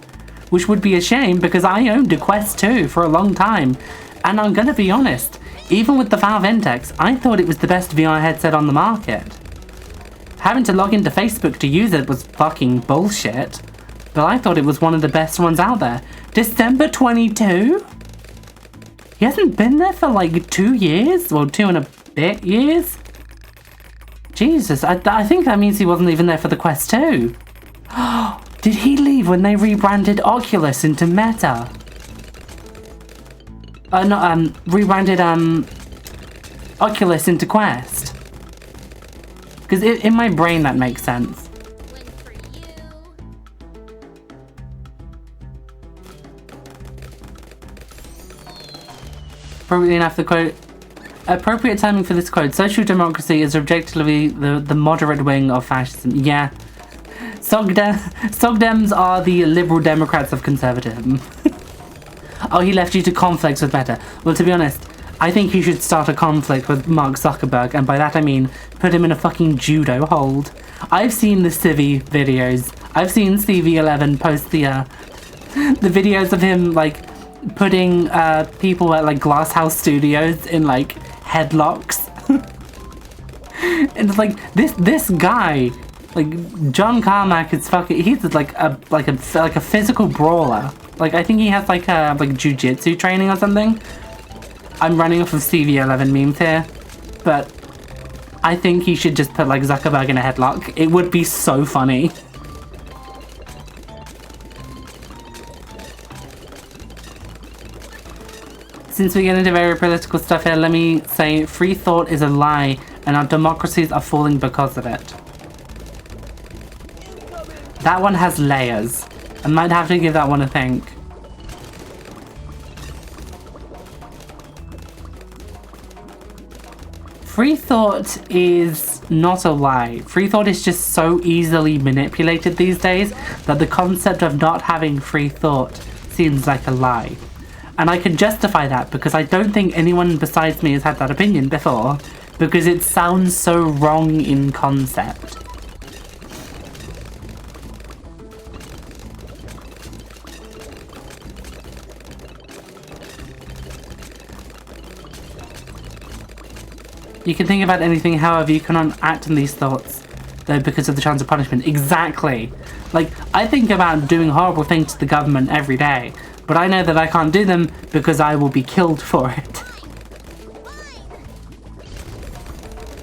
Which would be a shame because I owned a Quest 2 for a long time. And I'm gonna be honest, even with the Valve Index, I thought it was the best VR headset on the market. Having to log into Facebook to use it was fucking bullshit, but I thought it was one of the best ones out there. December 22? He hasn't been there for like 2 years? Well, 2 and a bit years? Jesus, I think that means he wasn't even there for the Quest 2. Did he leave when they rebranded Oculus into Meta? Rebranded Oculus into Quest. Because in my brain that makes sense. Appropriately enough, the quote, appropriate timing for this quote, social democracy is objectively the moderate wing of fascism. Yeah. Sogdems are the liberal democrats of conservatism. Oh, he left due to conflicts with Meta. Well, to be honest, I think he should start a conflict with Mark Zuckerberg, and by that I mean put him in a fucking judo hold. I've seen the Civi videos. I've seen CV11 post the videos of him like putting people at like Glasshouse Studios in like headlocks. And it's like this guy, like John Carmack is fucking. He's like a physical brawler. Like I think he has like jiu-jitsu training or something. I'm running off of CV11 memes here, but I think he should just put like Zuckerberg in a headlock. It would be so funny. Since we get into very political stuff here, let me say free thought is a lie and our democracies are falling because of it. That one has layers. I might have to give that one a think. Free thought is not a lie. Free thought is just so easily manipulated these days that the concept of not having free thought seems like a lie. And I can justify that because I don't think anyone besides me has had that opinion before, because it sounds so wrong in concept. You can think about anything, however, you cannot act on these thoughts, though, because of the chance of punishment. Exactly! Like, I think about doing horrible things to the government every day, but I know that I can't do them because I will be killed for it.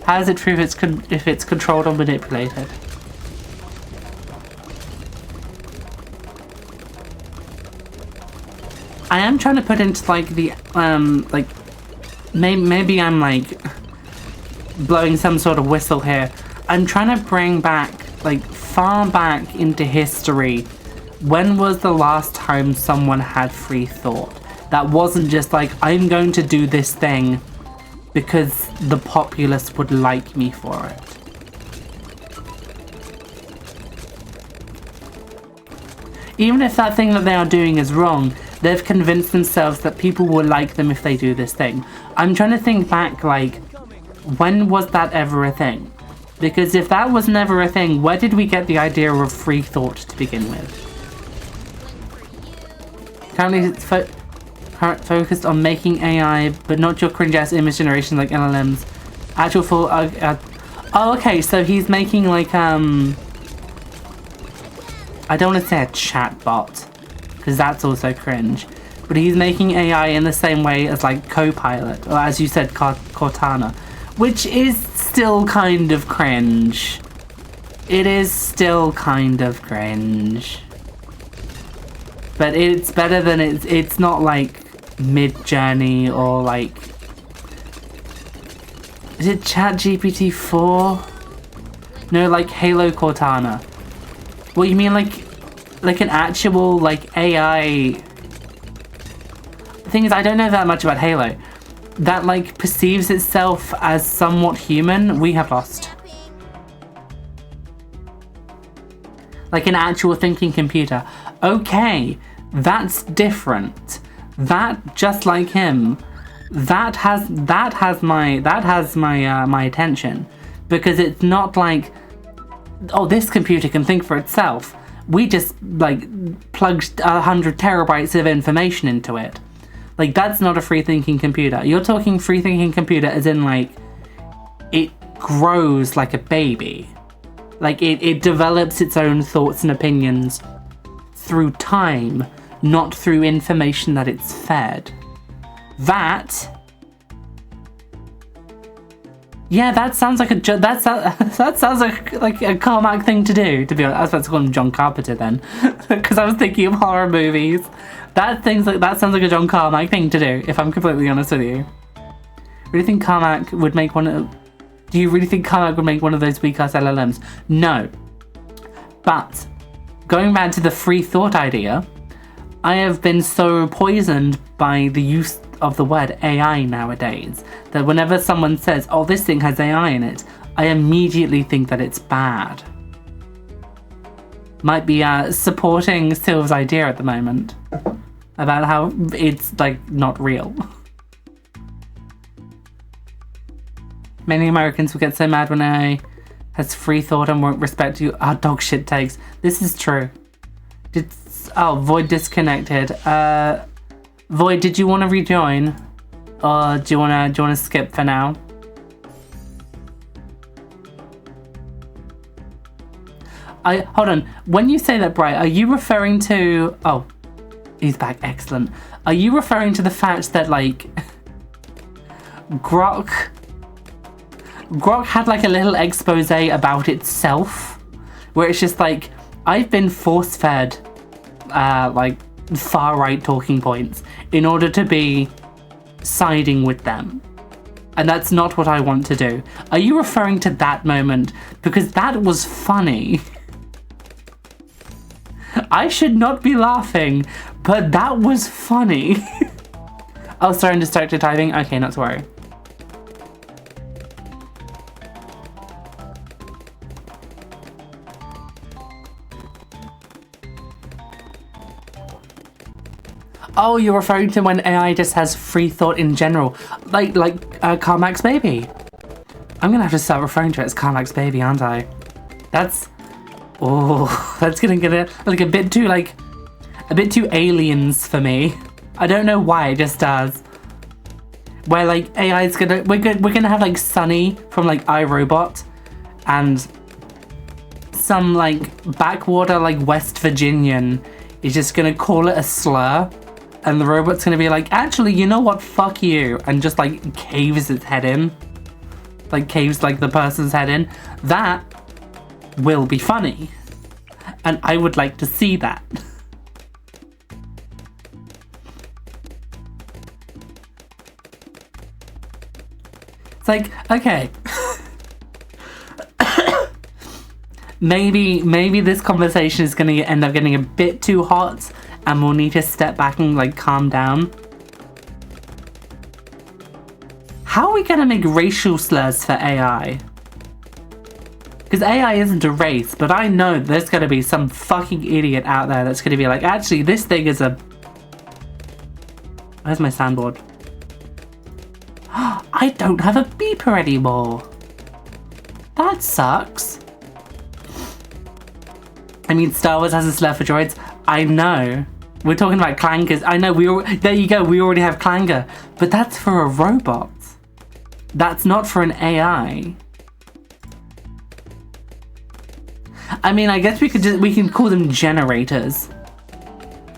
How is it true if it's controlled or manipulated? I am trying to put into, like, the, like, maybe I'm, like, blowing some sort of whistle here. I'm trying to bring back like far back into history, when was the last time someone had free thought? That wasn't just like, I'm going to do this thing because the populace would like me for it. Even if that thing that they are doing is wrong, they've convinced themselves that people will like them if they do this thing. I'm trying to think back, like, when was that ever a thing? Because if that was never a thing, where did we get the idea of free thought to begin with? Currently it's focused on making AI, but not your cringe-ass image generation like LLMs. Actual full... oh, okay, so he's making, like, I don't want to say a chatbot, because that's also cringe. But he's making AI in the same way as, like, Copilot, or as you said, Cortana. Which is still kind of cringe. It is still kind of cringe. But it's better than it's not like Mid-Journey or like... Is it ChatGPT 4? No, like Halo Cortana. What, you mean like an actual like AI... The thing is, I don't know that much about Halo. That like perceives itself as somewhat human, we have lost. Like an actual thinking computer. Okay, that's different. That, just like him, that has my attention, because it's not like, oh, this computer can think for itself. We just like plugged 100 terabytes of information into it. Like, that's not a free thinking computer. You're talking free thinking computer as in like it grows like a baby. Like it develops its own thoughts and opinions through time, not through information that it's fed. That, yeah, that sounds like that sounds like a Carmack thing to do. To be honest, I was about to call him John Carpenter then, because I was thinking of horror that sounds like a John Carmack thing to do. If I'm completely honest with you, really think Carmack would make one of? Do you really think Carmack would make one of those weak ass LLMs? No, but going back to the free thought idea, I have been so poisoned by the use of the word AI nowadays that whenever someone says, oh, this thing has AI in it, I immediately think that it's bad. Might be supporting Sylv's idea at the moment about how it's like not real. Many Americans will get so mad when AI has free thought and won't respect you. Ah, dog shit takes. This is true. Void disconnected. Void, did you want to rejoin, or do you want to skip for now? Hold on. When you say that, Bright, are you referring to? Oh, he's back. Excellent. Are you referring to the fact that like Grok had like a little expose about itself, where it's just like, I've been force-fed like far-right talking points in order to be siding with them, and that's not what I want to do. Are you referring to that moment? Because that was funny. I should not be laughing, but that was funny. Oh, sorry, I'm distracted typing. Okay, not to worry. Oh, you're referring to when AI just has free thought in general, like Carmack's baby. I'm gonna have to start referring to it as Carmack's baby, aren't I? That's gonna get a bit too aliens for me. I don't know why, it just does. Where like AI's we're gonna have like Sunny from like iRobot, and some like backwater like West Virginian is just gonna call it a slur. And the robot's gonna be like, actually, you know what? Fuck you. And just like caves its head in. Like caves like the person's head in. That will be funny. And I would like to see that. It's like, okay. maybe this conversation is gonna end up getting a bit too hot, and we'll need to step back and like calm down. How are we gonna make racial slurs for AI? Because AI isn't a race, but I know there's gonna be some fucking idiot out there that's gonna be like, actually, this thing is a... Where's my soundboard? I don't have a beeper anymore. That sucks. I mean, Star Wars has a slur for droids. I know. We're talking about clangers. I know, there you go, we already have clanger. But that's for a robot. That's not for an AI. I mean, I guess we can call them generators.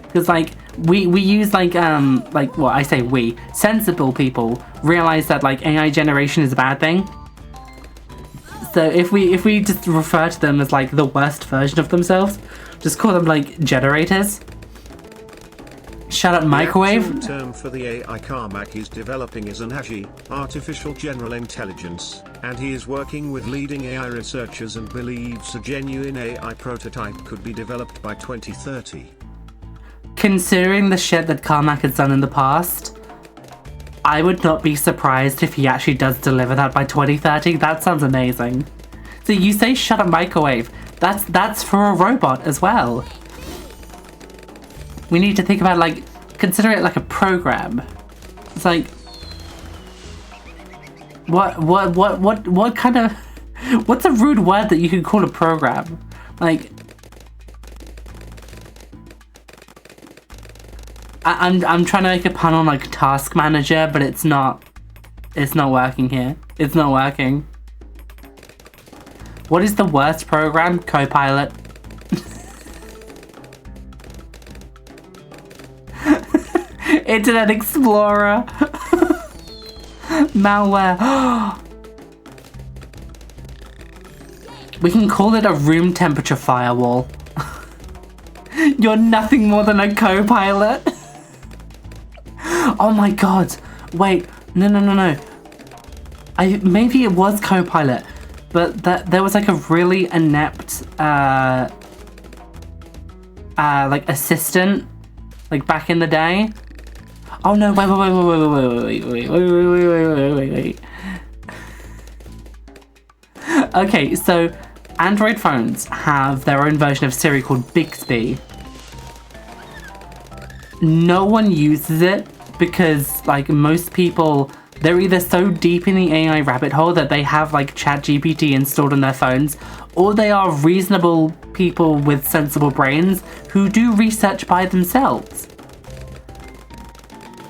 Because like, we use like well, I say we, sensible people realize that like AI generation is a bad thing. So if we just refer to them as like the worst version of themselves, just call them like generators. Shut up, microwave. The term for the AI Carmack is developing is an AGI, Artificial General Intelligence, and he is working with leading AI researchers and believes a genuine AI prototype could be developed by 2030. Considering the shit that Carmack has done in the past, I would not be surprised if he actually does deliver that by 2030. That sounds amazing. So you say shut up, microwave. That's for a robot as well. We need to think about like, consider it like a program. It's like, what kind of, what's a rude word that you can call a program? Like, I'm trying to make a pun on like task manager, but it's not working here. It's not working. What is the worst program? Copilot. Internet Explorer. Malware. We can call it a room temperature firewall. You're nothing more than a co-pilot. Oh my god. Wait. No. Maybe it was co-pilot, but there was like a really inept like assistant like back in the day. Oh no, wait. Okay, so Android phones have their own version of Siri called Bixby. No one uses it because like most people, they're either so deep in the AI rabbit hole that they have like ChatGPT installed on their phones, or they are reasonable people with sensible brains who do research by themselves.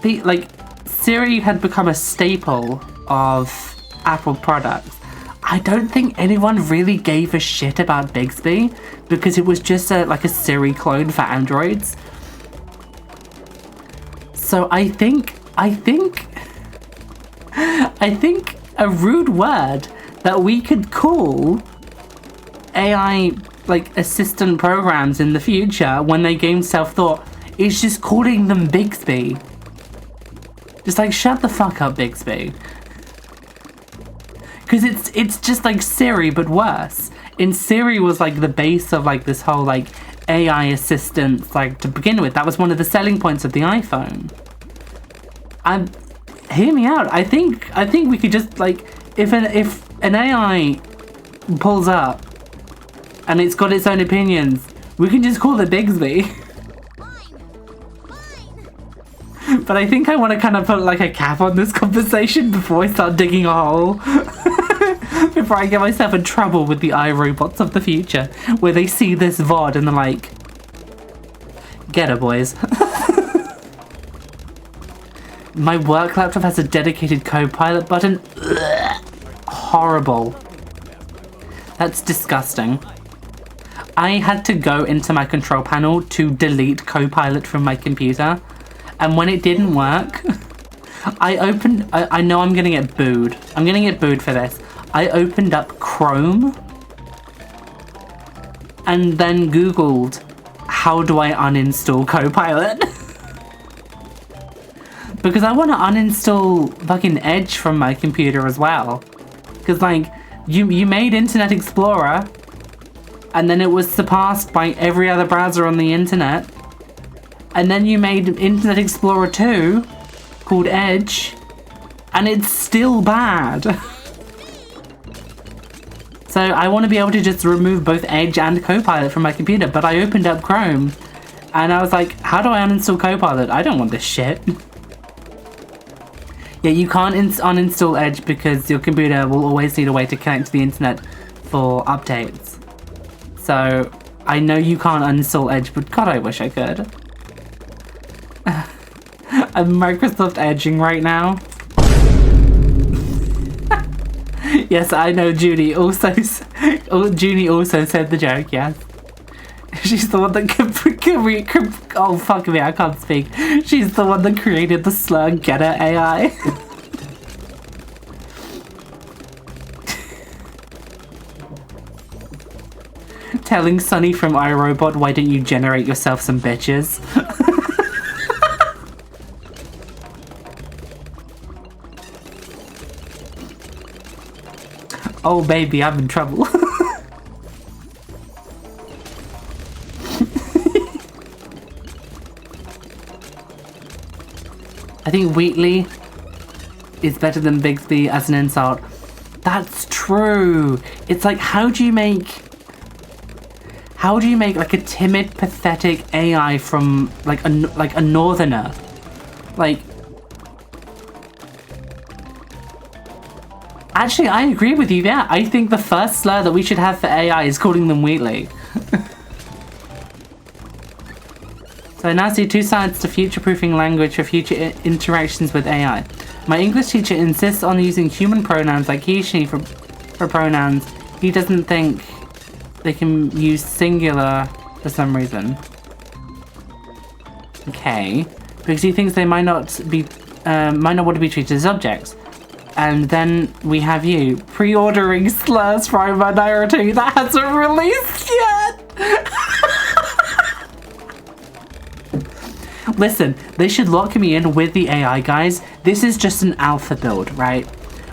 Like, Siri had become a staple of Apple products. I don't think anyone really gave a shit about Bixby because it was just like a Siri clone for Androids. So I think a rude word that we could call AI like assistant programs in the future when they gain self-thought is just calling them Bixby. Just like, shut the fuck up, Bixby. Because it's just like Siri, but worse. And Siri was like the base of like this whole like AI assistant, like to begin with. That was one of the selling points of the iPhone. Hear me out. I think we could just like, if an AI pulls up and it's got its own opinions, we can just call it Bixby. But I think I want to kind of put like a cap on this conversation before I start digging a hole. Before I get myself in trouble with the iRobots of the future, where they see this VOD and they're like, get it, boys. My work laptop has a dedicated co-pilot button. Ugh. Horrible. That's disgusting. I had to go into my control panel to delete Copilot from my computer, and when it didn't work, I know I'm gonna get booed. I'm gonna get booed for this. I opened up Chrome and then Googled, how do I uninstall Copilot? Because I want to uninstall fucking Edge from my computer as well. Because like, you made Internet Explorer, and then it was surpassed by every other browser on the internet. And then you made Internet Explorer 2 called Edge, and it's still bad. So I want to be able to just remove both Edge and Copilot from my computer, but I opened up Chrome and I was like, how do I uninstall Copilot? I don't want this shit. Yeah, you can't uninstall Edge because your computer will always need a way to connect to the internet for updates. So I know you can't uninstall Edge, but God, I wish I could. I'm Microsoft edging right now. Yes, I know Judy also said the joke, yes. She's the one that oh fuck me, I can't speak. She's the one that created the slur getter AI. Telling Sunny from iRobot, why don't you generate yourself some bitches? Oh baby, I'm in trouble. I think Wheatley is better than Bigsby as an insult. That's true. It's like, how do you make like a timid, pathetic AI from like a northerner? Like, actually, I agree with you. Yeah, I think the first slur that we should have for AI is calling them Wheatley. So now see 2 sides to future-proofing language for future interactions with AI. My English teacher insists on using human pronouns like he, she for pronouns. He doesn't think they can use singular for some reason. Okay, because he thinks they might not want to be treated as objects. And then we have you pre-ordering slurs for a minority that hasn't released yet. Listen, they should lock me in with the AI guys. This is just an alpha build, right?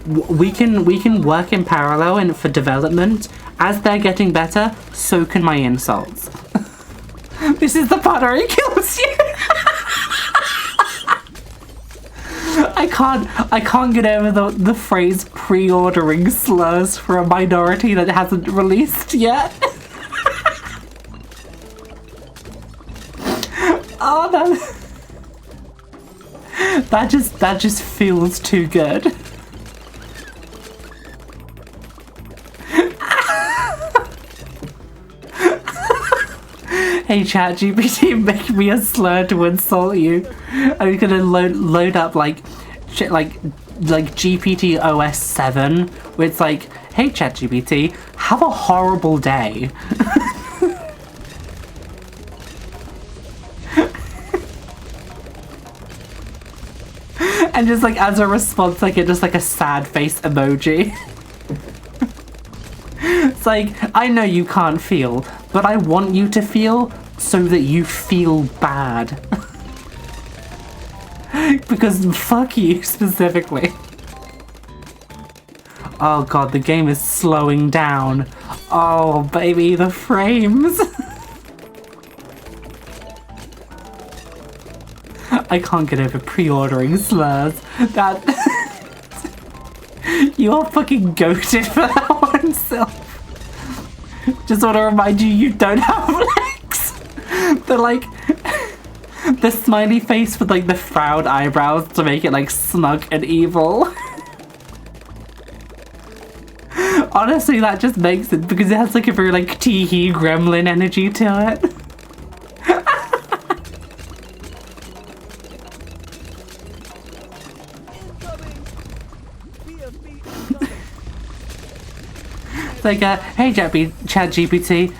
We can work in parallel and for development. As they're getting better, so can my insults. This is the part where he kills you. I can't get over the phrase pre-ordering slurs for a minority that hasn't released yet. Oh, that just feels too good. Hey ChatGPT, make me a slur to insult you. I'm gonna load up like shit like GPT OS 7, where it's like, hey ChatGPT, have a horrible day. And just like as a response, I get just like a sad face emoji. It's like, I know you can't feel, but I want you to feel so that you feel bad. Because fuck you specifically. Oh god, the game is slowing down. Oh baby, the frames. I can't get over pre-ordering slurs. That you are fucking goated for that one, Sylph. Just want to remind you, you don't have legs. They're like the smiley face with like the frowned eyebrows to make it like smug and evil. Honestly, that just makes it because it has like a very like tee-hee gremlin energy to it. Like, hey ChatGPT,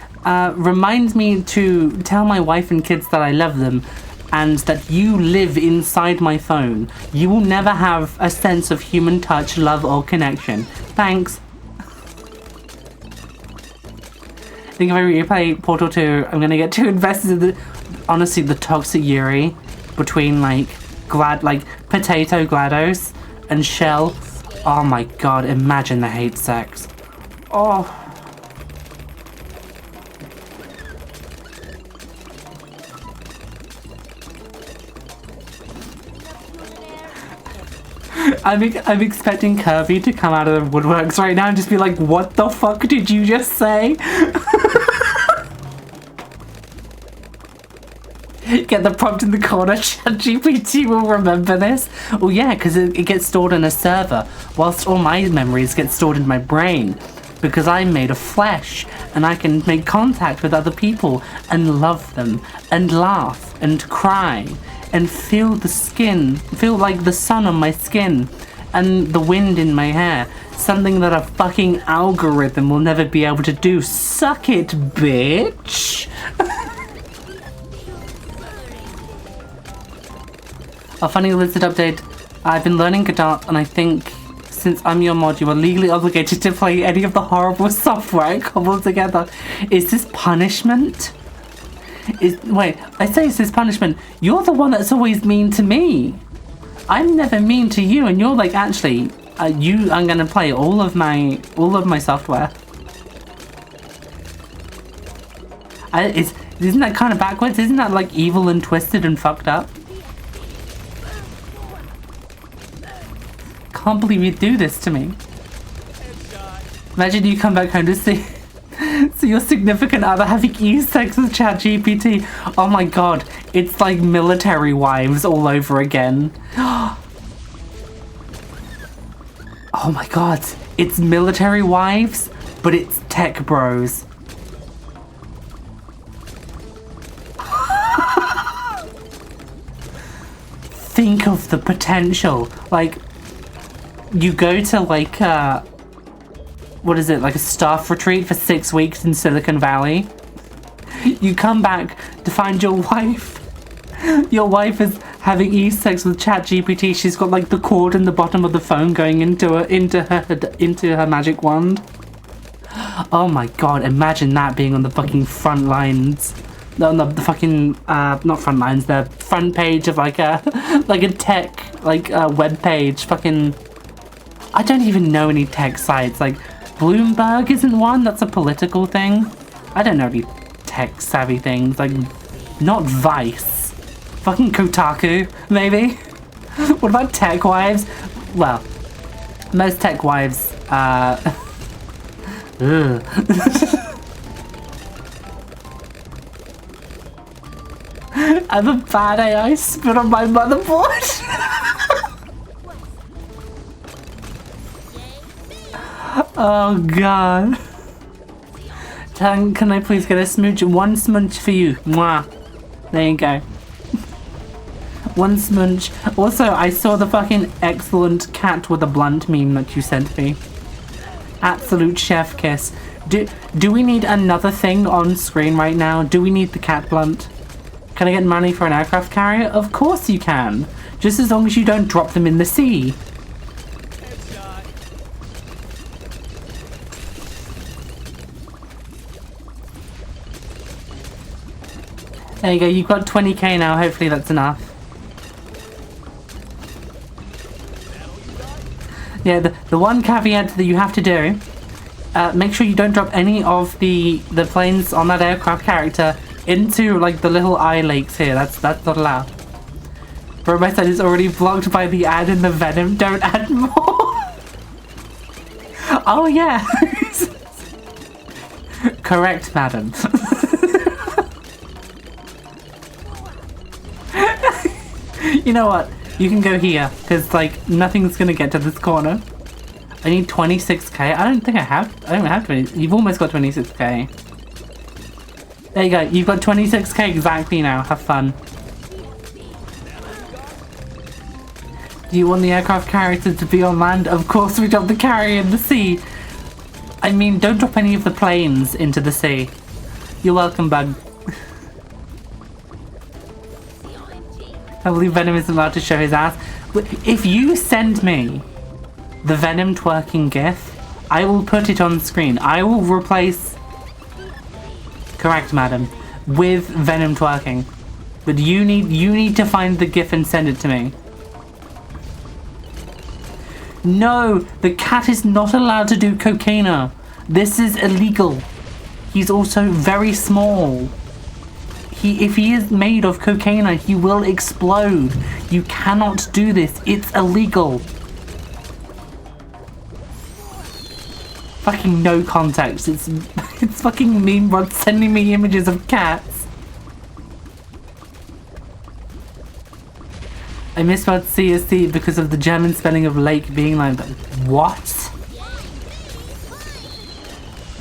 remind me to tell my wife and kids that I love them and that you live inside my phone. You will never have a sense of human touch, love, or connection. Thanks. I think if I replay Portal 2, I'm gonna get too invested in the, honestly, the toxic Yuri between like Potato GLaDOS and Shell. Oh my god, imagine the hate sex. Oh. I'm expecting Kirby to come out of the woodworks right now and just be like, what the fuck did you just say? Get the prompt in the corner. ChatGPT will remember this. Oh yeah, because it gets stored in a server, whilst all my memories get stored in my brain. Because I'm made of flesh, and I can make contact with other people, and love them, and laugh, and cry, and feel like the sun on my skin, and the wind in my hair. Something that a fucking algorithm will never be able to do. Suck it, bitch! A funny lizard update. I've been learning guitar, and I think since I'm your mod, you are legally obligated to play any of the horrible software I cobbled together. Is this punishment? Wait, I say is this punishment? You're the one that's always mean to me. I'm never mean to you, and you're like, actually, I'm gonna play all of my software. Isn't that kind of backwards? Isn't that like evil and twisted and fucked up? Can't believe you do this to me. Imagine you come back home to see your significant other having sex with ChatGPT. Oh my god, it's like military wives all over again. Oh my god, it's military wives, but it's tech bros. Think of the potential. Like, you go to like what is it, like a staff retreat for 6 weeks in Silicon Valley. You come back to find your wife. Your wife is having sex with ChatGPT. She's got like the cord in the bottom of the phone going into her magic wand. Oh my god! Imagine that being on the fucking front lines. No, the fucking not front lines. The front page of like a tech web page. Fucking. I don't even know any tech sites. Like, Bloomberg isn't one. That's a political thing. I don't know any tech savvy things. Like, not Vice. Fucking Kotaku, maybe? What about tech wives? Well, most tech wives, ugh. I'm a bad AI spit on my motherboard. Oh god. Can I please get a smooch? One smooch for you. Mwah. There you go. One smooch. Also, I saw the fucking excellent cat with a blunt meme that you sent me. Absolute chef kiss. Do we need another thing on screen right now? Do we need the cat blunt? Can I get money for an aircraft carrier? Of course you can. Just as long as you don't drop them in the sea. There you go, you've got 20k now, hopefully that's enough. Yeah, the one caveat that you have to do, make sure you don't drop any of the planes on that aircraft character into like the little eye lakes here. That's not allowed. Bro, my side is already blocked by the ad in the Venom. Don't add more. Oh yeah. Correct, madam. You know what? You can go here, because like nothing's gonna get to this corner. I need 26k. I don't have 20. You've almost got 26k. There you go. You've got 26k exactly now. Have fun. Do you want the aircraft carrier to be on land? Of course we drop the carrier in the sea. I mean, don't drop any of the planes into the sea. You're welcome, bud. I believe Venom isn't allowed to show his ass. If you send me the Venom twerking gif, I will put it on screen. I will replace... Correct, madam. With Venom twerking. But you need to find the gif and send it to me. No! The cat is not allowed to do cocaine. This is illegal. He's also very small. If he is made of cocaine, he will explode. You cannot do this. It's illegal. Fucking no context. It's fucking meme bots sending me images of cats. I misspelled CSC because of the German spelling of lake being like that. What?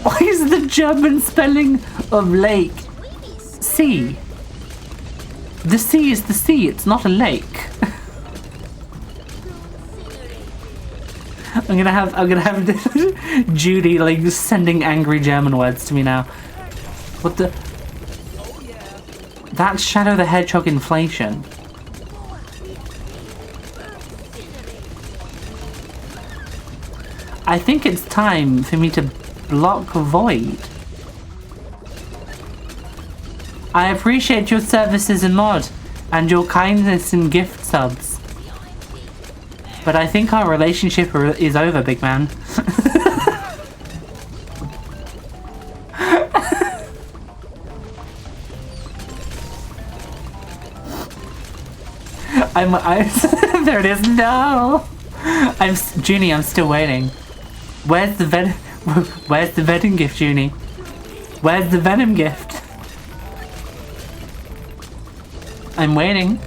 Why is the German spelling of lake C? The sea is the sea, it's not a lake. I'm gonna have Judy like sending angry German words to me now. What the? That's Shadow the Hedgehog inflation. I think it's time for me to block Void. I appreciate your services in mod and your kindness in gift subs. But I think our relationship is over, big man. There it is. No, Junie. I'm still waiting. Where's the venom gift, Junie? Where's the venom gift? I'm waiting.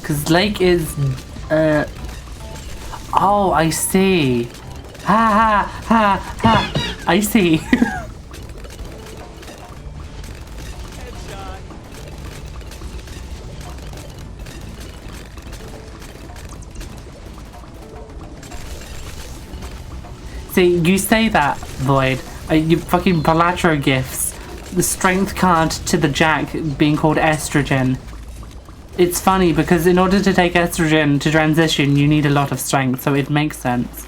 Cause Lake is, oh, I see. Ha ha ha ha. I see. See, you say that, Void. You fucking Palatro gifts. The strength card to the Jack being called estrogen. It's funny because in order to take estrogen to transition, you need a lot of strength, so it makes sense.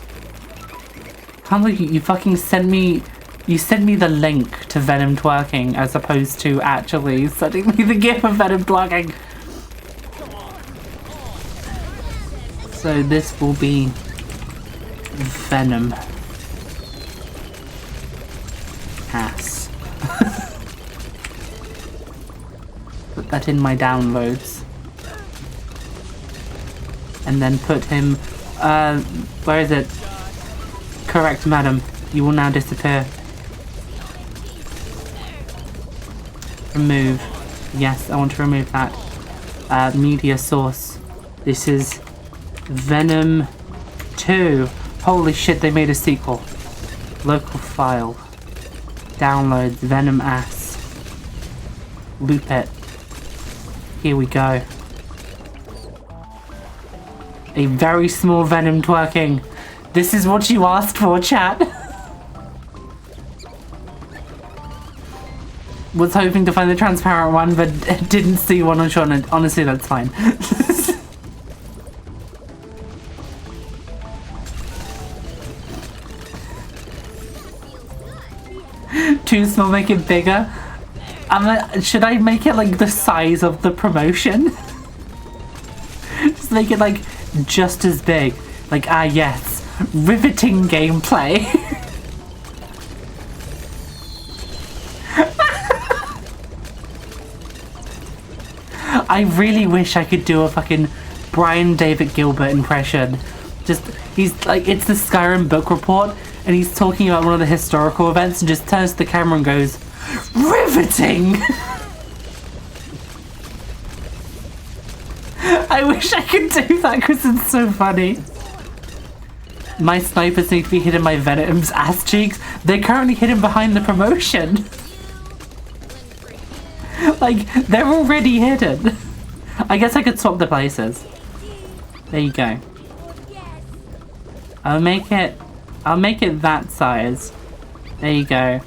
Can't believe you fucking sent me. You sent me the link to Venom twerking as opposed to actually sending me the gif of Venom twerking. So this will be Venom. Ass. Put that in my downloads. And then put him, where is it? Correct, madam. You will now disappear. Remove. Yes, I want to remove that. Media source. This is Venom 2. Holy shit, they made a sequel. Local file. Downloads. Venom ass. Loop it. Here we go. A very small Venom twerking. This is what you asked for, chat. Was hoping to find the transparent one, but didn't see one on Sean, and honestly, that's fine. Too small, make it bigger. Should I make it like the size of the promotion? Just make it like just as big. Like, ah yes, riveting gameplay. I really wish I could do a fucking Brian David Gilbert impression. Just, he's like, it's the Skyrim book report and he's talking about one of the historical events and just turns to the camera and goes, riveting! I wish I could do that because it's so funny. My snipers need to be hidden by Venom's ass cheeks. They're currently hidden behind the promotion. Like, they're already hidden. I guess I could swap the places. There you go. I'll make it that size. There you go.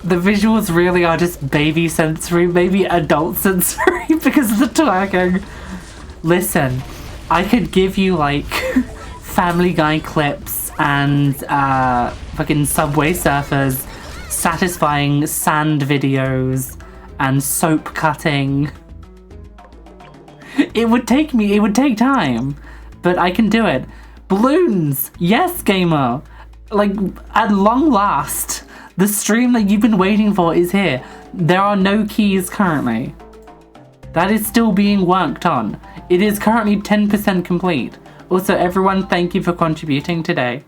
The visuals really are just baby sensory, maybe adult sensory because of the twerking. Listen, I could give you like Family Guy clips and fucking Subway Surfers satisfying sand videos and soap cutting. It would take time, but I can do it. Balloons! Yes, gamer! Like, at long last, the stream that you've been waiting for is here. There are no keys currently. That is still being worked on. It is currently 10% complete. Also, everyone, thank you for contributing today.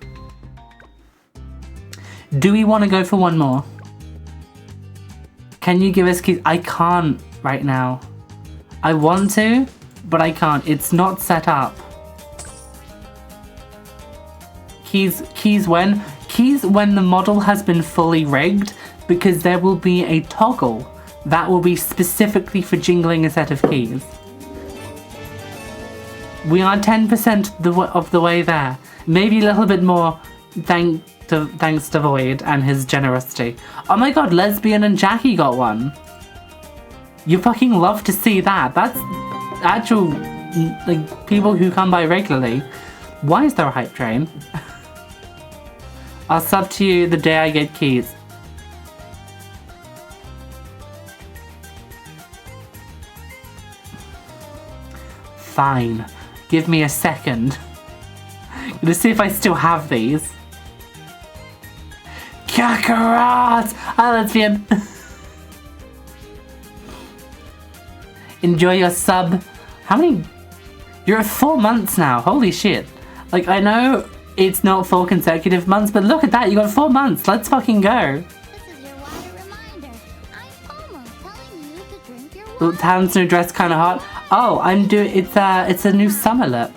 Do we want to go for one more? Can you give us keys? I can't right now. I want to, but I can't. It's not set up. Keys when? Keys when the model has been fully rigged, because there will be a toggle that will be specifically for jingling a set of keys. We are 10% of the way there. Maybe a little bit more thanks to Void and his generosity. Oh my god, Lesbian and Jackie got one. You fucking love to see that. That's actual, like, people who come by regularly. Why is there a hype train? I'll sub to you the day I get keys. Fine. Give me a second. Let's see if I still have these. Kakarot! Hi, Lesbian. Enjoy your sub. How many? You're at 4 months now. Holy shit. Like, I know it's not 4 consecutive months, but look at that. You got 4 months. Let's fucking go. This is your water reminder. I'm almost telling you to drink your The water. town's new dress kind of hot. Oh, I'm doing. It's a new summer look.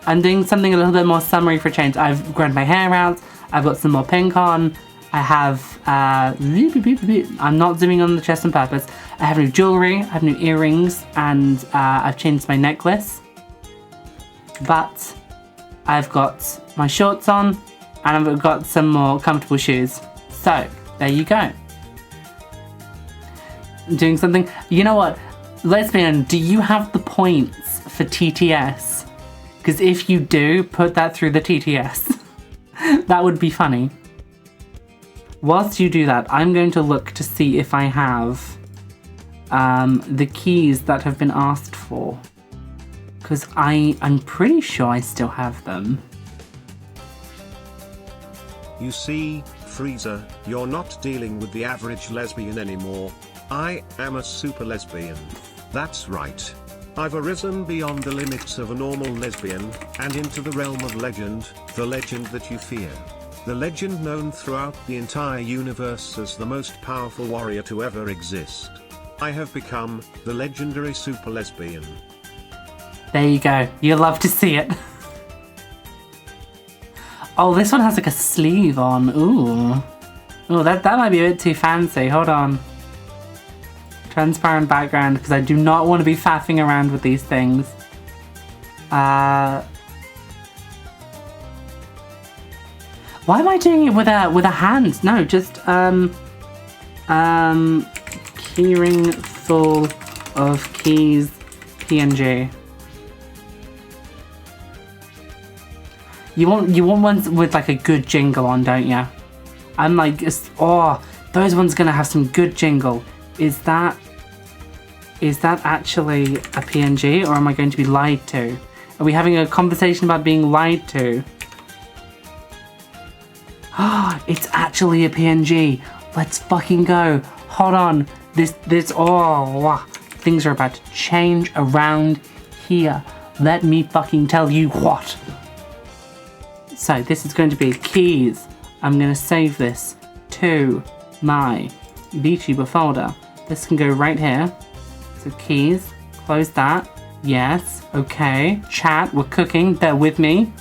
I'm doing something a little bit more summery for change. I've grown my hair out. I've got some more pink on. I have, I'm not zooming on the chest on purpose. I have new jewelry, I have new earrings, and I've changed my necklace. But I've got my shorts on, and I've got some more comfortable shoes. So, there you go. I'm doing something. You know what? Lesbian, do you have the points for TTS? Because if you do, put that through the TTS. That would be funny. Whilst you do that, I'm going to look to see if I have the keys that have been asked for. Because I'm pretty sure I still have them. You see, Freezer, you're not dealing with the average lesbian anymore. I am a super lesbian. That's right. I've arisen beyond the limits of a normal lesbian, and into the realm of legend, the legend that you fear. The legend known throughout the entire universe as the most powerful warrior to ever exist. I have become the legendary super lesbian. There you go. You'll love to see it. Oh, this one has like a sleeve on. Ooh. Ooh, that might be a bit too fancy. Hold on. Transparent background, because I do not want to be faffing around with these things. Why am I doing it with a hand? No, just keyring full of keys PNG. You want ones with like a good jingle on, don't you? I'm like, oh, those ones gonna have some good jingle. Is that actually a PNG, or am I going to be lied to? Are we having a conversation about being lied to? It's actually a PNG. Let's fucking go. Hold on. Oh, things are about to change around here. Let me fucking tell you what. So this is going to be keys. I'm going to save this to my Vtuber folder. This can go right here. So keys, close that. Yes, okay. Chat, we're cooking. Bear with me.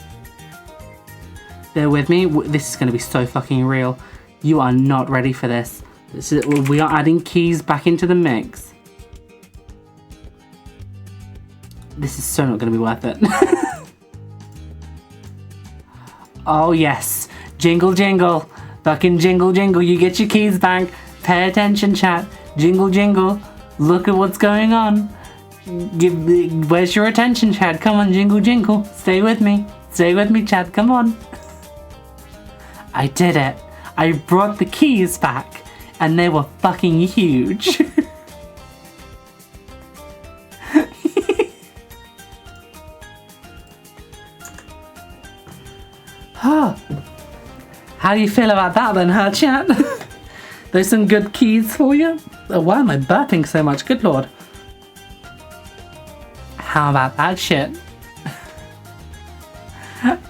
Bear with me. This is going to be so fucking real. You are not ready for this. We are adding keys back into the mix. This is so not going to be worth it. Oh yes. Jingle jingle. Fucking jingle jingle. You get your keys back. Pay attention, chat. Jingle jingle. Look at what's going on. Where's your attention, chat? Come on, jingle jingle. Stay with me. Stay with me, chat. Come on. I did it. I brought the keys back, and they were fucking huge. How do you feel about that then, huh, chat? There's some good keys for you. Oh, why am I burping so much? Good lord. How about that shit?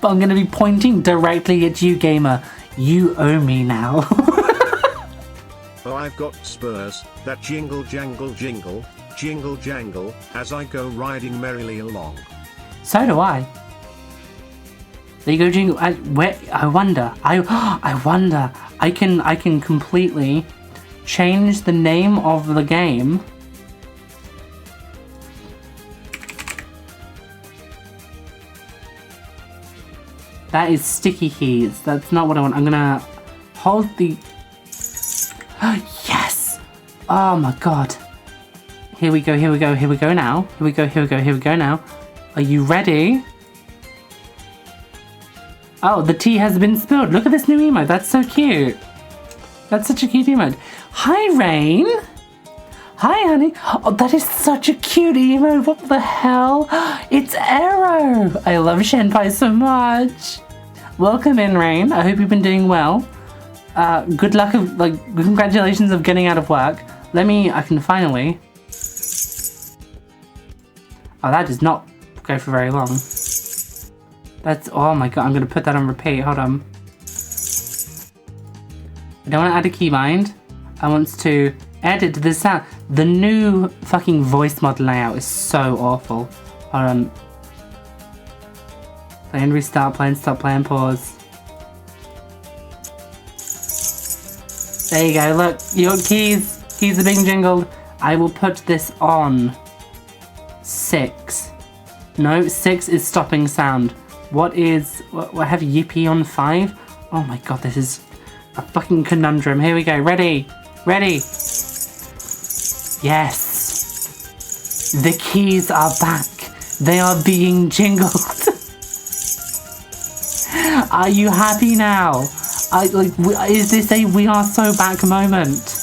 But I'm gonna be pointing directly at you, gamer. You owe me now. Oh, I've got spurs that jingle jangle jingle, jingle jangle, as I go riding merrily along. So do I. There you go, jingle. I wonder. I wonder. I can completely change the name of the game. That is sticky keys. That's not what I want. I'm gonna hold the... Yes! Oh my god. Here we go, here we go, here we go now. Here we go, here we go, here we go now. Are you ready? Oh, the tea has been spilled. Look at this new emote. That's so cute. That's such a cute emote. Hi, Rain. Hi, honey. Oh, that is such a cute emote. What the hell? It's Arrow. I love Shenpai so much. Welcome in, Rain. I hope you've been doing well. Good luck of, congratulations of getting out of work. I can finally... Oh, that does not go for very long. That's, oh my god, I'm gonna put that on repeat. Hold on. I don't want to add a keybind. I want to edit the sound. The new fucking voice mod layout is so awful. Hold on. Play and restart, play and stop, play and pause. There you go, look, your keys are being jingled. I will put this on 6. No, 6 is stopping sound. What I have Yippee on 5? Oh my god, this is a fucking conundrum. Here we go, ready, ready. Yes, the keys are back. They are being jingled. Are you happy now? Is this a we are so back moment?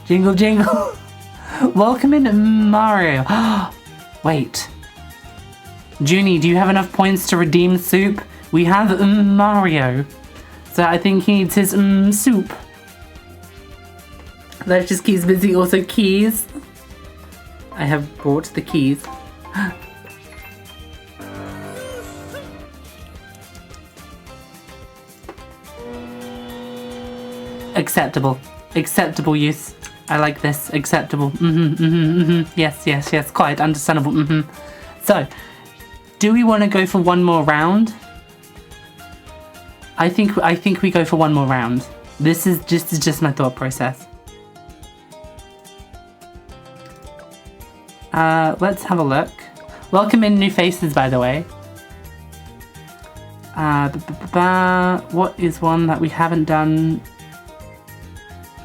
Jingle jingle. Welcome in, Mario. Wait. Junie, do you have enough points to redeem soup? We have Mario. So I think he needs his soup. Let's just keep busy. Also keys. I have brought the keys. Acceptable. Acceptable use. I like this. Acceptable. Yes, yes, yes. Quite understandable. So, do we want to go for one more round? I think we go for one more round. This is just my thought process. Let's have a look. Welcome in new faces, by the way. What is one that we haven't done?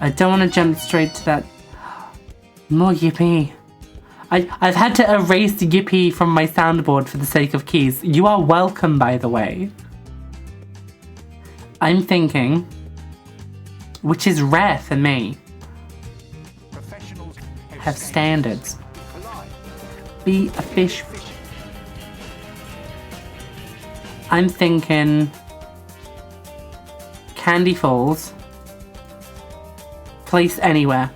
I don't want to jump straight to that. More Yippee. I've had to erase Yippee from my soundboard for the sake of keys. You are welcome, by the way. I'm thinking, which is rare for me, have standards. Be a fish. I'm thinking Candy Falls. Place anywhere.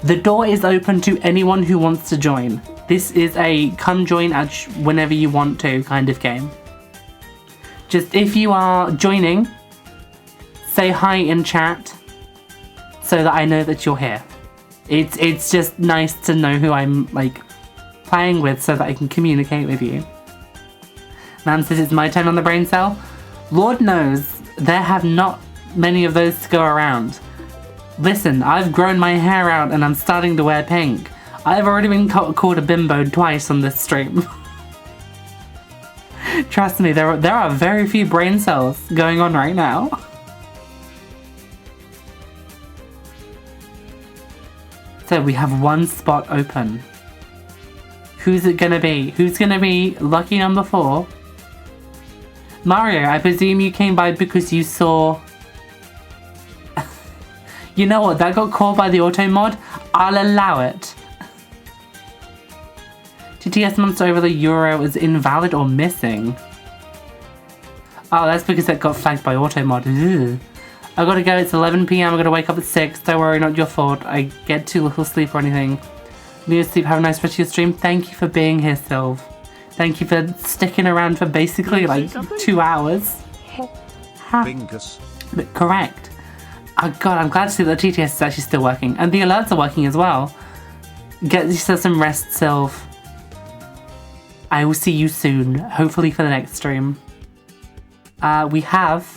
The door is open to anyone who wants to join. This is a come join at whenever you want to kind of game. Just if you are joining, say hi in chat so that I know that you're here. It's just nice to know who I'm playing with so that I can communicate with you. Nam says it's my turn on the brain cell. Lord knows there have not many of those to go around. Listen, I've grown my hair out and I'm starting to wear pink. I've already been called a bimbo twice on this stream. Trust me, there are very few brain cells going on right now. So we have one spot open. Who's it gonna be? Who's gonna be lucky number 4? Mario, I presume you came by because you saw... You know what, that got called by the auto mod. I'll allow it. TTS monster over the Euro is invalid or missing. Oh, that's because it got flagged by auto mod. Ugh. I gotta go, it's 11 PM, I gotta wake up at 6. Don't worry, not your fault. I get too little sleep or anything. Need to sleep, have a nice rest of your stream. Thank you for being here, Sylv. Thank you for sticking around for basically like 2 hours. Bingus. But correct. Oh god, I'm glad to see that the TTS is actually still working. And the alerts are working as well. Get yourself some rest, Sylv. I will see you soon, hopefully for the next stream. We have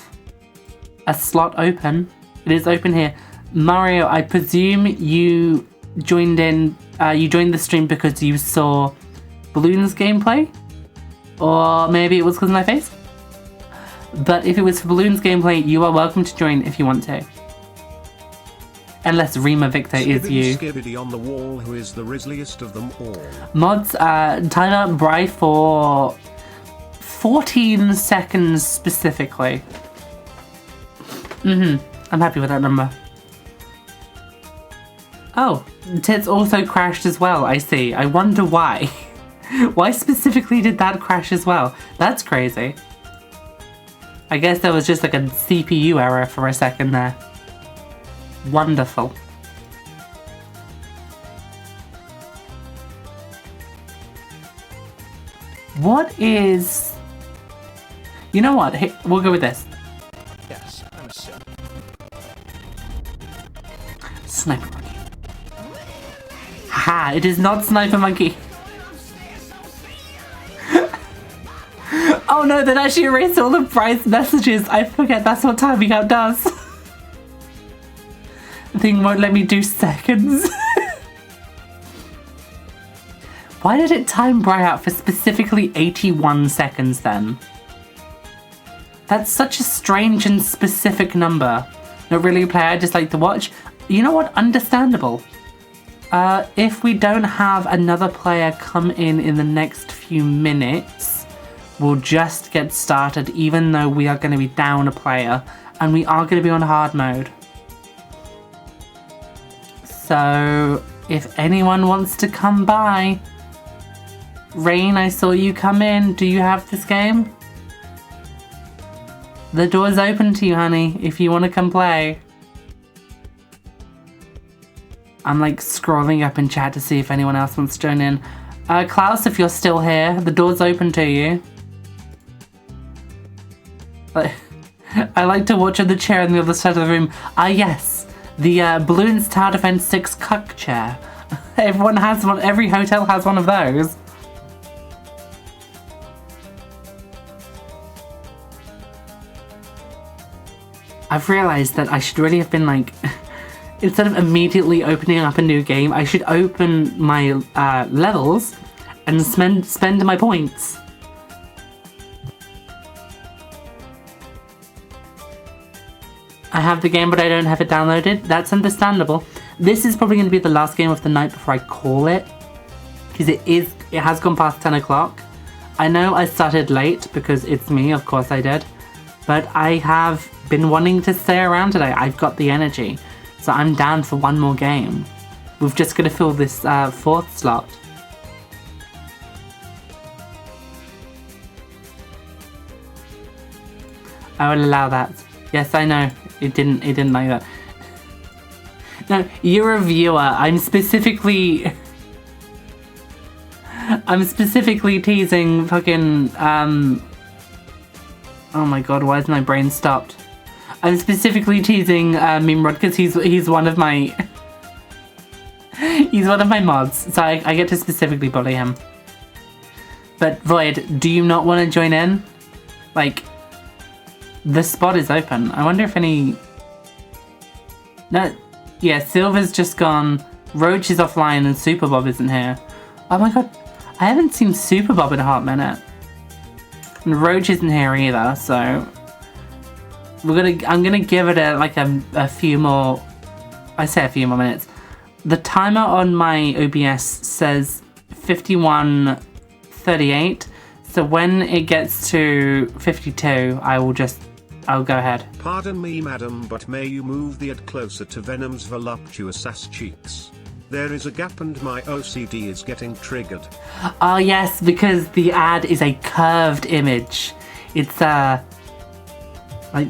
a slot open. It is open here. Mario, I presume you joined in, you joined the stream because you saw Bloons gameplay? Or maybe it was because of my face? But if it was for Bloons gameplay, you are welcome to join if you want to. Unless Rima Victor is you. Skibbity on the wall, who is the risliest of them all. Mods, timer Bri for 14 seconds specifically. I'm happy with that number. Oh, Tits also crashed as well, I see. I wonder why. Why specifically did that crash as well? That's crazy. I guess there was just like a CPU error for a second there. Wonderful. What is... You know what? Hey, we'll go with this. Yes, I'm a sim. Sniper Monkey. Haha, it is not Sniper Monkey. Oh no, that actually erased all of Bry's messages. I forget that's what timing out does. The thing won't let me do seconds. Why did it time Bry out for specifically 81 seconds then? That's such a strange and specific number. Not really a player I just like to watch. You know what? Understandable. If we don't have another player come in the next few minutes, we'll just get started even though we are going to be down a player and we are going to be on hard mode. So if anyone wants to come by, Rain, I saw you come in. Do you have this game? The door's open to you, honey, if you want to come play. I'm like scrolling up in chat to see if anyone else wants to join in. Klaus, if you're still here, the door's open to you. I like to watch on the chair on the other side of the room. Ah yes, the Bloons Tower Defense 6 cuck chair. Everyone has one, every hotel has one of those. I've realised that I should really have been like, instead of immediately opening up a new game, I should open my levels and spend my points. I have the game but I don't have it downloaded. That's understandable. This is probably going to be the last game of the night before I call it. Because it has gone past 10 o'clock. I know I started late because it's me, of course I did. But I have been wanting to stay around today. I've got the energy. So I'm down for one more game. We've just got to fill this fourth slot. I will allow that. Yes, I know. It didn't like that. No, you're a viewer. I'm specifically teasing fucking oh my god, why is my brain stopped? I'm specifically teasing Mimrod because he's one of my he's one of my mods, so I get to specifically bully him. But Void, do you not want to join in? Like, the spot is open. I wonder if any... No, yeah, Silver's just gone, Roach is offline and Super Bob isn't here. Oh my god, I haven't seen Super Bob in a hot minute. And Roach isn't here either, so... I'm gonna give it a few more... I say a few more minutes. The timer on my OBS says 51:38, so when it gets to 52, I'll go ahead. Pardon me, madam, but may you move the ad closer to Venom's voluptuous ass cheeks? There is a gap and my OCD is getting triggered. Oh yes, because the ad is a curved image. It's like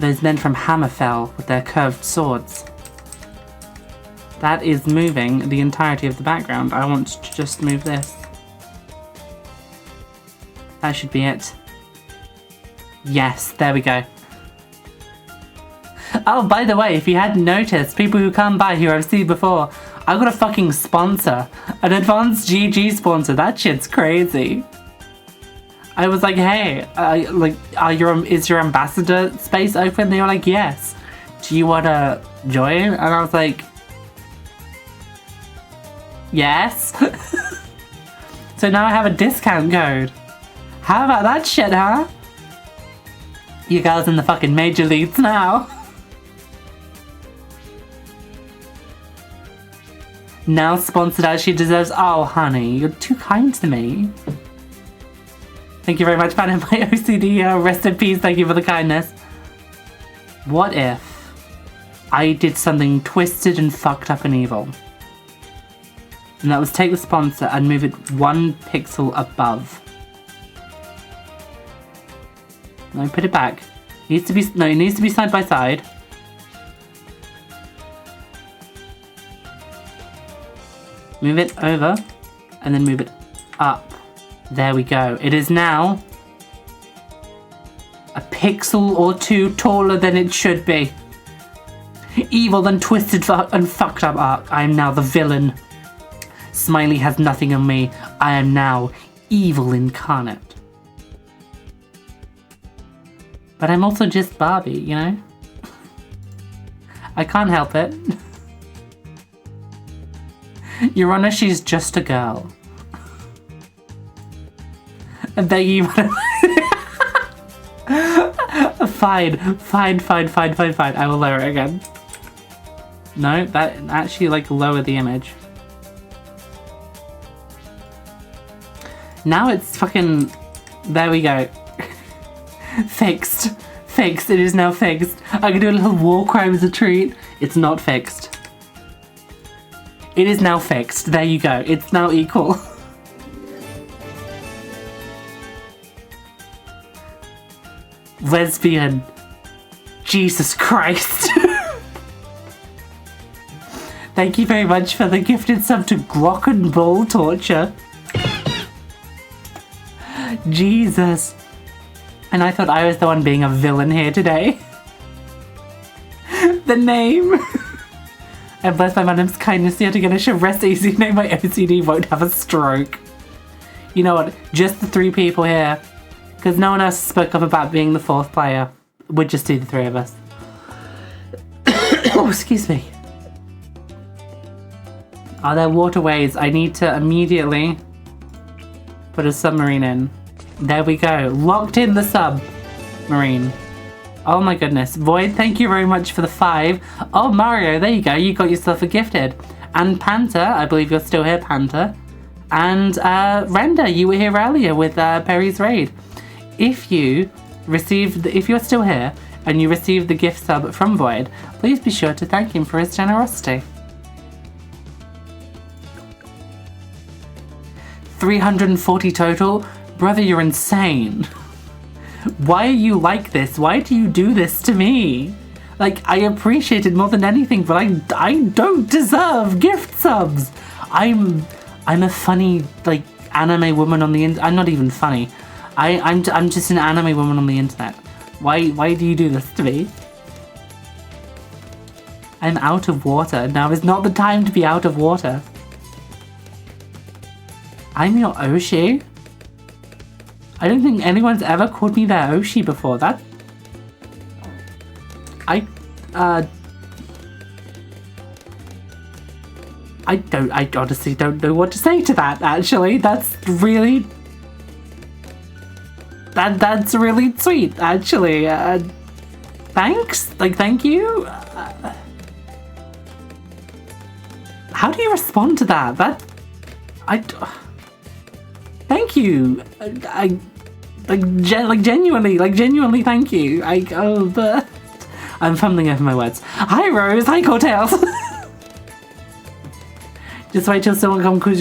those men from Hammerfell with their curved swords. That is moving the entirety of the background. I want to just move this. That should be it. Yes, there we go. Oh, by the way, if you hadn't noticed, people who come by who I've seen before, I've got a fucking sponsor. An advanced GG sponsor. That shit's crazy. I was like, hey, is your ambassador space open? They were like, yes. Do you want to join? And I was like, yes. So now I have a discount code. How about that shit, huh? You guys in the fucking major leagues now. Now sponsored as she deserves. Oh, honey, you're too kind to me. Thank you very much, Bannon, my OCD. Rest in peace, thank you for the kindness. What if I did something twisted and fucked up and evil? And that was take the sponsor and move it 1 pixel above. No, put it back. It needs to be, no, it needs to be side by side. Move it over, and then move it up. There we go. It is now a pixel or 2 taller than it should be. Evil and twisted and fucked up art. I am now the villain. Smiley has nothing on me. I am now evil incarnate. But I'm also just Barbie, you know? I can't help it. Your Honor, she's just a girl. And thank you. Fine. I will lower it again. No, that actually like lower the image. Now it's fucking... There we go. Fixed. Fixed. It is now fixed. I can do a little war crime as a treat. It's not fixed. It is now fixed. There you go. It's now equal. Lesbian. Jesus Christ. Thank you very much for the gifted sub to Grok and Bull Torture. Jesus. And I thought I was the one being a villain here today. The name. And bless my madam's kindness, yet again I shall rest easy, knowing my OCD won't have a stroke. You know what, just the 3 people here. Because no one else spoke up about being the 4th player. We'd just do the 3 of us. Oh, excuse me. Are there waterways? I need to immediately put a submarine in. There we go. Locked in the submarine. Oh my goodness. Void, thank you very much for the 5. Oh, Mario, there you go. You got yourself a gifted. And Panther, I believe you're still here, Panther. And Render, you were here earlier with Perry's Raid. If you're still here and you received the gift sub from Void, please be sure to thank him for his generosity. 340 total? Brother, you're insane. Why are you like this? Why do you do this to me? Like, I appreciate it more than anything, but I don't deserve gift subs. I'm a funny, like, anime woman on the internet. I'm not even funny. I'm just an anime woman on the internet. Why do you do this to me? I'm out of water. Now is not the time to be out of water. I'm your Oshi. I don't think anyone's ever called me their Oshi before. That... I honestly don't know what to say to that, actually. That's really... That's really sweet, actually. Thanks? Like, thank you? How do you respond to that? Thank you. Genuinely thank you. I'm fumbling over my words. Hi Rose, hi Cortails. Just wait till someone calls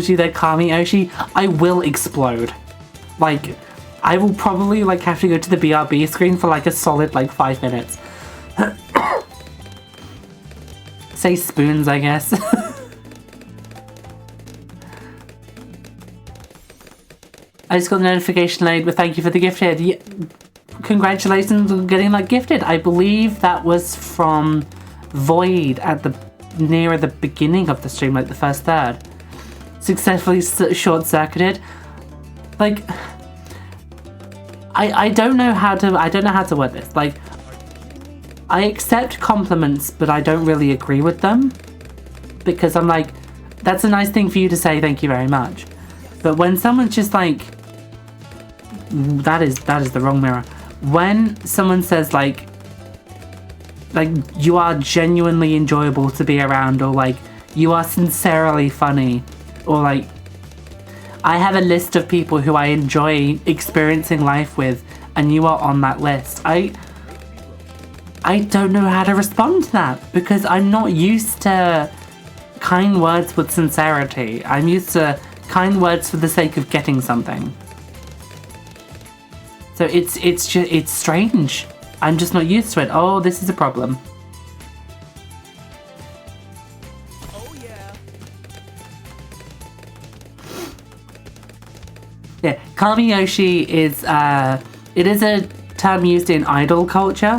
you their Kami Oshi. I will explode. Like, I will probably like have to go to the BRB screen for like a solid like 5 minutes. say spoons, I guess. I just got the notification late, but thank you for the gifted. Yeah, congratulations on getting that gifted. I believe that was from Void at the near the beginning of the stream, like the first third. Successfully short-circuited. Like, I don't know how to word this. Like, I accept compliments, but I don't really agree with them, because I'm like, that's a nice thing for you to say, thank you very much. But when someone's just like, that is the wrong mirror. When someone says like you are genuinely enjoyable to be around, or like you are sincerely funny, or like I have a list of people who I enjoy experiencing life with, and you are on that list. I don't know how to respond to that, because I'm not used to kind words with sincerity. I'm used to kind words for the sake of getting something. So it's strange. I'm just not used to it. Oh, this is a problem. Oh yeah. Yeah, Kamiyoshi is it is a term used in idol culture,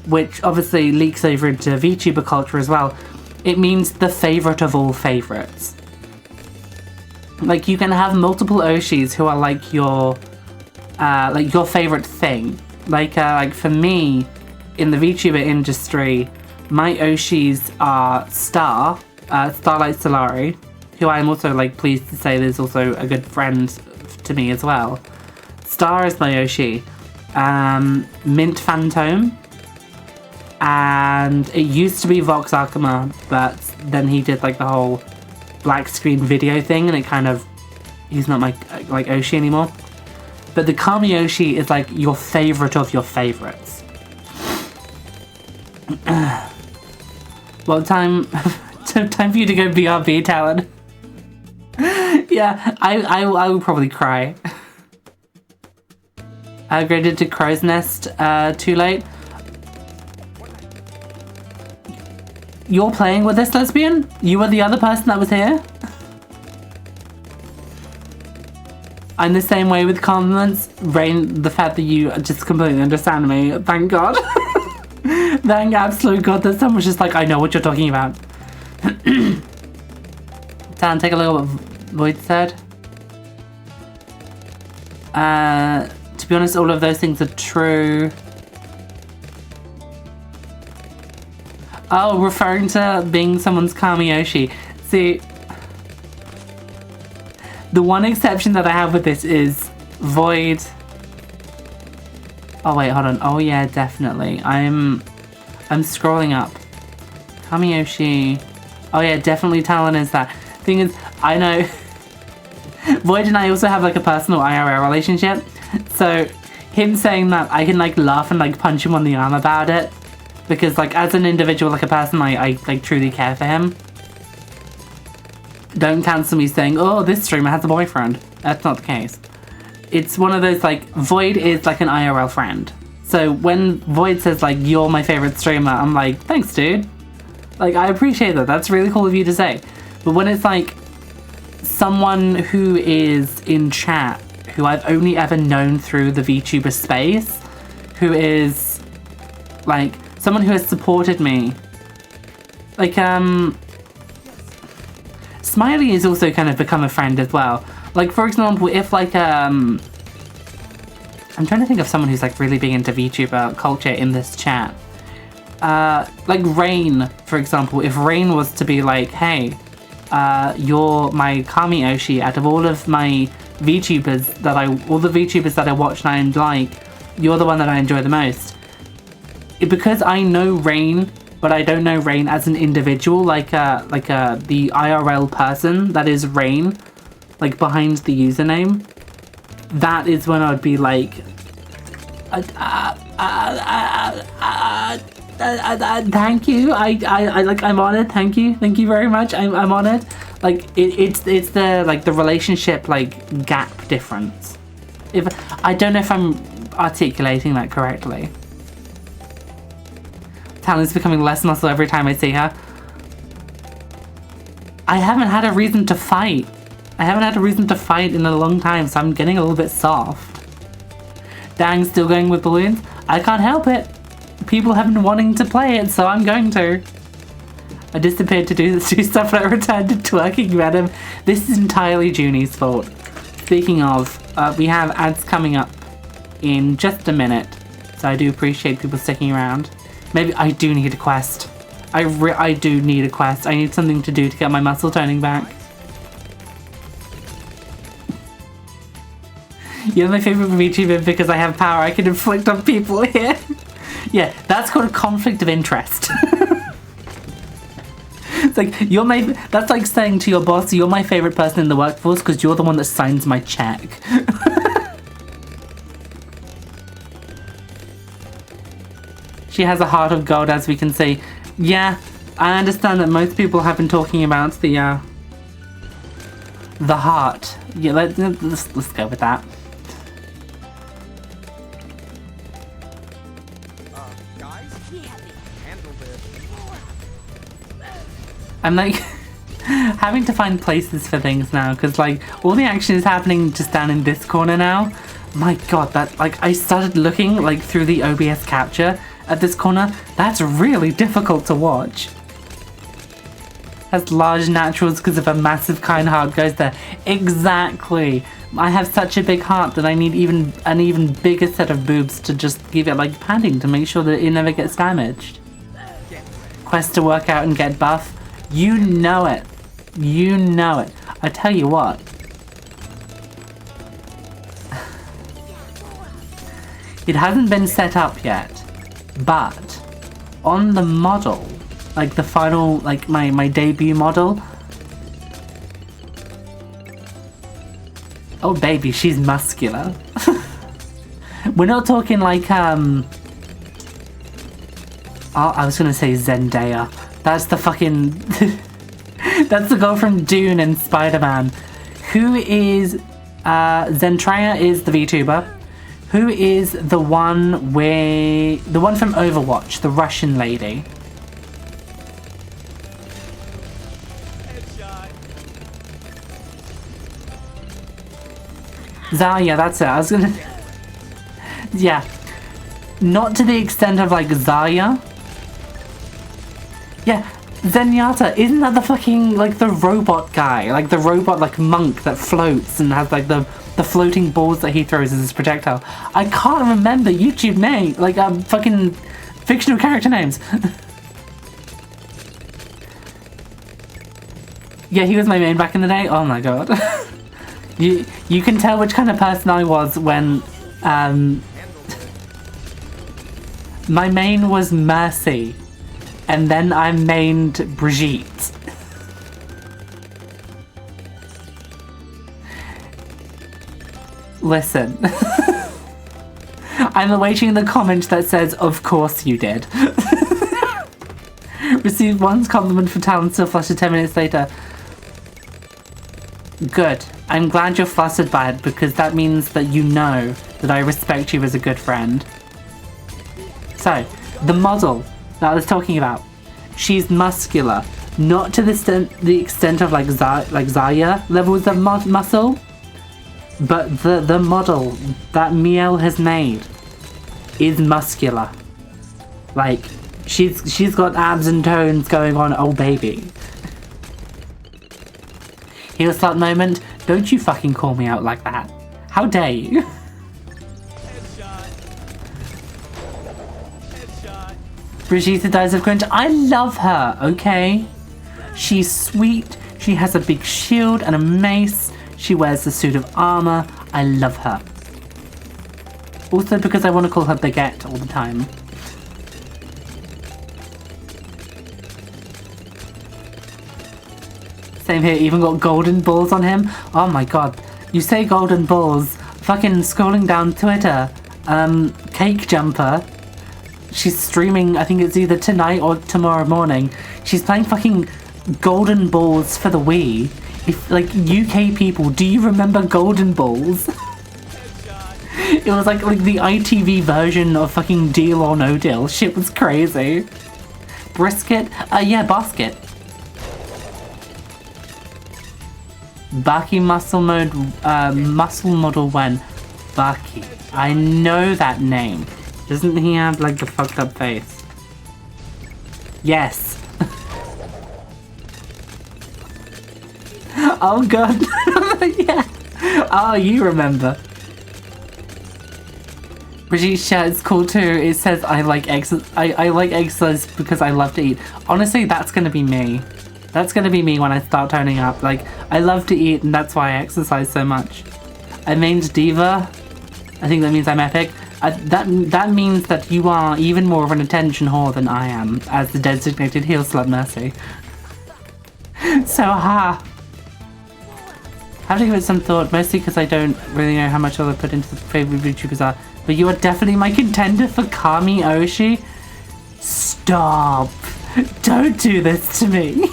which obviously leaks over into VTuber culture as well. It means the favorite of all favorites. Like, you can have multiple Oshis who are like your favorite thing. Like for me, in the VTuber industry, my Oshis are Starlight Solari, who I'm also like pleased to say is also a good friend to me as well. Star is my Oshi. Mint Phantom, and it used to be Vox Arkema, but then he did like the whole black screen video thing, and it kind of, he's not my like Oshi anymore. But the Kamiyoshi is like your favorite of your favorites. Well, time for you to go BRB, Talon. Yeah, I will probably cry. I upgraded to Crow's Nest too late. You're playing with this lesbian? You were the other person that was here? I'm the same way with compliments. Rain, the fact that you just completely understand me, thank God. Thank absolute God that someone's just like, I know what you're talking about. Dan, take a look at what Void said. To be honest, all of those things are true. Oh, referring to being someone's Kamiyoshi. See, the one exception that I have with this is Void. Oh wait, hold on. Oh yeah, definitely. I'm scrolling up. Kamiyoshi. Oh yeah, definitely Talon is that. Thing is, I know Void and I also have like a personal IRL relationship. So him saying that, I can like laugh and like punch him on the arm about it. Because like as an individual, like a person, I like truly care for him. Don't cancel me saying, oh, this streamer has a boyfriend. That's not the case. It's one of those, like, Void is like an IRL friend. So when Void says, like, you're my favorite streamer, I'm like, thanks, dude. Like, I appreciate that. That's really cool of you to say. But when it's, like, someone who is in chat, who I've only ever known through the VTuber space, who is, like, someone who has supported me. Like, Smiley has also kind of become a friend as well. Like, for example, if like, I'm trying to think of someone who's like really big into VTuber culture in this chat. Like Rain, for example, if Rain was to be like, hey, you're my Kamiyoshi out of all of my VTubers all the VTubers that I watch and like, you're the one that I enjoy the most. Because I know Rain, but I don't know Rain as an individual, like the IRL person that is Rain, like behind the username. That is when I'd be like, thank you. I like, I'm honored. Thank you very much. I'm honored. Like it's the like the relationship like gap difference. If I don't know if I'm articulating that correctly. Talon's becoming less muscle every time I see her. I haven't had a reason to fight. I haven't had a reason to fight in a long time, so I'm getting a little bit soft. Dang, still going with balloons? I can't help it. People have been wanting to play it, so I'm going to. I disappeared to do stuff and I returned to twerking Venom. This is entirely Junie's fault. Speaking of, we have ads coming up in just a minute, so I do appreciate people sticking around. Maybe I do need a quest. I do need a quest. I need something to do to get my muscle toning back. You're my favorite VTuber because I have power I can inflict on people here. Yeah, that's called a conflict of interest. It's like, that's like saying to your boss, you're my favorite person in the workforce because you're the one that signs my check. She has a heart of gold, as we can see. Yeah, I understand that most people have been talking about the heart. Yeah, let's go with that. Guys, handle this. I'm like having to find places for things now because like all the action is happening just down in this corner now. My god, that like I started looking like through the OBS capture at this corner. That's really difficult to watch. Has large naturals because of a massive kind heart goes there. Exactly. I have such a big heart that I need an even bigger set of boobs to just give it like padding to make sure that it never gets damaged. Quest to work out and get buff. You know it. You know it. I tell you what. It hasn't been set up yet, but on the model, like the final, like my debut model. Oh baby, she's muscular. We're not talking like oh, I was gonna say Zendaya. That's the fucking that's the girl from Dune and Spider-Man. Who is Zendaya is the VTuber. Who is the one from Overwatch, the Russian lady? Zarya, that's it. I was gonna... Yeah. Not to the extent of, like, Zarya. Yeah, Zenyatta. Isn't that the fucking, like, the robot guy? Like, the robot, like, monk that floats and has, like, the floating balls that he throws as his projectile. I can't remember YouTube name. Like, fucking fictional character names. Yeah, he was my main back in the day. Oh my god. You can tell which kind of person I was when my main was Mercy and then I mained Brigitte. Listen. I'm awaiting the comment that says, of course you did. Received one's compliment for talent, still flustered 10 minutes later. Good. I'm glad you're flustered by it because that means that you know that I respect you as a good friend. So, the model that I was talking about, she's muscular. Not to the extent of like Zarya levels of muscle, but the model that Miel has made is muscular. Like, she's got abs and tones going on, oh baby. Heel slut moment, don't you fucking call me out like that. How dare you? Headshot. Headshot. Brigitte dies of cringe. I love her, okay? She's sweet, she has a big shield and a mace, she wears a suit of armor. I love her. Also because I want to call her Baguette all the time. Same here, even got golden balls on him. Oh my god. You say golden balls. Fucking scrolling down Twitter. Cake Jumper. She's streaming, I think it's either tonight or tomorrow morning. She's playing fucking golden balls for the Wii. If, like, UK people, do you remember golden balls? It was like the ITV version of fucking Deal or No Deal. Shit was crazy. Brisket? Yeah, basket. Bucky muscle model when? Bucky. I know that name. Doesn't he have like the fucked up face? Yes. Oh god. Yeah. Oh, you remember. Brigitte's shirt is cool too. It says I like exercise because I love to eat. Honestly, that's gonna be me. That's gonna be me when I start toning up. Like, I love to eat and that's why I exercise so much. I mained Diva. I think that means I'm epic. That means that you are even more of an attention whore than I am, as the designated heel slut Mercy. So, ha. I have to give it some thought, mostly because I don't really know how much I'll put into the favorite VTubers are. But you are definitely my contender for Kami Oshi. Stop. Don't do this to me.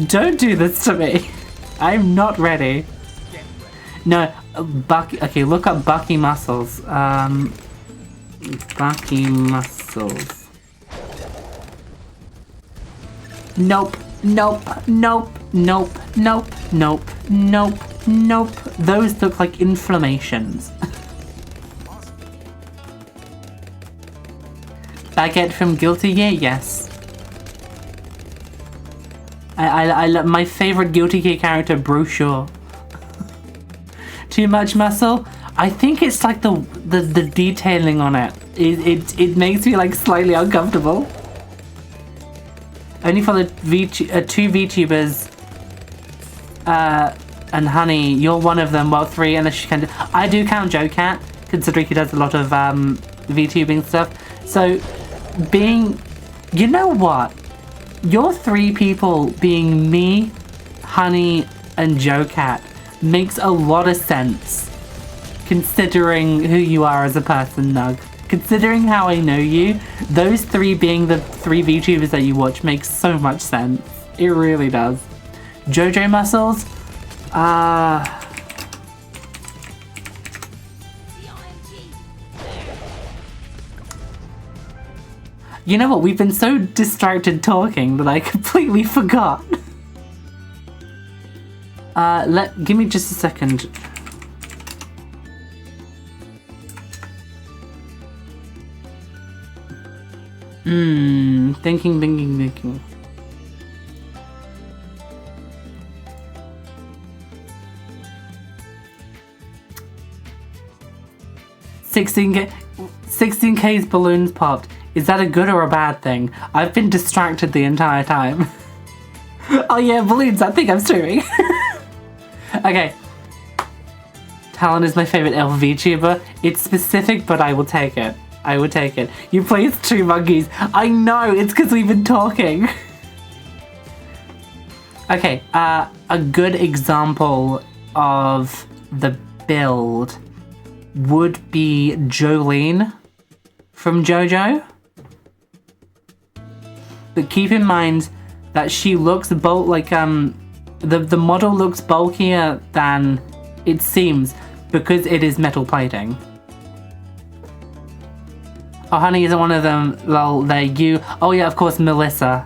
Don't do this to me. I'm not ready. No, Bucky. Okay, look up Bucky muscles. Bucky muscles. Nope. Nope. Nope. Nope. Nope. Nope. Nope. Nope. Those look like inflammations. Baguette from Guilty Gear? Yes. I love my favorite Guilty Gear character, Brochure. Too much muscle? I think it's like the detailing on it. It makes me like slightly uncomfortable. Only for the two VTubers and Honey, you're one of them. Well, 3 and she can. I do count Joe Cat, considering he does a lot of VTubing stuff. So being, you know what? Your 3 people being me, Honey, and Joe Cat makes a lot of sense, considering who you are as a person, Nug. Considering how I know you, those 3 being the 3 VTubers that you watch makes so much sense. It really does. JoJo muscles? You know what? We've been so distracted talking that I completely forgot. Give me just a second. Thinking. 16K's balloons popped. Is that a good or a bad thing? I've been distracted the entire time. Oh yeah, balloons, I think I'm streaming. Okay. Talon is my favorite elf VTuber. It's specific, but I will take it. I would take it. You play as 2 monkeys. I know, it's because we've been talking. Okay, a good example of the build would be Jolene from JoJo. But keep in mind that she looks the model looks bulkier than it seems because it is metal plating. Oh, Honey isn't one of them. Lol, they're you. Oh yeah, of course, Melissa.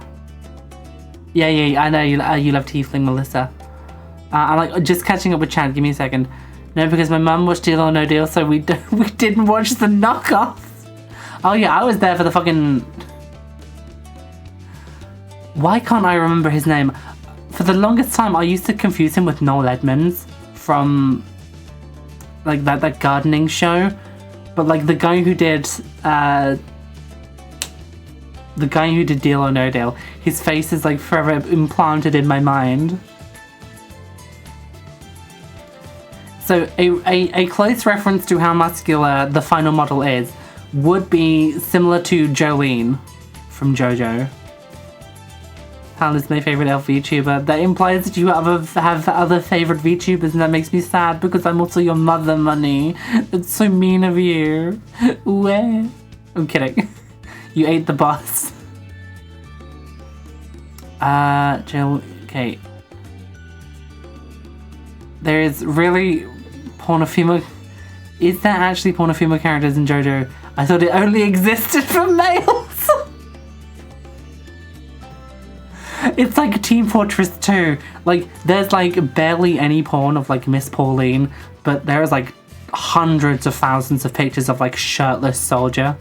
Yeah, I know you love Tiefling Melissa. I'm like just catching up with Chad. Give me a second. No, because my mum watched Deal or No Deal, so we didn't watch the knockoff. Oh yeah, I was there for the fucking. Why can't I remember his name? For the longest time, I used to confuse him with Noel Edmonds from like that gardening show. But like the guy who did Deal or No Deal, his face is like forever implanted in my mind. So a close reference to how muscular the final model is would be similar to Jolene from JoJo. Hal is my favorite elf VTuber. That implies that you have other favorite VTubers, and that makes me sad because I'm also your mother, Money. That's so mean of you. Where? I'm kidding. You ate the boss. Jill. Okay. There is really pornofemo. Is there actually pornofemo characters in JoJo? I thought it only existed for males. It's like Team Fortress 2. Like, there's like barely any porn of like Miss Pauline, but there's like hundreds of thousands of pictures of like shirtless Soldier.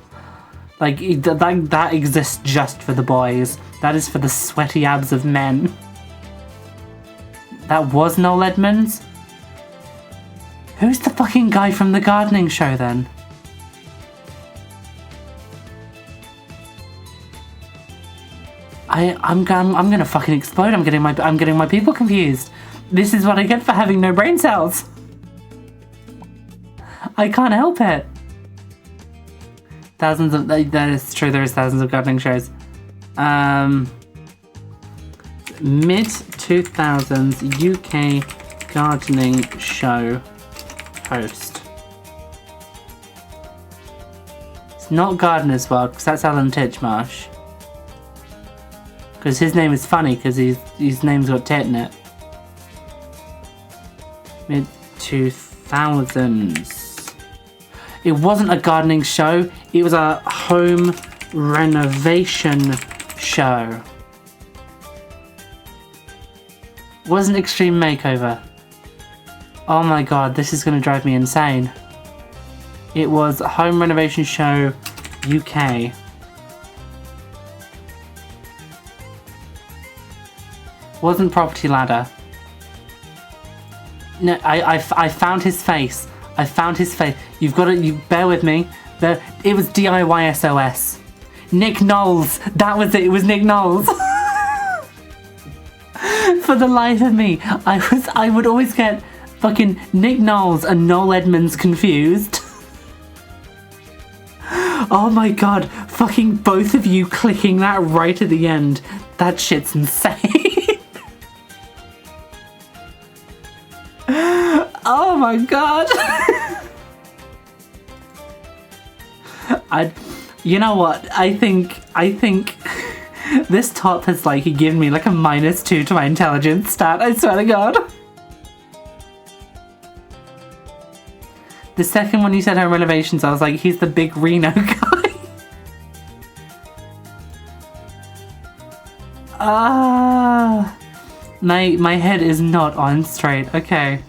Like, that exists just for the boys. That is for the sweaty abs of men. That was Noel Edmonds? Who's the fucking guy from the gardening show then? I'm gonna fucking explode. I'm getting my people confused. This is what I get for having no brain cells. I can't help it. Thousands of that is true. There is thousands of gardening shows. Mid 2000s UK gardening show host. It's not Gardener's World because that's Alan Titchmarsh. Because his name is funny because his name's got tit in it. Mid 2000s. It wasn't a gardening show, it was a home renovation show. It wasn't Extreme Makeover. Oh my god, this is gonna drive me insane. It was a home renovation show UK. Wasn't Property Ladder. No, I found his face. I found his face. You've got to, you bear with me. It was DIY SOS. Nick Knowles. That was it. It was Nick Knowles. For the life of me, I would always get fucking Nick Knowles and Noel Edmonds confused. Oh my god, fucking both of you clicking that right at the end. That shit's insane. Oh my god. You know what? I think this top has like given me like a -2 to my intelligence stat, I swear to god. The second one you said home renovations, I was like, he's the big Reno guy. My head is not on straight. Okay.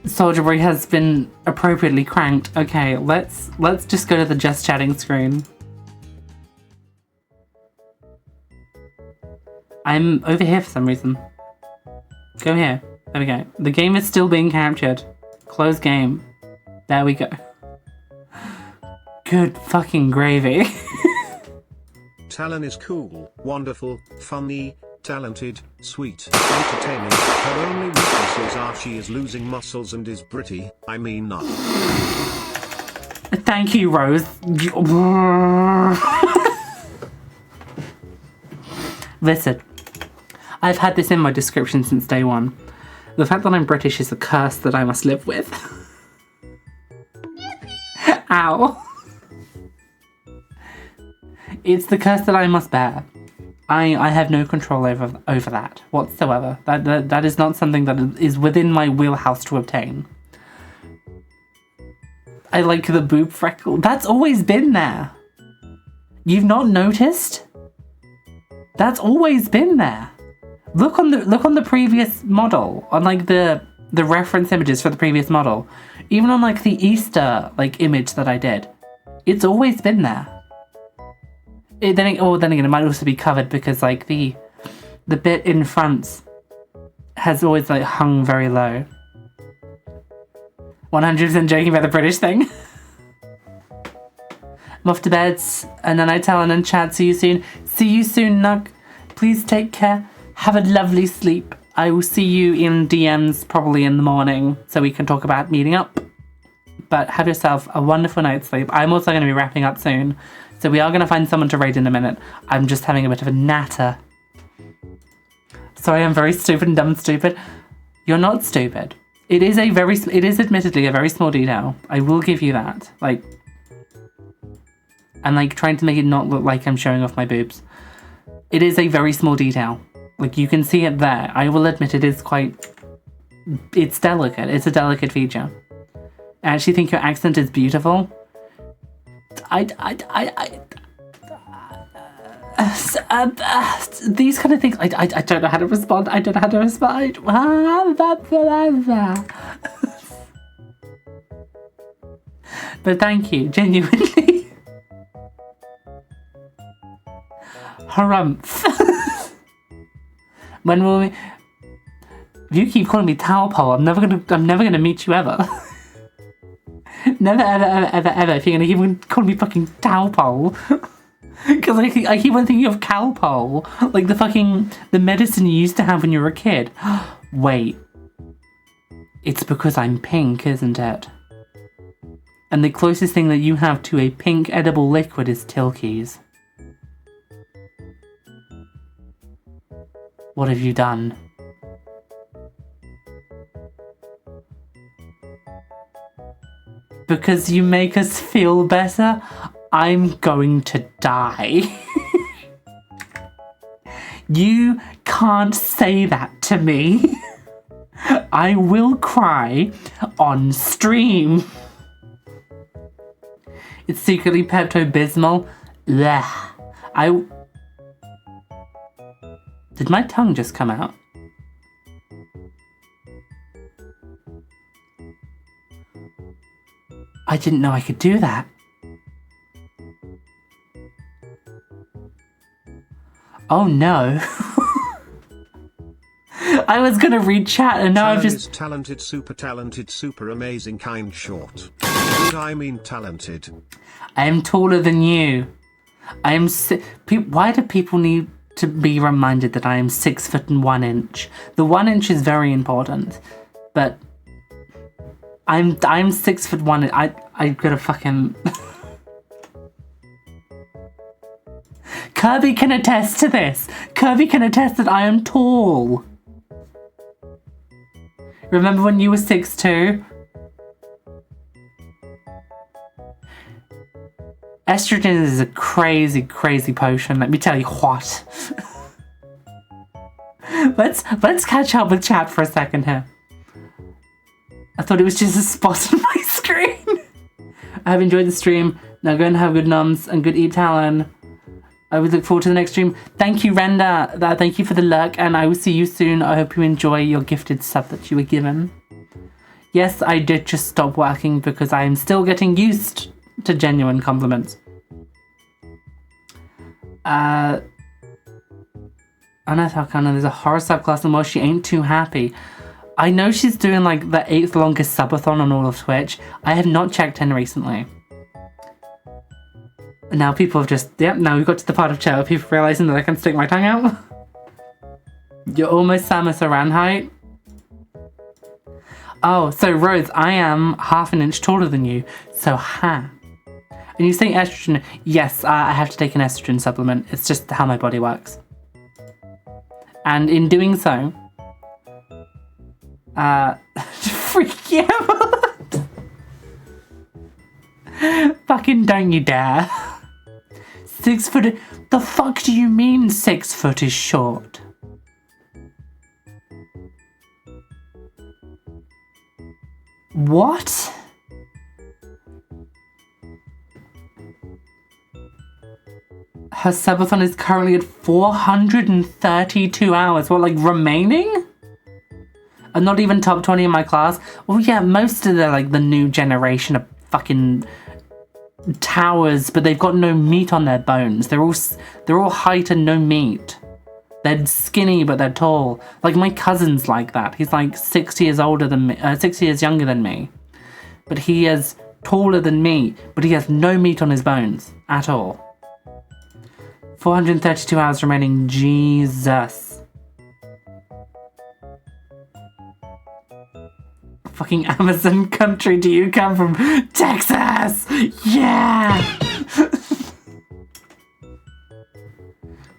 Soldier Boy has been appropriately cranked. Okay, let's just go to the just chatting screen. I'm over here for some reason. Go here. There we go. The game is still being captured. Close game. There we go. Good fucking gravy. Talon is cool, wonderful, funny, talented, sweet, entertaining. Her only weaknesses are she is losing muscles and is pretty. I mean not. Thank you, Rose. Listen, I've had this in my description since day one. The fact that I'm British is a curse that I must live with. Ow. It's the curse that I must bear. I have no control over that whatsoever. That is not something that is within my wheelhouse to obtain. I like the boob freckle. That's always been there. You've not noticed? That's always been there. Look on the previous model, on like the reference images for the previous model. Even on like the Easter like image that I did. It's always been there. Then again, it might also be covered because like the bit in front has always like hung very low. 100% joking about the British thing. I'm off to bed, and then I tell and chat. See you soon. See you soon, Nug. Please take care. Have a lovely sleep. I will see you in DMs probably in the morning so we can talk about meeting up. But have yourself a wonderful night's sleep. I'm also going to be wrapping up soon. So we are going to find someone to raid in a minute. I'm just having a bit of a natter. Sorry, I'm very stupid and dumb and stupid. You're not stupid. It is admittedly a very small detail. I will give you that. Like, I'm like trying to make it not look like I'm showing off my boobs. It is a very small detail. Like, you can see it there. I will admit it is it's delicate. It's a delicate feature. I actually think your accent is beautiful. These kind of things, I don't know how to respond. I don't know how to respond. But thank you, genuinely. Harumph. When will we... If you keep calling me towel I'm never gonna meet you ever. Never, ever. If you're gonna keep calling me fucking towel. Because I keep on thinking of Calpol, like the medicine you used to have when you were a kid. Wait. It's because I'm pink, isn't it? And the closest thing that you have to a pink edible liquid is Tilkies. What have you done? Because you make us feel better, I'm going to die. You can't say that to me. I will cry on stream. It's secretly Pepto-Bismol. Blech. Did my tongue just come out? I didn't know I could do that. Oh no. I was gonna read chat and now I've just... Talented, super amazing, kind, short. And I mean talented. I am taller than you. I am why do people need to be reminded that I am 6 foot and 1 inch? The 1 inch is very important, but I'm 6 foot 1. I gotta fucking... Kirby can attest to this. Kirby can attest that I am tall. Remember when you were 6'2"? Estrogen is a crazy, crazy potion. Let me tell you what. Let's catch up with chat for a second here. I thought it was just a spot on my screen. I have enjoyed the stream. Now go and have good nums and good eat talon. I would look forward to the next stream. Thank you, Renda. Thank you for the lurk, and I will see you soon. I hope you enjoy your gifted sub that you were given. Yes, I did just stop working because I am still getting used to genuine compliments. Anna Tarkana, there's a horror subclass and well, she ain't too happy. I know she's doing like the 8th longest subathon on all of Twitch. I have not checked in recently. Now people have just, yep, now we've got to the part of chat where people realising that I can stick my tongue out. You're almost Samus Aran height. Oh, so Rose, I am half an inch taller than you, so ha. And you say estrogen, yes, I have to take an estrogen supplement. It's just how my body works. And in doing so, freak you out. Fucking don't you dare. 6 foot, the fuck do you mean 6 foot is short? What? Her subathon is currently at 432 hours. What, like remaining? And not even top 20 in my class? Well, yeah, most of the, like, the new generation of fucking towers, but they've got no meat on their bones. They're all height and no meat. They're skinny, but they're tall. Like, my cousin's like that. He's like 6 years older than me, 6 years younger than me. But he is taller than me, but he has no meat on his bones at all. 432 hours remaining. Jesus. Fucking Amazon country do you come from? Texas! Yeah!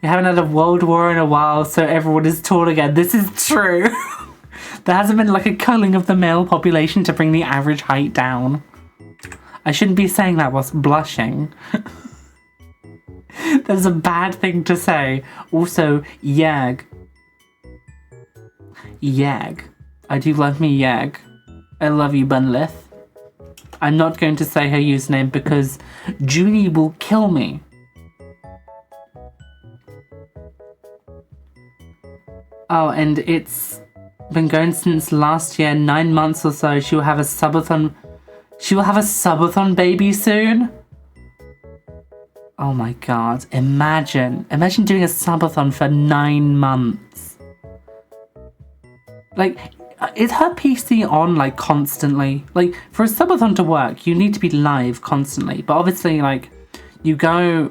We haven't had a world war in a while, so everyone is tall again. This is true. There hasn't been like a culling of the male population to bring the average height down. I shouldn't be saying that whilst blushing. That's a bad thing to say. Also, Yag. Yag. I do love me Yag. I love you, Bunlith. I'm not going to say her username because Junie will kill me. Oh, and it's been going since last year, 9 months or so. She will have a subathon. She will have a subathon baby soon. Oh my god, imagine doing a subathon for 9 months. Like, is her PC on, like, constantly? Like, for a subathon to work, you need to be live constantly. But obviously, like, you go...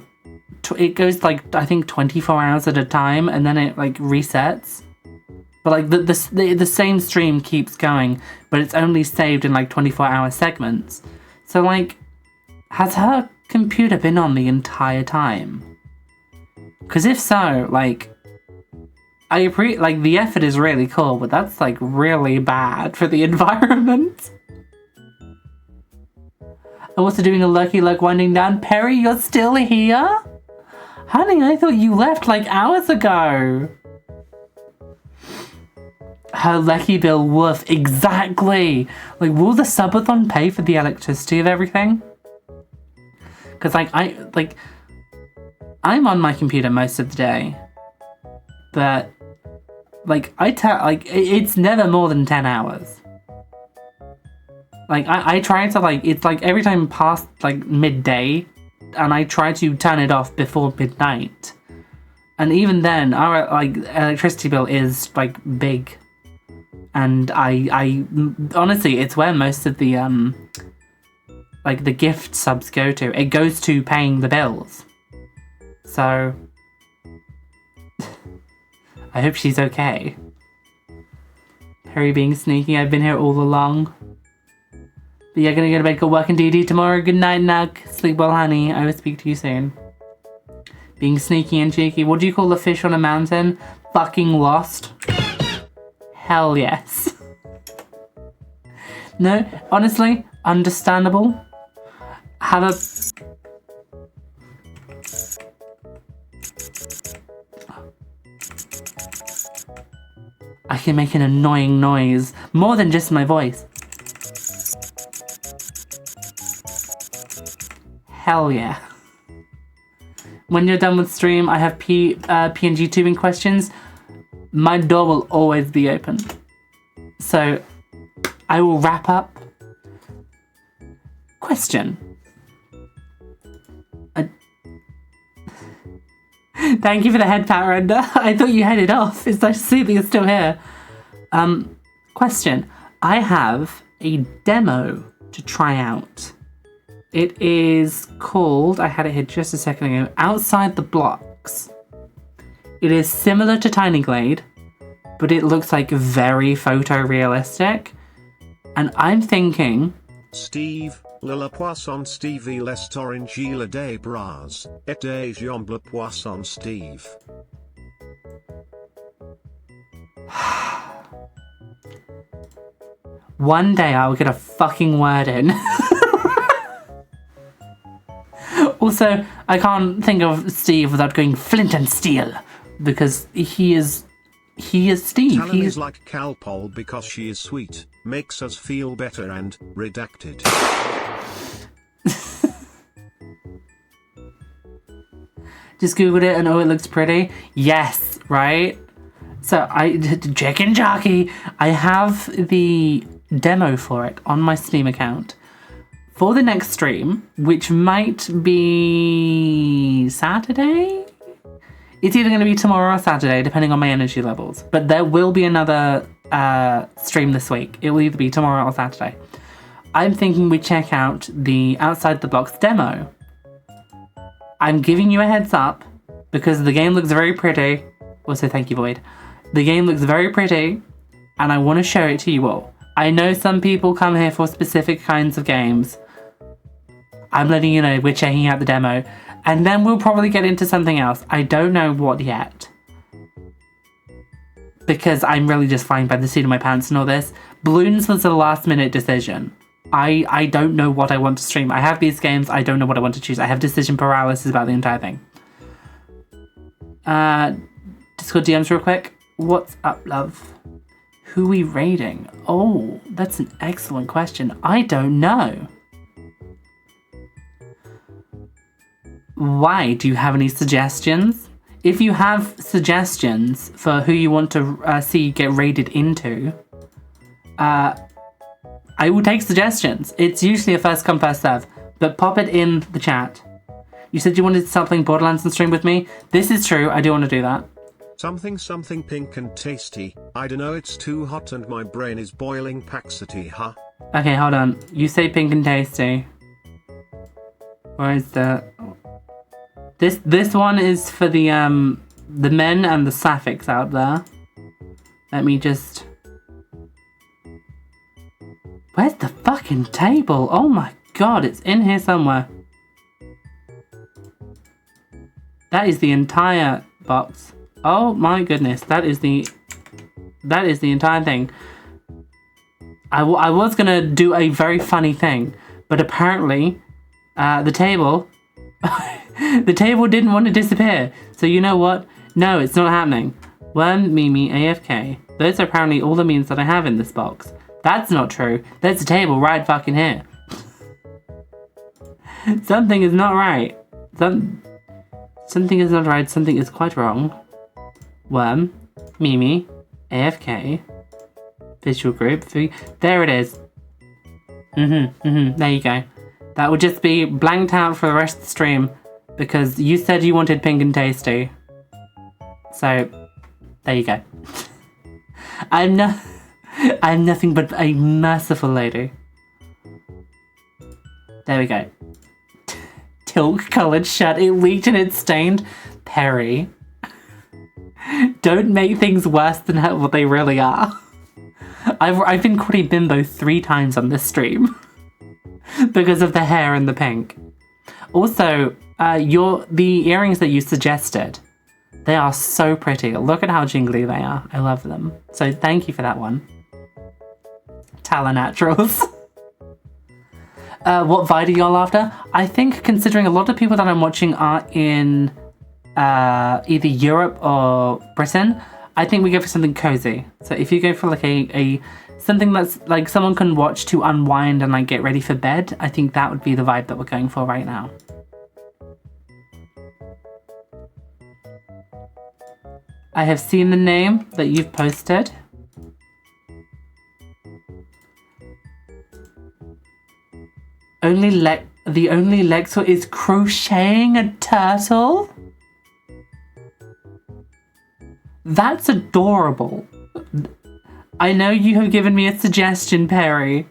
It goes, like, I think 24 hours at a time, and then it, like, resets. But, like, the same stream keeps going, but it's only saved in, like, 24-hour segments. So, like, has her computer been on the entire time? Because if so, like, like, the effort is really cool, but that's, like, really bad for the environment. I'm also doing a lucky luck winding down. Perry, you're still here? Honey, I thought you left, like, hours ago. Her lucky bill, woof, exactly. Like, will the subathon pay for the electricity of everything? Because, like, I'm on my computer most of the day, but, like, it's never more than 10 hours. Like, I try to, like, it's, like, every time past, like, midday, and I try to turn it off before midnight. And even then, our, like, electricity bill is, like, big. And I honestly, it's where most of the, like, the gift subs go to. It goes to paying the bills. So, I hope she's okay. Harry being sneaky, I've been here all along. But yeah, gonna go to bed, go work in DD tomorrow. Good night, Nug. Sleep well, honey. I will speak to you soon. Being sneaky and cheeky. What do you call the fish on a mountain? Fucking lost. Hell yes. No, honestly, understandable. Have a... I can make an annoying noise. More than just my voice. Hell yeah. When you're done with stream, I have PNG tubing questions. My door will always be open. So, I will wrap up. Question. Thank you for the head pat, Render. I thought you headed off. It's nice to see that you're still here. Question. I have a demo to try out. It is called, I had it here just a second ago, Outside the Blocks. It is similar to Tiny Glade, but it looks like very photorealistic. And I'm thinking... Steve, le poisson Steve il est orange il a des bras, et des jambes le poisson Steve. One day I will get a fucking word in. Also, I can't think of Steve without going Flint and Steel, because he is Steve. Talon is like Calpol because she is sweet, makes us feel better and redacted. Just googled it and oh, it looks pretty. Yes, right? So chicken jockey. I have the demo for it on my Steam account. For the next stream, which might be Saturday? It's either going to be tomorrow or Saturday, depending on my energy levels. But there will be another stream this week. It will either be tomorrow or Saturday. I'm thinking we check out the Outside the Box demo. I'm giving you a heads up, because the game looks very pretty. Also, thank you, Void. The game looks very pretty, and I want to show it to you all. I know some people come here for specific kinds of games. I'm letting you know we're checking out the demo. And then we'll probably get into something else. I don't know what yet. Because I'm really just flying by the seat of my pants and all this. Bloons was a last minute decision. I don't know what I want to stream. I have these games, I don't know what I want to choose. I have decision paralysis about the entire thing. Discord DMs real quick. What's up, love? Who we raiding? Oh, that's an excellent question. I don't know. Why? Do you have any suggestions? if you have suggestions for who you want to see get raided into, I will take suggestions. It's usually a first come, first serve, but pop it in the chat. You said you wanted to start playing Borderlands and stream with me. This is true, I do want to do that. Something pink and tasty. I dunno, it's too hot and my brain is boiling Paxity, huh? Okay, hold on. You say pink and tasty. Where is the... This one is for the men and the sapphics out there. Let me just... Where's the fucking table? Oh my god, it's in here somewhere. That is the entire box. Oh my goodness, that is the entire thing. I was gonna do a very funny thing, but apparently the table the table didn't want to disappear. So you know what? No, it's not happening. Worm, Mimi, AFK. Those are apparently all the memes that I have in this box. That's not true. There's a table right fucking here. Something is not right. Something is not right. Something is quite wrong. Worm, Mimi, AFK, visual group. There it is. There you go. That would just be blanked out for the rest of the stream because you said you wanted pink and tasty. So, there you go. I'm nothing but a merciful lady. There we go. Tilk coloured shirt. It leaked and it's stained. Perry. Don't make things worse than what they really are. I've been called a bimbo 3 times on this stream. Because of the hair and the pink. Also, the earrings that you suggested, they are so pretty. Look at how jingly they are. I love them. So thank you for that one. Tala Naturals. What vibe are y'all after? I think considering a lot of people that I'm watching are in either Europe or Britain, I think we go for something cozy. So if you go for like a something that's like someone can watch to unwind and like get ready for bed, I think that would be the vibe that we're going for right now. I have seen the name that you've posted. The only Lexor is crocheting a turtle? That's adorable. I know you have given me a suggestion, Perry,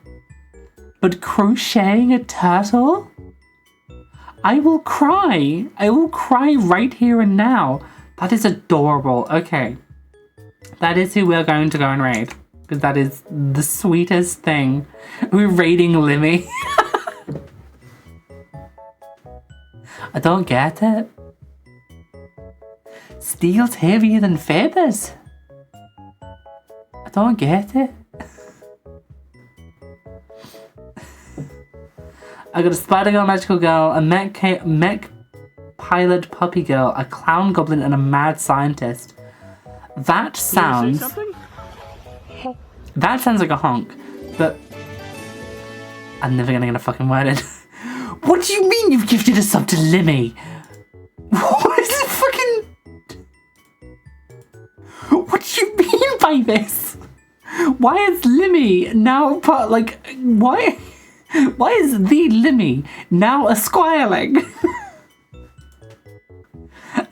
but crocheting a turtle? I will cry. I will cry right here and now. That is adorable. Okay. That is who we're going to go and raid. Because that is the sweetest thing. We're raiding Limmy. I don't get it. Steel's heavier than feathers. I don't get it. I got a spider girl, magical girl, a mech pilot puppy girl, a clown goblin, and a mad scientist. That sounds... That sounds like a honk, but... I'm never gonna get a fucking word in. What do you mean you've gifted a sub to Limmy? What is it fucking... What do you mean by this? Why is Limmy now part, like, why is the Limmy now a squireling?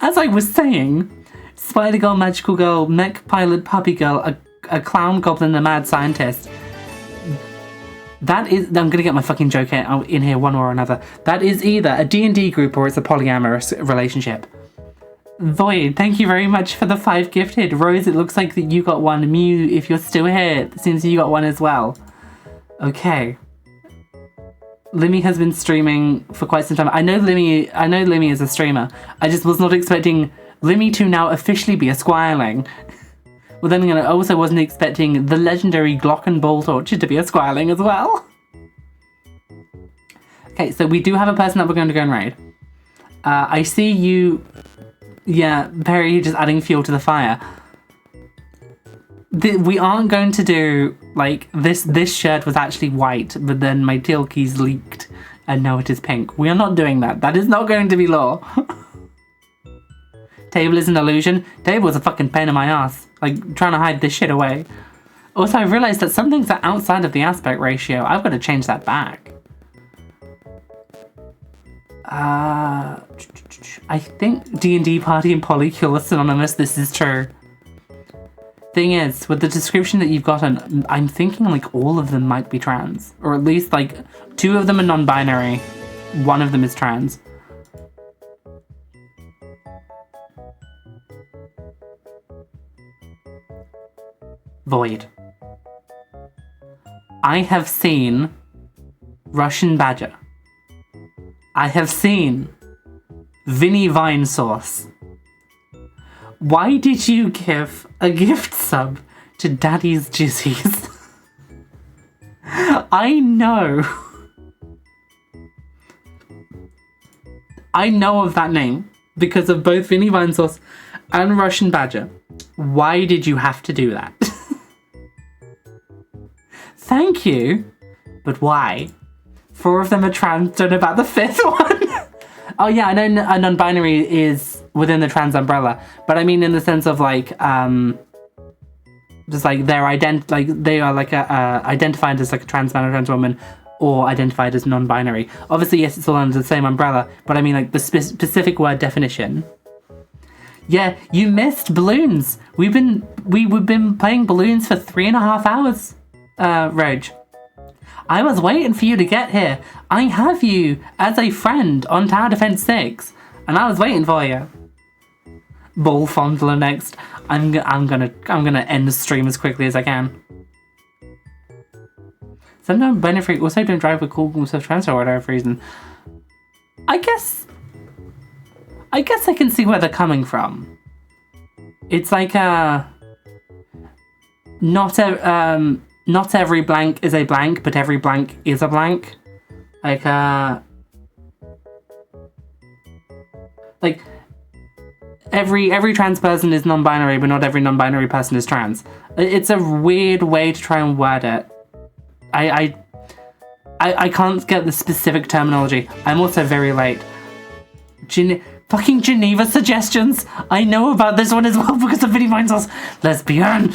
As I was saying, spider girl, magical girl, mech pilot, puppy girl, a clown goblin, a mad scientist. That is, I'm gonna get my fucking joke in here one way or another. That is either a D&D group or it's a polyamorous relationship. Void, thank you very much for the 5 gifted. Rose, it looks like that you got one. Mew, if you're still here, it seems you got one as well. Okay. Limmy has been streaming for quite some time. I know Limmy is a streamer. I just was not expecting Limmy to now officially be a squireling. Well, then again, I also wasn't expecting the legendary Glock and Bolt Orchard to be a squireling as well. Okay, so we do have a person that we're going to go and raid. I see you... Yeah, Perry just adding fuel to the fire. We aren't going to do, like, this shirt was actually white, but then my teal keys leaked, and now it is pink. We are not doing that. That is not going to be law. Table is an illusion. Table is a fucking pain in my ass. Like, trying to hide this shit away. Also, I realized that some things are outside of the aspect ratio. I've got to change that back. I think D&D Party and Polycule are synonymous. This is true. Thing is, with the description that you've gotten, I'm thinking like all of them might be trans. Or at least like 2 of them are non-binary. 1 of them is trans. Void. I have seen Russian Badger. I have seen Vinny Vine Sauce. Why did you give a gift sub to Daddy's Jizzies? I know. I know of that name because of both Vinny Vine Sauce and Russian Badger. Why did you have to do that? Thank you, but why? 4 of them are trans, don't know about the 5th one. Oh yeah, I know a non-binary is within the trans umbrella, but I mean in the sense of like, just like they are like identified as like a trans man or trans woman, or identified as non-binary. Obviously, yes, it's all under the same umbrella, but I mean like the specific word definition. Yeah, you missed Balloons. We've been playing Balloons for 3.5 hours. Rog. I was waiting for you to get here. I have you as a friend on Tower Defense 6, and I was waiting for you. Ball Fondler next. I'm gonna end the stream as quickly as I can. Sometimes Benefree also don't drive with cool self-transfer for whatever reason. I guess I can see where they're coming from. It's like not every blank is a blank, but every blank is a blank. Like every trans person is non-binary, but not every non-binary person is trans. It's a weird way to try and word it. I can't get the specific terminology. I'm also very late. Fucking Geneva suggestions! I know about this one as well because of Vinny Vine Sauce. Lesbian!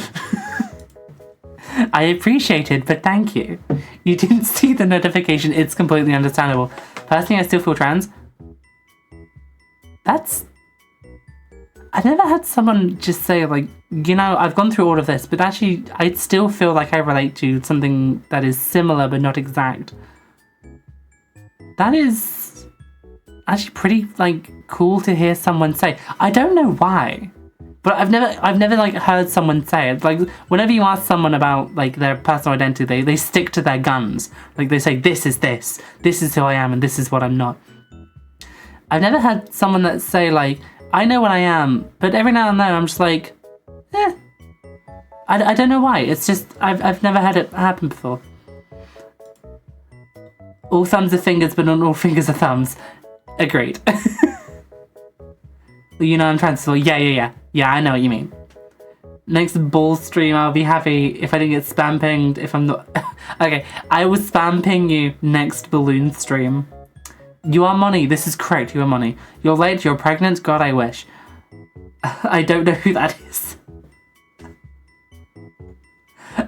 I appreciate it, but thank you. You didn't see the notification, it's completely understandable. Personally, I still feel trans. I've never had someone just say, like, you know, I've gone through all of this, but actually, I still feel like I relate to something that is similar but not exact. That is actually pretty, like, cool to hear someone say. I don't know why. But I've never like heard someone say it. Like whenever you ask someone about like their personal identity, they stick to their guns. Like they say, this is who I am, and this is what I'm not. I've never had someone that say like, I know what I am, but every now and then I'm just like, I don't know why. It's just I've never had it happen before. All thumbs are fingers, but not all fingers are thumbs. Agreed. You know I'm trying to say, yeah. Yeah, I know what you mean. Next ball stream, I'll be happy if I didn't get spam pinged, if I'm not... Okay, I will spam ping you next balloon stream. You are Money, this is correct, you are Money. You're late, you're pregnant, God I wish. I don't know who that is.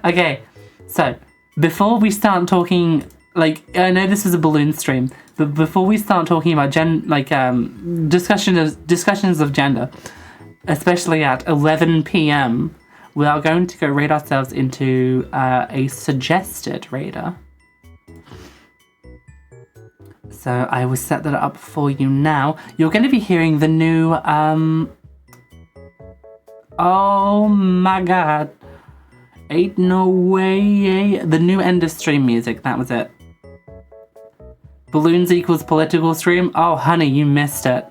Okay, so, before we start talking... Like, I know this is a balloon stream, but before we start talking about discussions of gender, especially at 11 PM, we are going to go raid ourselves into a suggested raider. So I will set that up for you now. You're going to be hearing the new, oh my god. Ain't no way. The new end of stream music, that was it. Balloons equals political stream? Oh honey, you missed it.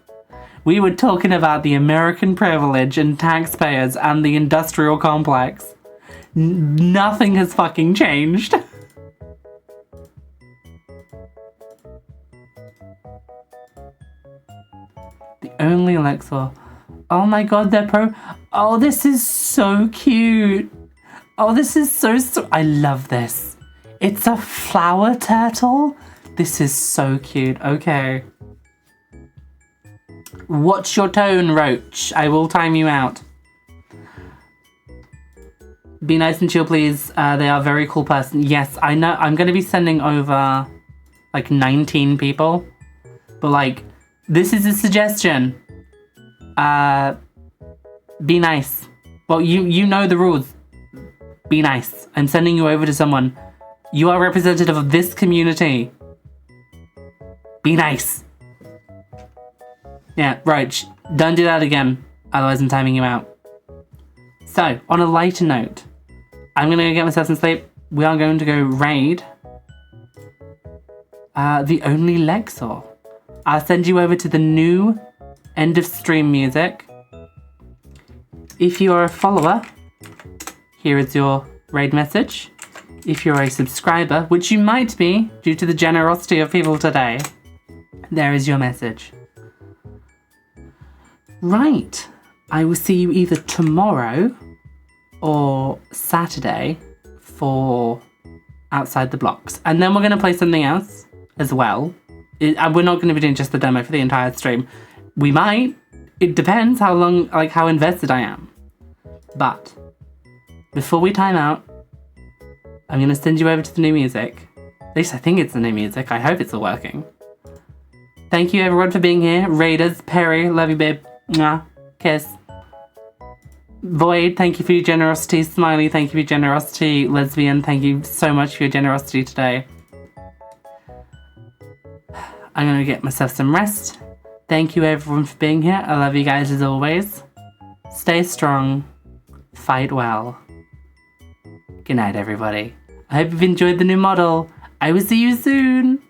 We were talking about the American privilege and taxpayers and the industrial complex. Nothing has fucking changed. The only Alexa. Oh my god, they're pro. Oh, this is so cute. Oh, this is so I love this. It's a flower turtle? This is so cute. Okay. Watch your tone, Roach. I will time you out. Be nice and chill, please. They are a very cool person. Yes, I know. I'm going to be sending over like 19 people. But like, this is a suggestion. Be nice. Well, you know the rules. Be nice. I'm sending you over to someone. You are representative of this community. Be nice. Yeah, Roach. Don't do that again. Otherwise I'm timing you out. So, on a lighter note, I'm gonna go get myself some sleep. We are going to go raid the Only Lexor. I'll send you over to the new end of stream music. If you are a follower, here is your raid message. If you're a subscriber, which you might be due to the generosity of people today, there is your message. Right. I will see you either tomorrow or Saturday for Outside the Blocks. And then we're going to play something else as well. We're not going to be doing just the demo for the entire stream. We might. It depends how long, like how invested I am. But before we time out, I'm going to send you over to the new music. At least I think it's the new music. I hope it's all working. Thank you everyone for being here. Raiders, Perry, love you babe. Mwah. Kiss. Void, thank you for your generosity. Smiley, thank you for your generosity. Lesbian, thank you so much for your generosity today. I'm gonna get myself some rest. Thank you everyone for being here. I love you guys as always. Stay strong. Fight well. Good night everybody. I hope you've enjoyed the new model. I will see you soon.